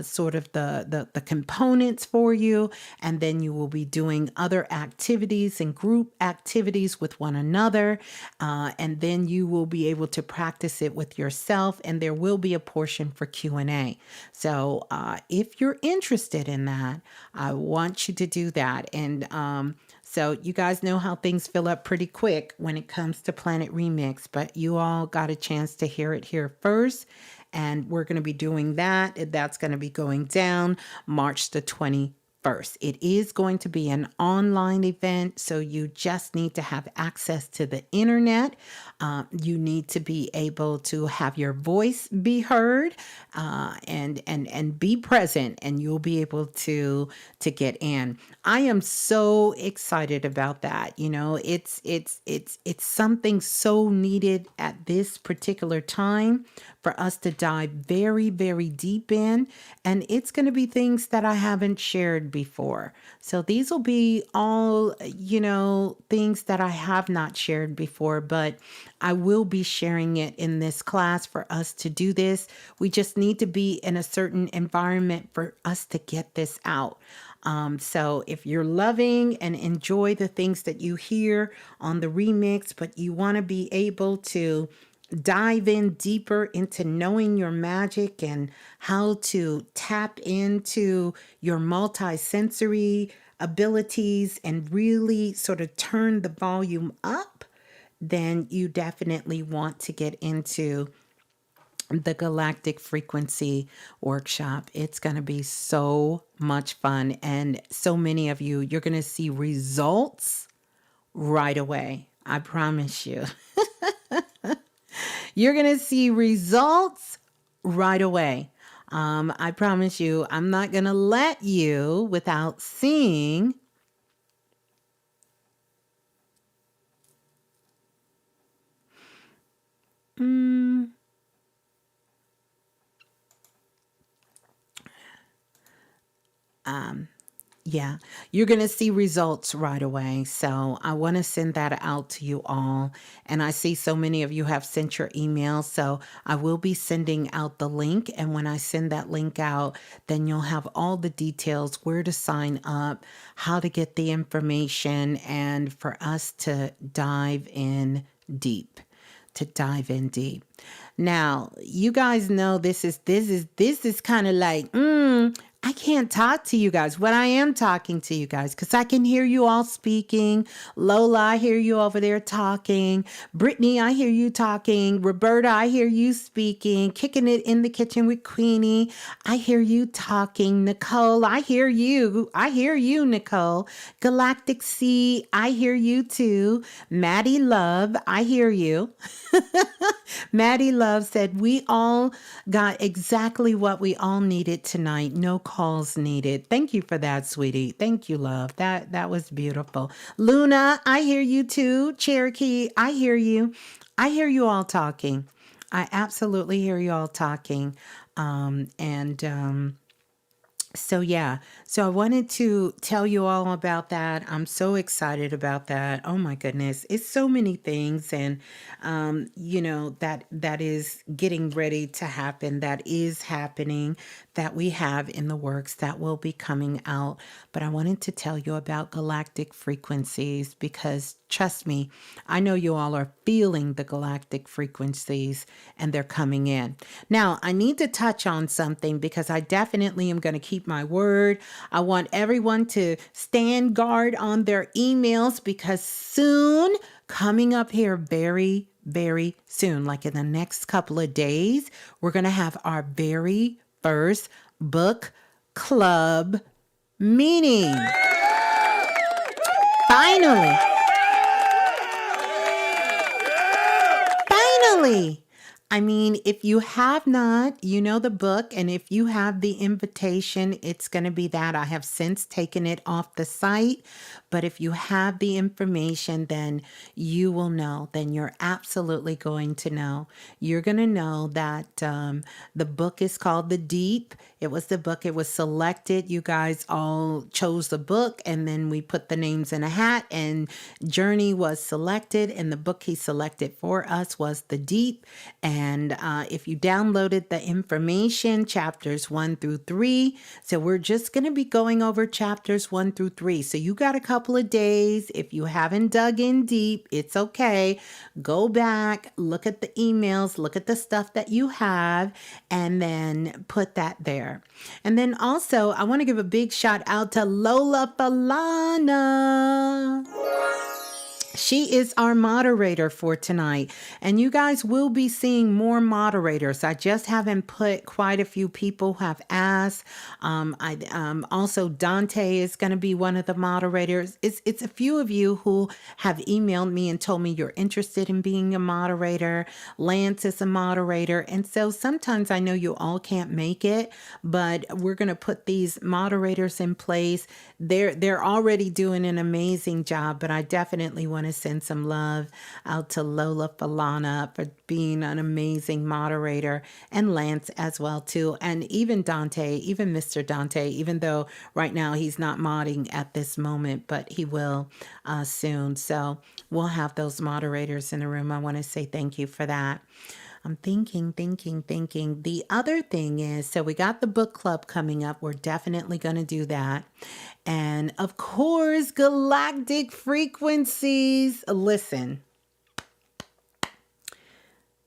[SPEAKER 3] sort of the components for you. And then you will be doing other activities and group activities with one another. And then you will be able to practice it with yourself. And there will be a portion for Q&A. So if you're interested in that, I want you to do that. And so you guys know how things fill up pretty quick when it comes to Planet Remix, but you all got a chance to hear it here first. And we're going to be doing that. That's going to be going down March the 21st. It is going to be an online event, so you just need to have access to the internet. You need to be able to have your voice be heard, and be present, and you'll be able to get in. I am so excited about that. It's something so needed at this particular time for us to dive very, very deep in. And it's going to be things that I haven't shared before. So these will be all, things that I have not shared before, but I will be sharing it in this class for us to do this. We just need to be in a certain environment for us to get this out. So if you're loving and enjoy the things that you hear on the remix, but you want to be able to dive in deeper into knowing your magic and how to tap into your multisensory abilities and really sort of turn the volume up, then you definitely want to get into the Galactic Frequency Workshop. It's going to be so much fun. And so many of you, you're going to see results right away. I promise you. You're going to see results right away. I promise you, I'm not going to let you without seeing. Yeah, you're going to see results right away. So I want to send that out to you all. And I see so many of you have sent your emails. So I will be sending out the link. And when I send that link out, then you'll have all the details, where to sign up, how to get the information, and for us to dive in deep. Now, you guys know this is kind of like, I can't talk to you guys. But I am talking to you guys because I can hear you all speaking. Lola, I hear you over there talking. Brittany, I hear you talking. Roberta, I hear you speaking. Kicking it in the kitchen with Queenie, I hear you talking. Nicole, I hear you. I hear you, Nicole. Galactic C, I hear you too. Maddie Love, I hear you. Maddie Love said, we all got exactly what we all needed tonight. No calls needed. Thank you for that, sweetie. Thank you, love. That was beautiful. Luna, I hear you too. Cherokee, I hear you. I hear you all talking. I absolutely hear you all talking. So yeah, so I wanted to tell you all about that. I'm so excited about that. Oh my goodness, it's so many things, and that is getting ready to happen. That is happening. That we have in the works that will be coming out. But I wanted to tell you about galactic frequencies because trust me, I know you all are feeling the galactic frequencies and they're coming in. Now, I need to touch on something because I definitely am going to keep my word. I want everyone to stand guard on their emails because soon, coming up here very, very soon, like in the next couple of days, we're going to have our very first book club meeting. Finally. Finally. I mean, if you have not, you know the book, and if you have the invitation, it's going to be that. I have since taken it off the site, but if you have the information, then you will know. Then you're absolutely going to know. You're going to know that the book is called The Deep. It was the book, it was selected. You guys all chose the book, and then we put the names in a hat, and Journey was selected, and the book he selected for us was The Deep. And if you downloaded the information, chapters 1 through 3. So we're just going to be going over chapters 1 through 3. So you got a couple of days. If you haven't dug in deep, it's okay. Go back, look at the emails, look at the stuff that you have, and then put that there. And then also, I want to give a big shout out to Lola Falana. She is our moderator for tonight, and you guys will be seeing more moderators. I just haven't put quite a few people who have asked. Also Dante is going to be one of the moderators. It's a few of you who have emailed me and told me you're interested in being a moderator. Lance is a moderator, and so sometimes I know you all can't make it, but we're going to put these moderators in place. They're already doing an amazing job, but I definitely want to send some love out to Lola Falana for being an amazing moderator, and Lance as well too, and even Dante, even Mr. Dante, even though right now he's not modding at this moment, but he will soon. So we'll have those moderators in the room. I want to say thank you for that. I'm thinking. The other thing is, so we got the book club coming up. We're definitely going to do that. And of course, galactic frequencies. Listen,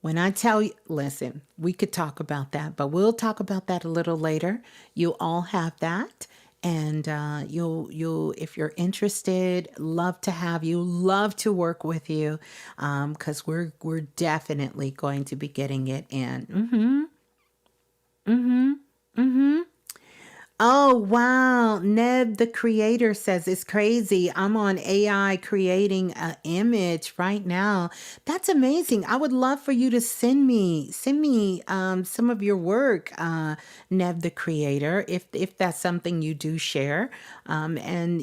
[SPEAKER 3] when I tell you, listen, we could talk about that, but we'll talk about that a little later. You all have that. And you'll if you're interested, love to have you, love to work with you, because we're definitely going to be getting it in. Oh, wow. Neb, the creator, says it's crazy. I'm on AI creating an image right now. That's amazing. I would love for you to send me some of your work, Neb, the creator, if that's something you do share. And,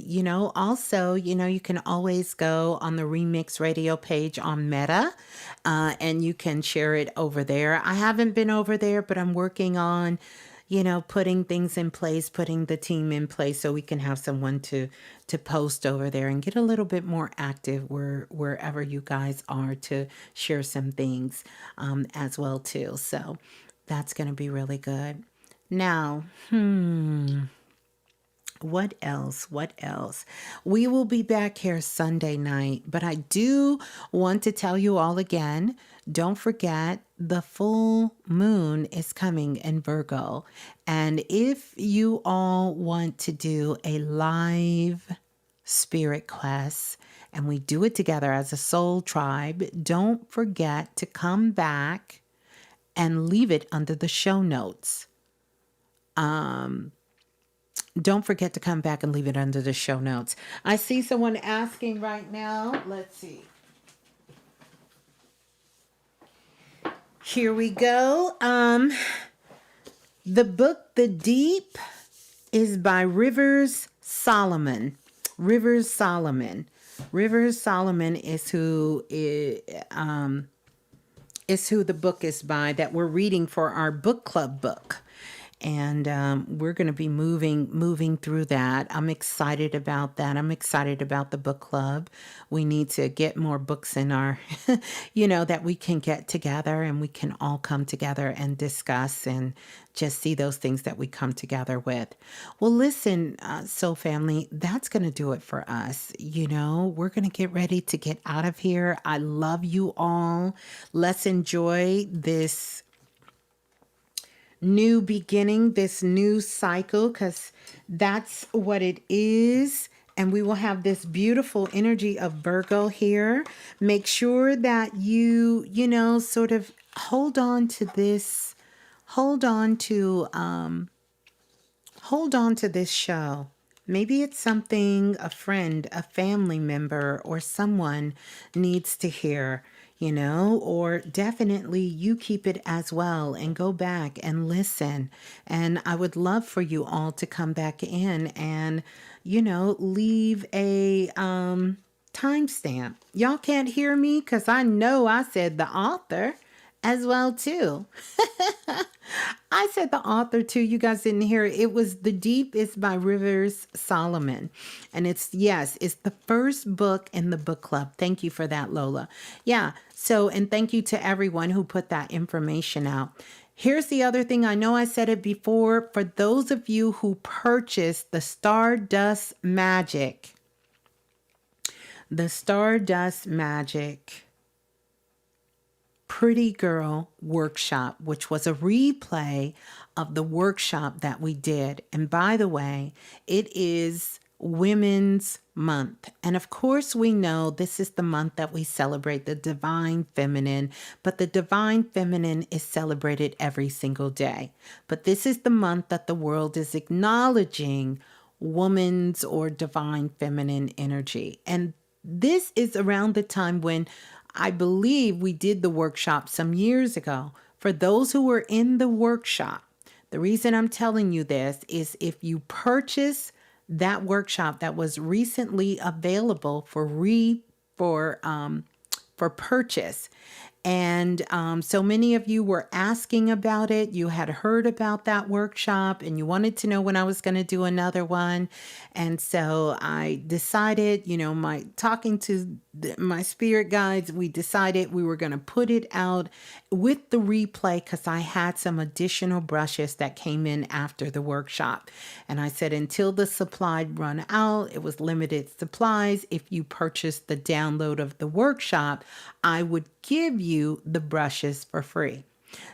[SPEAKER 3] also, you can always go on the Remix radio page on Meta, and you can share it over there. I haven't been over there, but I'm working on putting things in place, putting the team in place so we can have someone to post over there and get a little bit more active wherever you guys are to share some things as well too. So that's going to be really good. Now, what else? We will be back here Sunday night, but I do want to tell you all again, don't forget the full moon is coming in Virgo. And if you all want to do a live spirit quest and we do it together as a soul tribe, don't forget to come back and leave it under the show notes. Don't forget to come back and leave it under the show notes. I see someone asking right now. Let's see. Here we go. The book, The Deep, is by Rivers Solomon. Rivers Solomon is who the book is by that we're reading for our book club book. and we're going to be moving through that. I'm excited about that. I'm excited about the book club. We need to get more books in our that we can get together and we can all come together and discuss and just see those things that we come together with. Well, listen, Soul Family, that's going to do it for us. We're going to get ready to get out of here. I love you all. Let's enjoy this new beginning, this new cycle, because that's what it is. And we will have this beautiful energy of Virgo here. Make sure that you sort of hold on to this, hold on to this show. Maybe it's something a friend, a family member, or someone needs to hear, or definitely you keep it as well and go back and listen. And I would love for you all to come back in and, leave a timestamp. Y'all can't hear me because I know I said the author as well too. I said the author too. You guys didn't hear it. It was The Deep is by Rivers Solomon. And it's the first book in the book club. Thank you for that, Lola. Yeah. So, and thank you to everyone who put that information out. Here's the other thing. I know I said it before. For those of you who purchased the Stardust Magic, Pretty Girl workshop, which was a replay of the workshop that we did. And by the way, it is Women's Month. And of course, we know this is the month that we celebrate the divine feminine, but the divine feminine is celebrated every single day. But this is the month that the world is acknowledging woman's or divine feminine energy. And this is around the time when I believe we did the workshop some years ago. For those who were in the workshop, the reason I'm telling you this is if you purchase that workshop that was recently available for purchase. And so many of you were asking about it. You had heard about that workshop and you wanted to know when I was going to do another one. And so I decided, talking to my spirit guides, we decided we were going to put it out with the replay because I had some additional brushes that came in after the workshop. And I said, until the supply run out, it was limited supplies. If you purchased the download of the workshop, I would give you the brushes for free.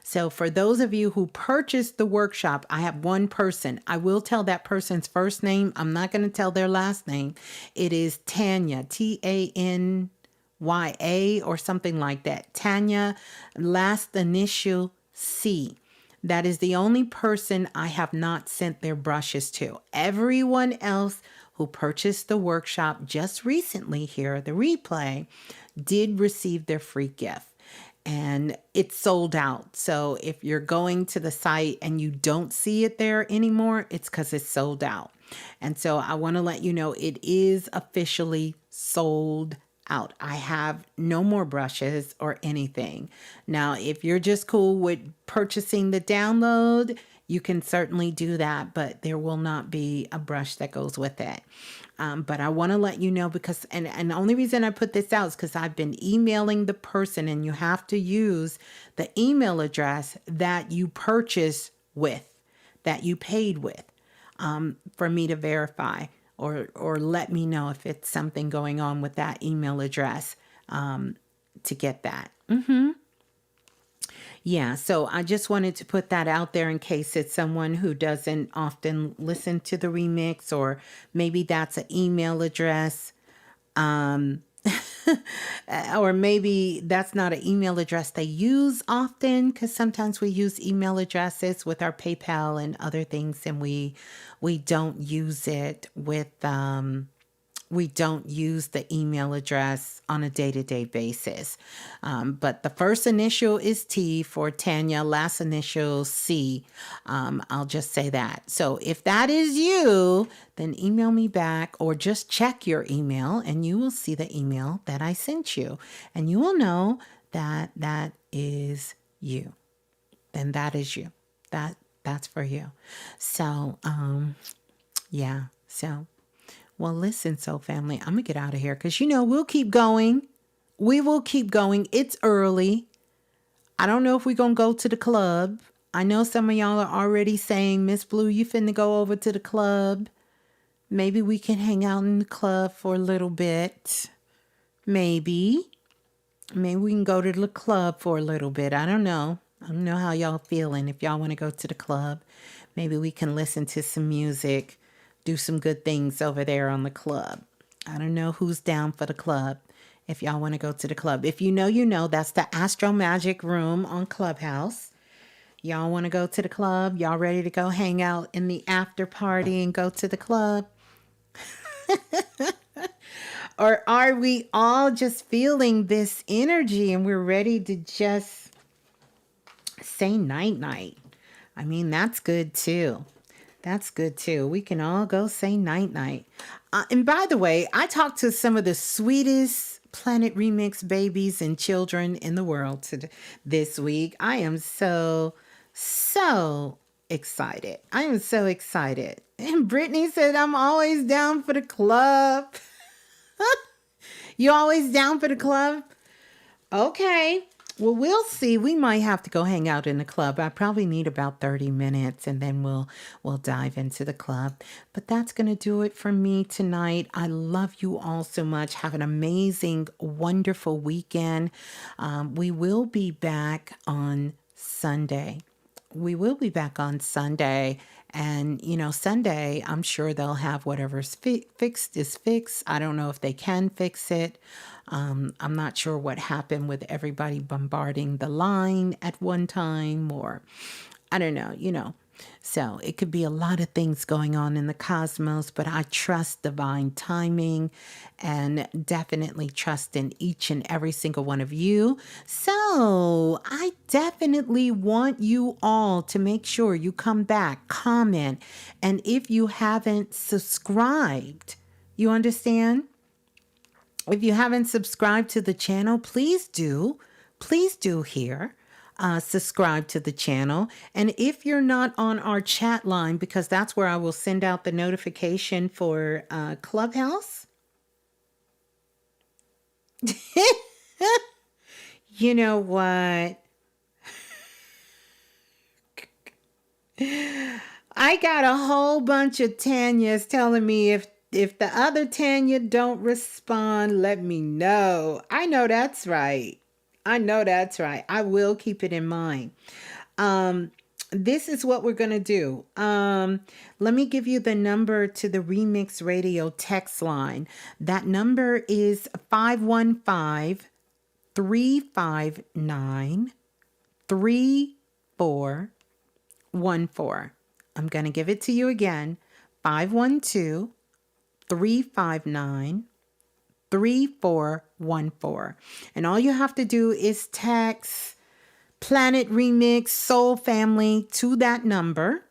[SPEAKER 3] So for those of you who purchased the workshop, I have one person. I will tell that person's first name. I'm not going to tell their last name. It is Tanya, Tanya or something like that. Tanya, last initial C. That is the only person I have not sent their brushes to. Everyone else who purchased the workshop just recently here, the replay, did receive their free gift. And it's sold out. So if you're going to the site and you don't see it there anymore, it's because it's sold out. And so I want to let you know it is officially sold out. I have no more brushes or anything. Now, if you're just cool with purchasing the download, you can certainly do that, but there will not be a brush that goes with it. But I want to let you know because, and the only reason I put this out is because I've been emailing the person and you have to use the email address that you purchased with, that you paid with, for me to verify or let me know if it's something going on with that email address, to get that. Yeah, so I just wanted to put that out there in case it's someone who doesn't often listen to the remix, or maybe that's an email address. Or maybe that's not an email address they use often, because sometimes we use email addresses with our PayPal and other things, and we don't use it with we don't use the email address on a day-to-day basis. But the first initial is T for Tanya, last initial C. I'll just say that. So if that is you, then email me back or just check your email and you will see the email that I sent you. And you will know that that is you. Then that is you. That's for you. So, yeah. So, well, listen, Soul Family, I'm going to get out of here because, we'll keep going. We will keep going. It's early. I don't know if we're going to go to the club. I know some of y'all are already saying, Miss Blue, you finna go over to the club. Maybe we can hang out in the club for a little bit. Maybe we can go to the club for a little bit. I don't know. I don't know how y'all feeling. If y'all want to go to the club, maybe we can listen to some music, do some good things over there on the club. I don't know who's down for the club. If y'all want to go to the club. If you know, that's the Astro Magic Room on Clubhouse. Y'all want to go to the club? Y'all ready to go hang out in the after party and go to the club? Or are we all just feeling this energy and we're ready to just say night-night? I mean, that's good too. That's good too. We can all go say night-night. And by the way, I talked to some of the sweetest Planet Remix babies and children in the world this week. I am so excited. I am so excited. And Brittany said, I'm always down for the club. You always down for the club? Okay. Well, we'll see. We might have to go hang out in the club. I probably need about 30 minutes and then we'll dive into the club. But that's going to do it for me tonight. I love you all so much. Have an amazing, wonderful weekend. We will be back on Sunday. And, Sunday, I'm sure they'll have whatever's fixed is fixed. I don't know if they can fix it. I'm not sure what happened with everybody bombarding the line at one time, or I don't know, So it could be a lot of things going on in the cosmos, but I trust divine timing and definitely trust in each and every single one of you. So I definitely want you all to make sure you come back, comment, and if you haven't subscribed, you understand? If you haven't subscribed to the channel, please do. Please do here. Subscribe to the channel. And if you're not on our chat line, because that's where I will send out the notification for Clubhouse. You know what? I got a whole bunch of Tanyas telling me if the other Tanya don't respond, let me know. I know that's right. I will keep it in mind. This is what we're going to do. Let me give you the number to the Remix Radio text line. That number is 515-359-3414. I'm going to give it to you again. 512-359-3414. And all you have to do is text Planet Remix Soul Family to that number.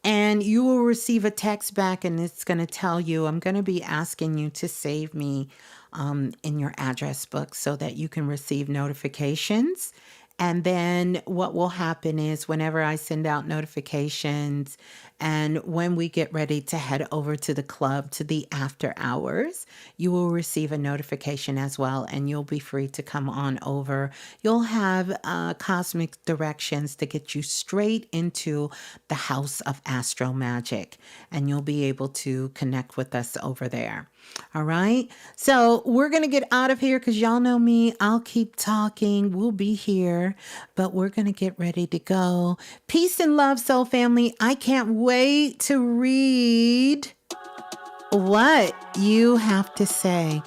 [SPEAKER 3] And you will receive a text back, and it's going to tell you, I'm going to be asking you to save me in your address book so that you can receive notifications. And then what will happen is whenever I send out notifications and when we get ready to head over to the club, to the after hours, you will receive a notification as well, and you'll be free to come on over. You'll have cosmic directions to get you straight into the house of Astro Magic, and you'll be able to connect with us over there. All right. So we're going to get out of here because y'all know me. I'll keep talking. We'll be here, but we're going to get ready to go. Peace and love, Soul Family. I can't wait to read what you have to say.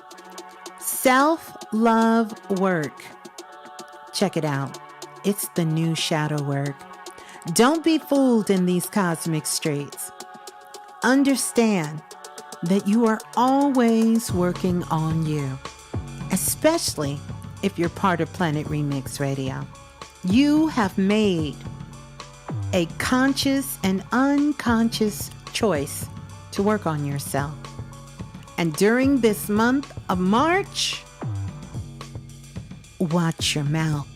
[SPEAKER 3] Self-love work. Check it out. It's the new shadow work. Don't be fooled in these cosmic streets. Understand that you are always working on you, especially if you're part of Planet Remix Radio. You have made a conscious and unconscious choice to work on yourself. And during this month of March, watch your mouth.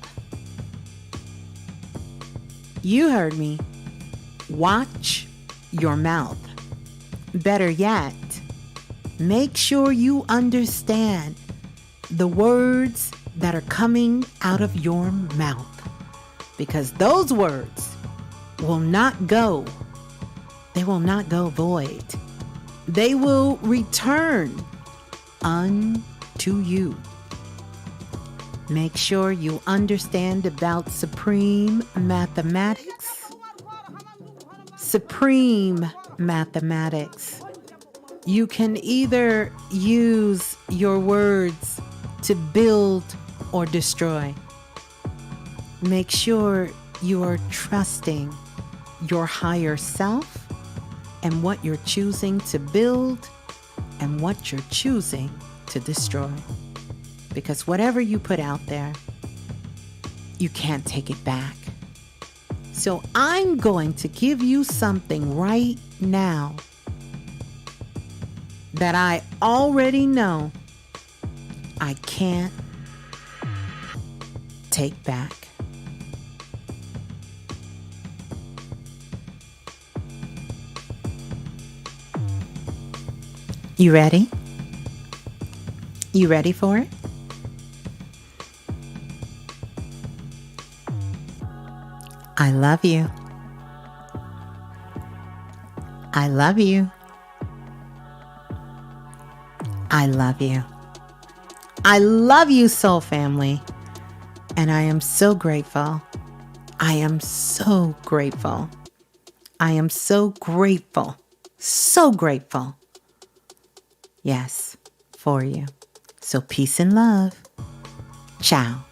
[SPEAKER 3] You heard me. Watch your mouth. Better yet, make sure you understand the words that are coming out of your mouth, because those words will not go. They will not go void. They will return unto you. Make sure you understand about supreme mathematics. Supreme mathematics. You can either use your words to build or destroy. Make sure you are trusting your higher self and what you're choosing to build and what you're choosing to destroy. Because whatever you put out there, you can't take it back. So I'm going to give you something right now that I already know I can't take back. You ready? You ready for it? I love you. I love you. I love you. I love you, soul family. And I am so grateful. I am so grateful. I am so grateful. So grateful. Yes, for you. So peace and love. Ciao.